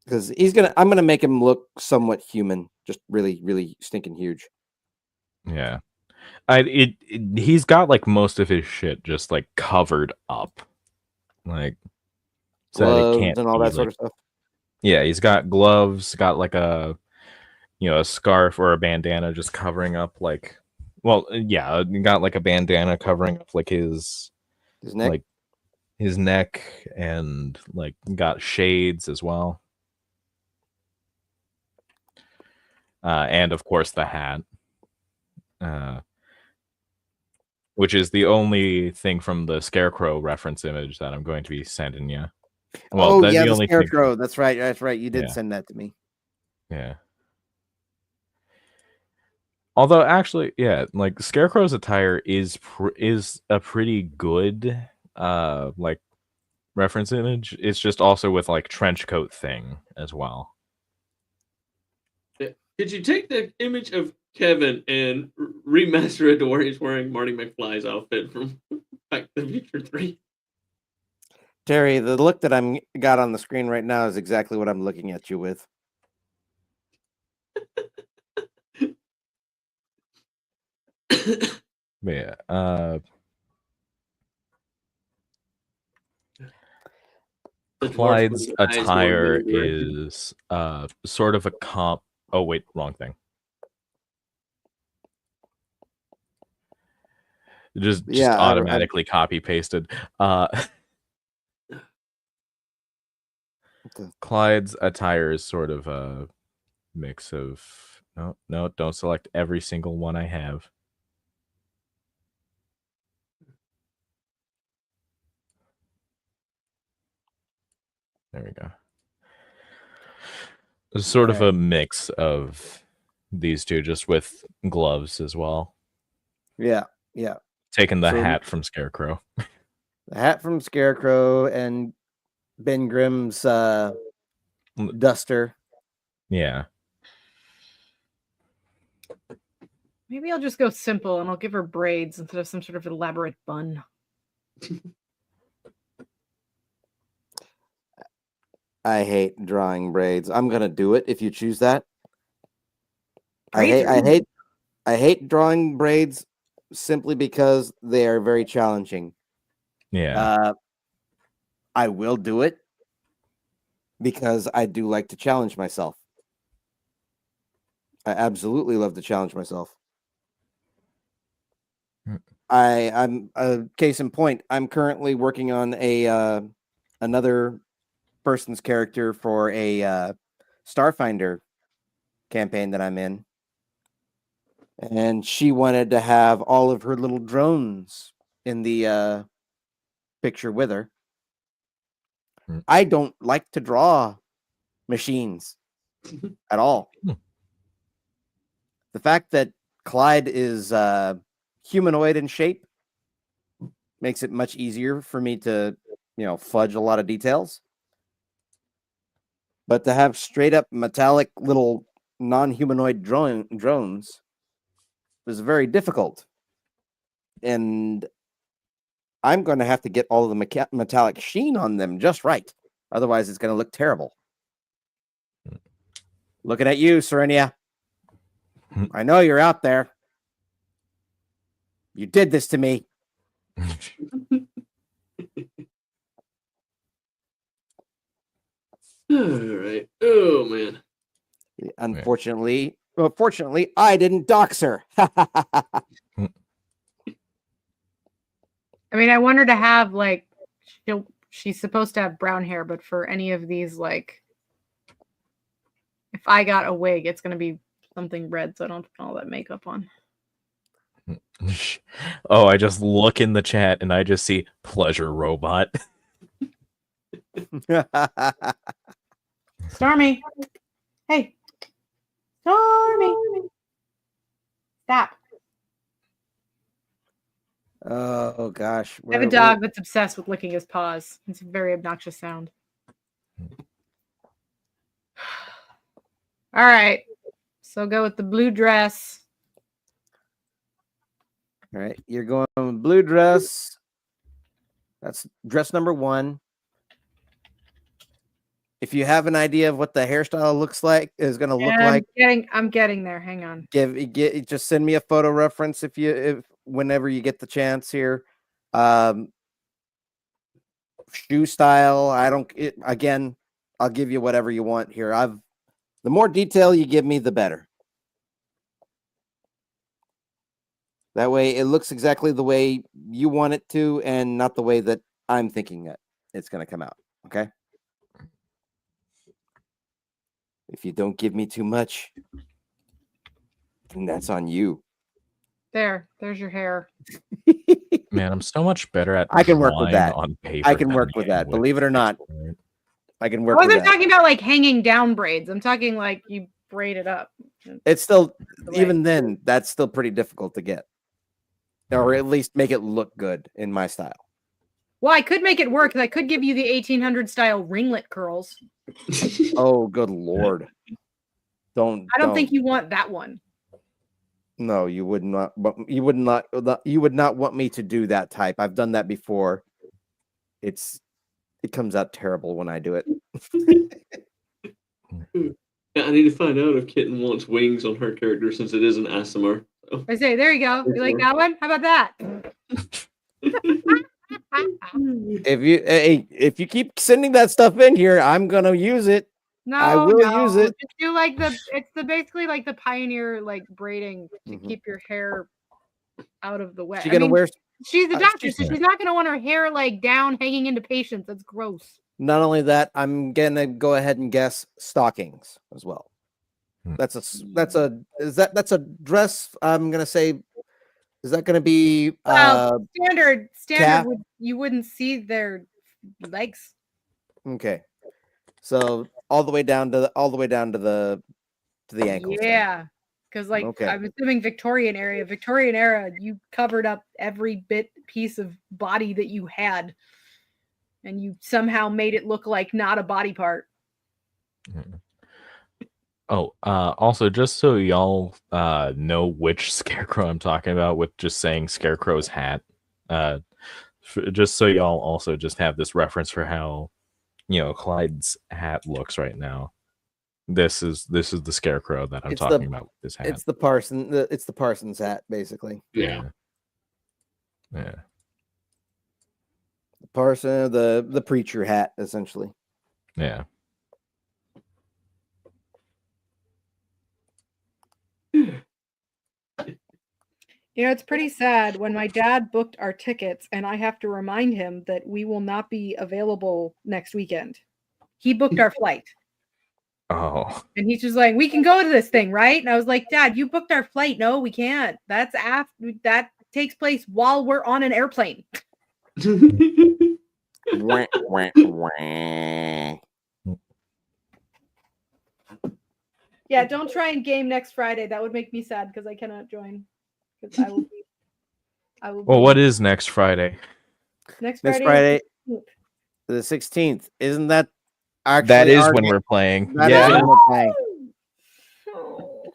because I'm gonna make him look somewhat human, just really, really stinking huge. Yeah. He's got like most of his shit just like covered up. Like Gloves and all that sort of stuff. Yeah, he's got gloves, got like a a scarf or a bandana just covering up like got like a bandana covering up like his neck. Like his neck, and like got shades as well. And of course the hat. Which is the only thing from the Scarecrow reference image that I'm going to be sending you. Well, the Scarecrow. That's right. You did send that to me. Yeah. Although, actually, like Scarecrow's attire is a pretty good like reference image. It's just also with like trench coat thing as well. Could you take the image of Kevin and remaster it to where he's wearing Marty McFly's outfit from Back to the Future 3? Terry, the look that I'm got on the screen right now is exactly what I'm looking at you with. Yeah. Clyde's attire is sort of a comp. Oh wait, wrong thing. Just automatically copy pasted. Clyde's attire is sort of a mix of no, don't select every single one I have. There we go. It's sort of a mix of these two, just with gloves as well. Yeah. Taking the hat from Scarecrow. The hat from Scarecrow and Ben Grimm's duster. Yeah. Maybe I'll just go simple and I'll give her braids instead of some sort of elaborate bun. I hate drawing braids. I'm gonna do it if you choose that. I hate drawing braids simply because they are very challenging. Yeah. I will do it because I do like to challenge myself. I absolutely love to challenge myself. I'm a case in point. I'm currently working on another person's character for a Starfinder campaign that I'm in. And she wanted to have all of her little drones in the picture with her. I don't like to draw machines at all. The fact that Clyde is humanoid in shape makes it much easier for me to, fudge a lot of details. But to have straight up metallic little non-humanoid drones was very difficult. And I'm going to have to get all of the metallic sheen on them just right. Otherwise, it's going to look terrible. Looking at you, Serenia. I know you're out there. You did this to me. All right. Oh man. Fortunately, I didn't dox her. I mean, I want her to have like she's supposed to have brown hair, but for any of these, like, if I got a wig, it's gonna be something red, so I don't put all that makeup on. Oh, I just look in the chat and I just see pleasure robot. Stormy, hey, Stormy, stop. Oh gosh. I have a dog that's obsessed with licking his paws. It's a very obnoxious sound. All right. So go with the blue dress. All right. You're going with blue dress. That's dress number 1. If you have an idea of what the hairstyle is going to look like, I'm getting there. Hang on. Just send me a photo reference whenever you get the chance here. Shoe style. I'll give you whatever you want here. The more detail you give me, the better. That way it looks exactly the way you want it to and not the way that I'm thinking that it's going to come out. Okay? If you don't give me too much, then that's on you. There's your hair. Man, I'm so much better at I can work with that. On paper. I can work with that. Believe it or not. I can work with that. I wasn't talking about like hanging down braids. I'm talking like you braid it up. It's still, even then, that's still pretty difficult to get. Or at least make it look good in my style. Well, I could make it work because I could give you the 1800 style ringlet curls. Oh, good Lord. I don't think you want that one. No, you would not. You would not want me to do that type. I've done that before. It comes out terrible when I do it. I need to find out if Kitten wants wings on her character since it is an ASMR. So. I say, there you go. You like that one? How about that? If you keep sending that stuff in here, I'm gonna use it. I will use it. Just do like basically like the pioneer like braiding to keep your hair out of the way. She's a doctor, so she's not gonna want her hair like down hanging into patients. That's gross. Not only that, I'm gonna go ahead and guess stockings as well. That's a dress. I'm gonna say, is that gonna be standard? You wouldn't see their legs. Okay, so all the way down to the ankles. Yeah, because I'm assuming Victorian era, you covered up every piece of body that you had, and you somehow made it look like not a body part. Oh, also, just so y'all know which scarecrow I'm talking about with just saying Scarecrow's hat, just so y'all also just have this reference for how, Clyde's hat looks right now. This is the Scarecrow that I'm talking about with this hat. It's the Parsons hat, basically. Yeah. The Parson, the preacher hat, essentially. Yeah. It's pretty sad when my dad booked our tickets and I have to remind him that we will not be available next weekend. He booked our flight. Oh. And he's just like, we can go to this thing, right? And I was like, Dad, you booked our flight. No, we can't. That takes place while we're on an airplane. Yeah, don't try and game next Friday. That would make me sad because I cannot join. Because I will be. Well, what is next Friday? Next Next Friday. Friday, the 16th. Isn't that actually That is our when game? we're playing. That is Yeah. when we're playing. Oh.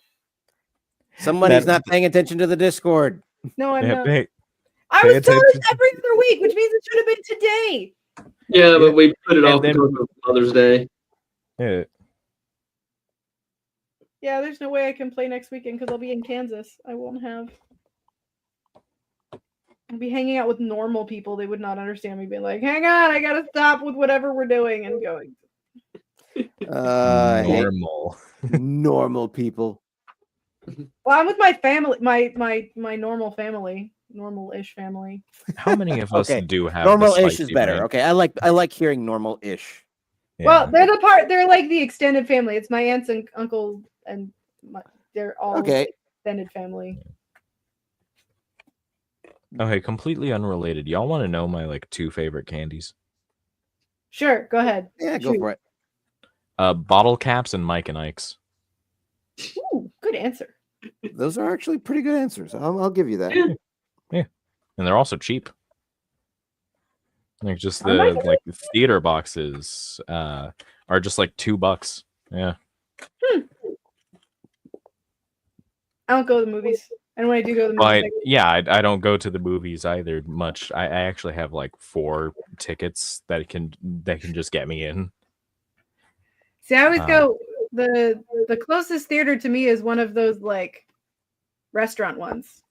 Somebody's not paying attention to the Discord. No, I'm Yeah, not. pay I was told attention. it's every other week, which means it should have been today. Yeah, but we put it And off then- because of Mother's Day. Yeah. Yeah, there's no way I can play next weekend because I'll be in Kansas. I won't have. I'll be hanging out with normal people. They would not understand me being like, hang on, I gotta stop with whatever we're doing and going. I hate Normal. normal people. Well, I'm with my family, my normal family, normal-ish family. How many of us Okay, do have Normal-ish the is better. spicy Okay, I like hearing normal-ish. drink? Well, Yeah. they're like the extended family. It's my aunts and uncle, and they're all Okay. extended family. Okay, completely unrelated. Y'all want to know my like 2 favorite candies? Sure, go ahead. Yeah, go Shoot. for it. Bottle caps and Mike and Ike's. Ooh, good answer. Those are actually pretty good answers. I'll give you that. And they're also cheap. Like just Oh my the like the theater boxes are just like $2. Yeah. I don't go to the movies. And when I do go to the movies, I don't go to the movies either much. I actually have like 4 tickets that can just get me in. see, I always go the closest theater to me is one of those like restaurant ones.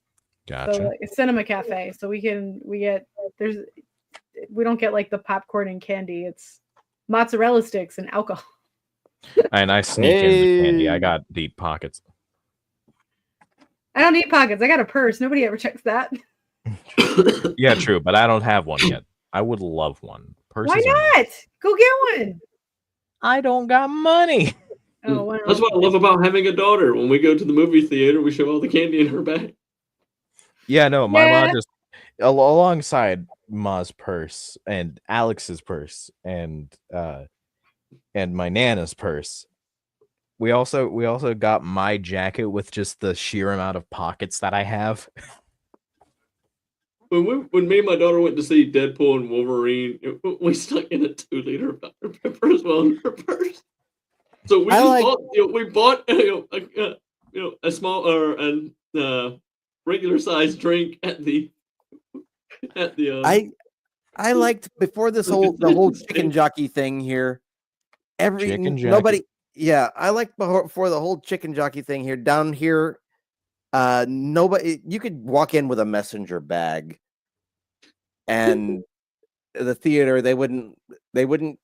Gotcha. So like a cinema cafe. So we don't get like the popcorn and candy. It's mozzarella sticks and alcohol. And I sneak in the candy. I got deep pockets. I don't need pockets. I got a purse. Nobody ever checks that. Yeah, true, but I don't have one yet. I would love one. Why not? Go get one. I don't got money. Oh, wow. That's what I love about having a daughter. When we go to the movie theater, we shove all the candy in her bag. Yeah, no, my Yeah. mom just alongside Ma's purse and Alex's purse and my Nana's purse. We also got my jacket with just the sheer amount of pockets that I have. When me and my daughter went to see Deadpool and Wolverine, we stuck in a 2-liter Dr. Pepper as well in her purse. So we bought a small or a regular sized drink at the. I liked before the whole chicken jockey thing here. Nobody. Yeah, I liked before the whole chicken jockey thing here. Down here, nobody. You could walk in with a messenger bag, and the theater they wouldn't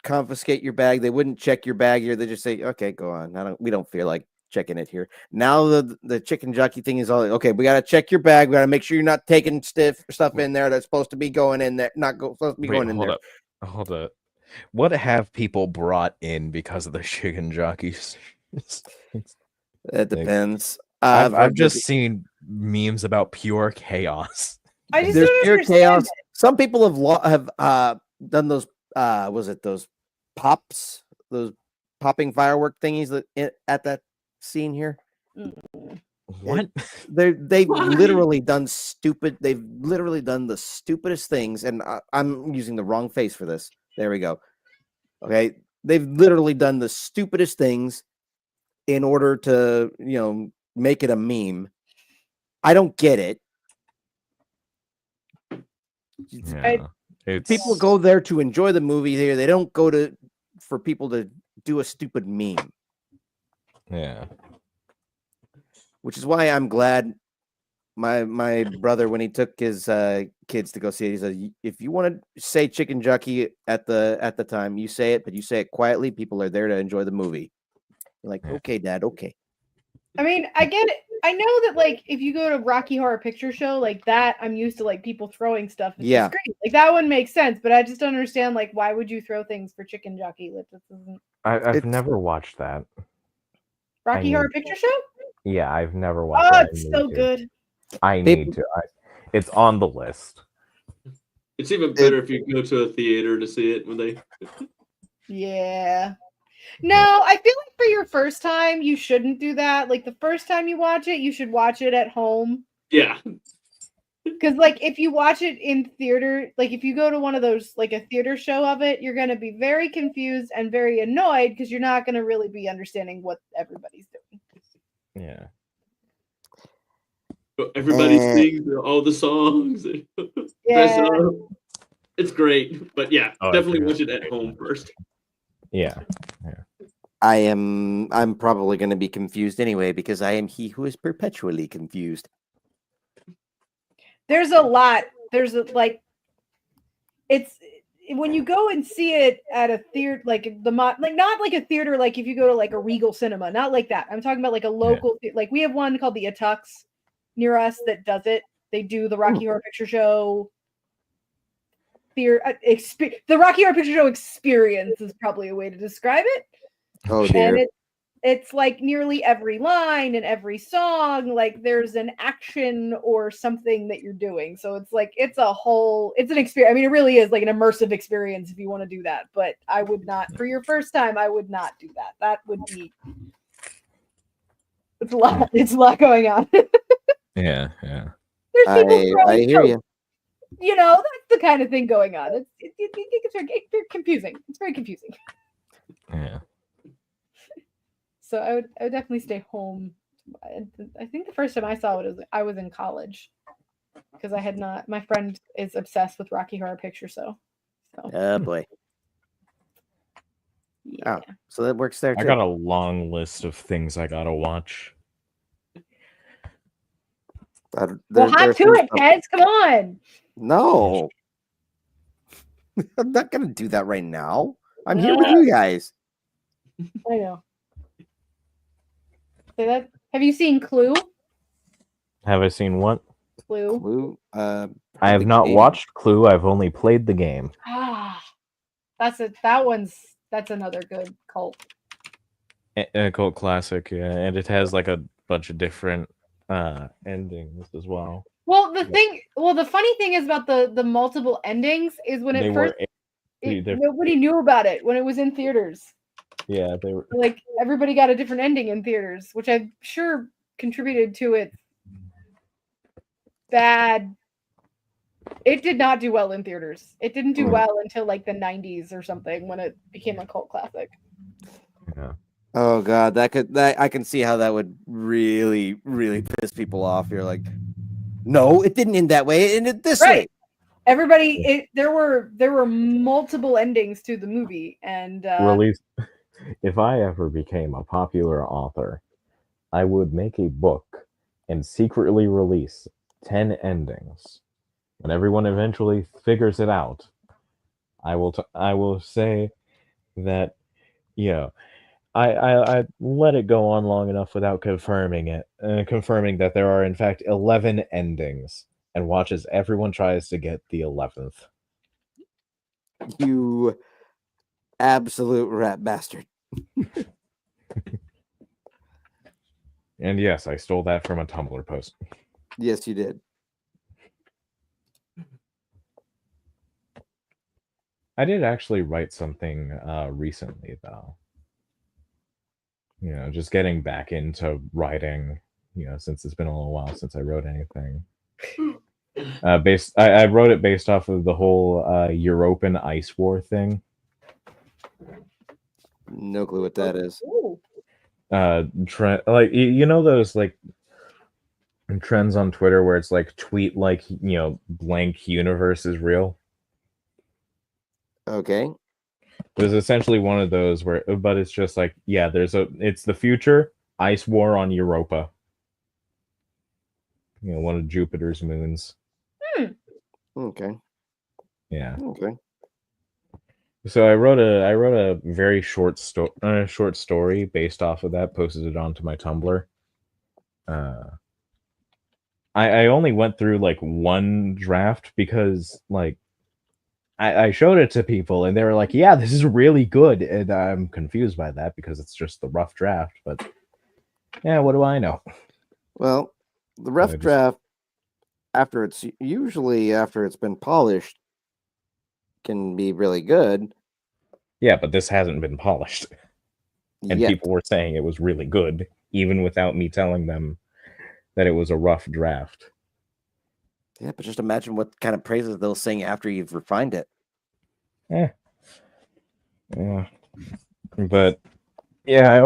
confiscate your bag. They wouldn't check your bag here. They just say, "Okay, go on. We don't feel like checking it here." Now the chicken jockey thing is all okay. We gotta check your bag. We gotta make sure you're not taking stuff in there that's supposed to be going in there. Supposed to be going in there. Hold up. What have people brought in because of the chicken jockeys? It depends. I've just seen memes about pure chaos. I just There's don't pure understand chaos. it. Some people have done those. Was it those pops? Those popping firework thingies at that scene here? What? They've literally done stupid. They've literally done the stupidest things, and I'm using the wrong face for this. There we go. Okay, they've literally done the stupidest things in order to make it a meme. I don't get it. Yeah, People go there to enjoy the movie here. They don't go for people to do a stupid meme. Yeah. Which is why I'm glad my brother, when he took his kids to go see it, he said, if you want to say chicken jockey at the time, you say it, but you say it quietly. People are there to enjoy the movie. You're like, okay, Dad, okay. I mean, I get it. I know that like if you go to Rocky Horror Picture Show like that, I'm used to like people throwing stuff. It's Yeah, great. Like that one makes sense, but I just don't understand like why would you throw things for chicken jockey? Like this isn't I've never watched that. Rocky Horror Picture Show. Yeah, I've never watched. Oh, that. it's so good. I need to. It's on the list. It's even better if you go to a theater to see it when they. Yeah. No, I feel like for your first time, you shouldn't do that. Like the first time you watch it, you should watch it at home. Yeah. Because like if you watch it in theater, like if you go to one of those like a theater show of it, you're going to be very confused and very annoyed because you're not going to really be understanding what everybody's doing. Yeah. Everybody sings all the songs. Yeah. It's great, but yeah, definitely watch it at home first. Yeah. I'm probably going to be confused anyway because I am he who is perpetually confused. There's a lot. There's like it's when you go and see it at a theater, like not like a theater, like if you go to like a Regal Cinema, not like that. I'm talking about like a local, like we have one called the Atux near us that does it. They do the Rocky Horror Picture Show. The Rocky Horror Picture Show experience is probably a way to describe it. Oh dear. And it's like nearly every line and every song, like there's an action or something that you're doing. So it's like it's an experience. I mean, it really is like an immersive experience if you want to do that. But I would not, for your first time, I would not do that. That would be it's a lot going on. Yeah. There's people I hear you. You know, that's the kind of thing going on. It's very confusing. It's very confusing. Yeah. So I would definitely stay home. I think the first time I saw it I was in college because I had not. My friend is obsessed with Rocky Horror Picture Show. Oh boy. Yeah. Oh, so that works there too. I got a long list of things I gotta watch. Well, hot to it, Teds. Come on. No. I'm not going to do that right now. I'm here with you guys. I know. Say that. Have you seen Clue? Have I seen what? Clue. Clue. I have not watched Clue. I've only played the game. That's another good cult. A cult classic, yeah, and it has like a bunch of different endings as well. Well, the funny thing is about the multiple endings is when nobody knew about it when it was in theaters. Yeah, they were like everybody got a different ending in theaters, which I'm sure contributed to it. Bad. It did not do well in theaters. It didn't do well until like the 90s or something when it became a cult classic. Yeah. Oh god, I can see how that would really, really piss people off. You're like, no, it didn't end that way. It ended this way. Everybody, there were multiple endings to the movie, and release. If I ever became a popular author, I would make a book and secretly release 10 endings. When everyone eventually figures it out, I will say that, I let it go on long enough without confirming that there are in fact 11 endings, and watch as everyone tries to get the 11th. You absolute rat bastard. And yes, I stole that from a Tumblr post. Yes, you did. I did actually write something recently, though. Just getting back into writing, since it's been a little while since I wrote anything. I wrote it based off of the whole European ice war thing. No clue what that is. Like those like trends on Twitter where it's like tweet like blank universe is real. Okay. It was essentially one of those but it's just like, yeah, it's the future, ice war on Europa. One of Jupiter's moons. Okay. Yeah. Okay. So I wrote a very short story based off of that, posted it onto my Tumblr. I only went through like one draft because like I showed it to people and they were like, yeah, this is really good. And I'm confused by that because it's just the rough draft, but yeah, what do I know? Well, the rough draft, after it's been polished, can be really good. Yeah, but this hasn't been polished. And people were saying it was really good, even without me telling them that it was a rough draft. Yeah, but just imagine what kind of praises they'll sing after you've refined it. Yeah. But yeah,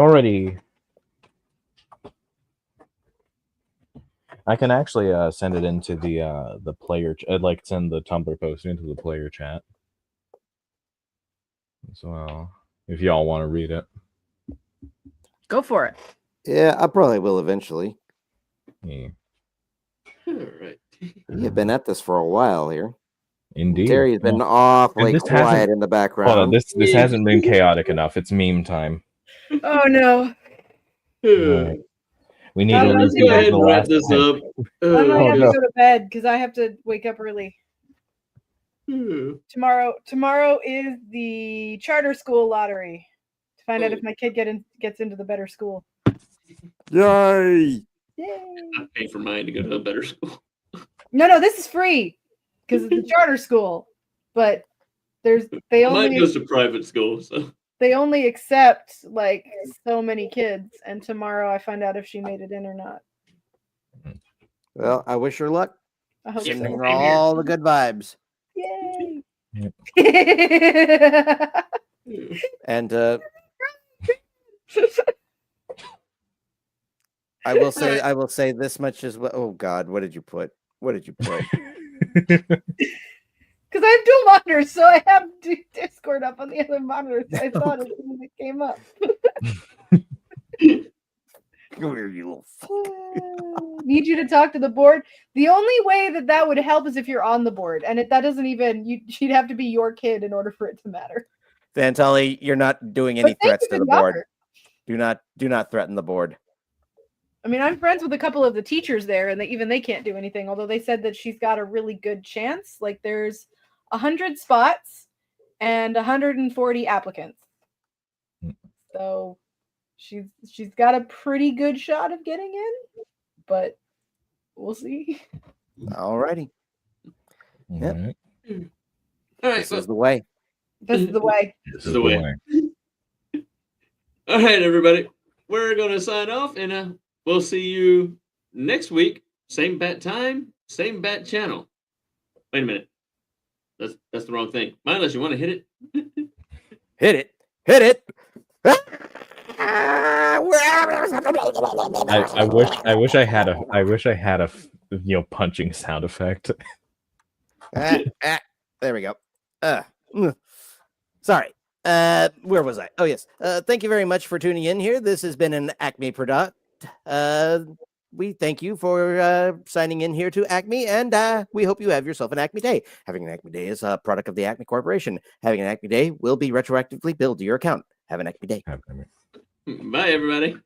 I can actually send it into the player. I'd like send the Tumblr post into the player chat as well, if y'all want to read it. Go for it. Yeah, I probably will eventually. Yeah. All right. You've been at this for a while here. Indeed. Terry's been awfully this quiet hasn't- in the background. Hold on, this hasn't been chaotic enough. It's meme time. Oh no. Right. We need to Let's review go ahead the and wrap last this 10. up. I might have to no. go to bed because I have to wake up early. Tomorrow is the charter school lottery to find out if my kid gets into the better school. Yay! Yay! I pay for mine to go to a better school. No, this is free because it's a charter school. But they Mine goes to private school, so they only accept like so many kids. And tomorrow I find out if she made it in or not. Well, I wish her luck. I hope Sending so. her all the good vibes. Yay! And I will say this much as well. Oh God, what did you put? Because I have dual monitors, so I have Discord up on the other monitor. So I thought as soon as it came up. Come here, you little fuck. Need you to talk to the board. The only way that would help is if you're on the board, and that doesn't even. She'd have to be your kid in order for it to matter. Vantali, you're not doing any threats to the board. Do not threaten the board. I mean, I'm friends with a couple of the teachers there, and they can't do anything. Although they said that she's got a really good chance. Like there's 100 spots and 140 applicants, so she's got a pretty good shot of getting in. But we'll see. Alrighty. Yep. Right. all right. This is the way. This is the way. This is the way. All right, everybody. We're gonna sign off, and we'll see you next week. Same bat time, same bat channel. Wait a minute. That's the wrong thing. Mindless, you want to hit it? Hit it. Hit it. I wish I had a punching sound effect. There we go. Sorry. Where was I? Oh yes. Thank you very much for tuning in here. This has been an Acme product. We thank you for signing in here to Acme, and we hope you have yourself an Acme Day. Having an Acme Day is a product of the Acme Corporation. Having an Acme Day will be retroactively billed to your account. Have an Acme Day. Bye, everybody.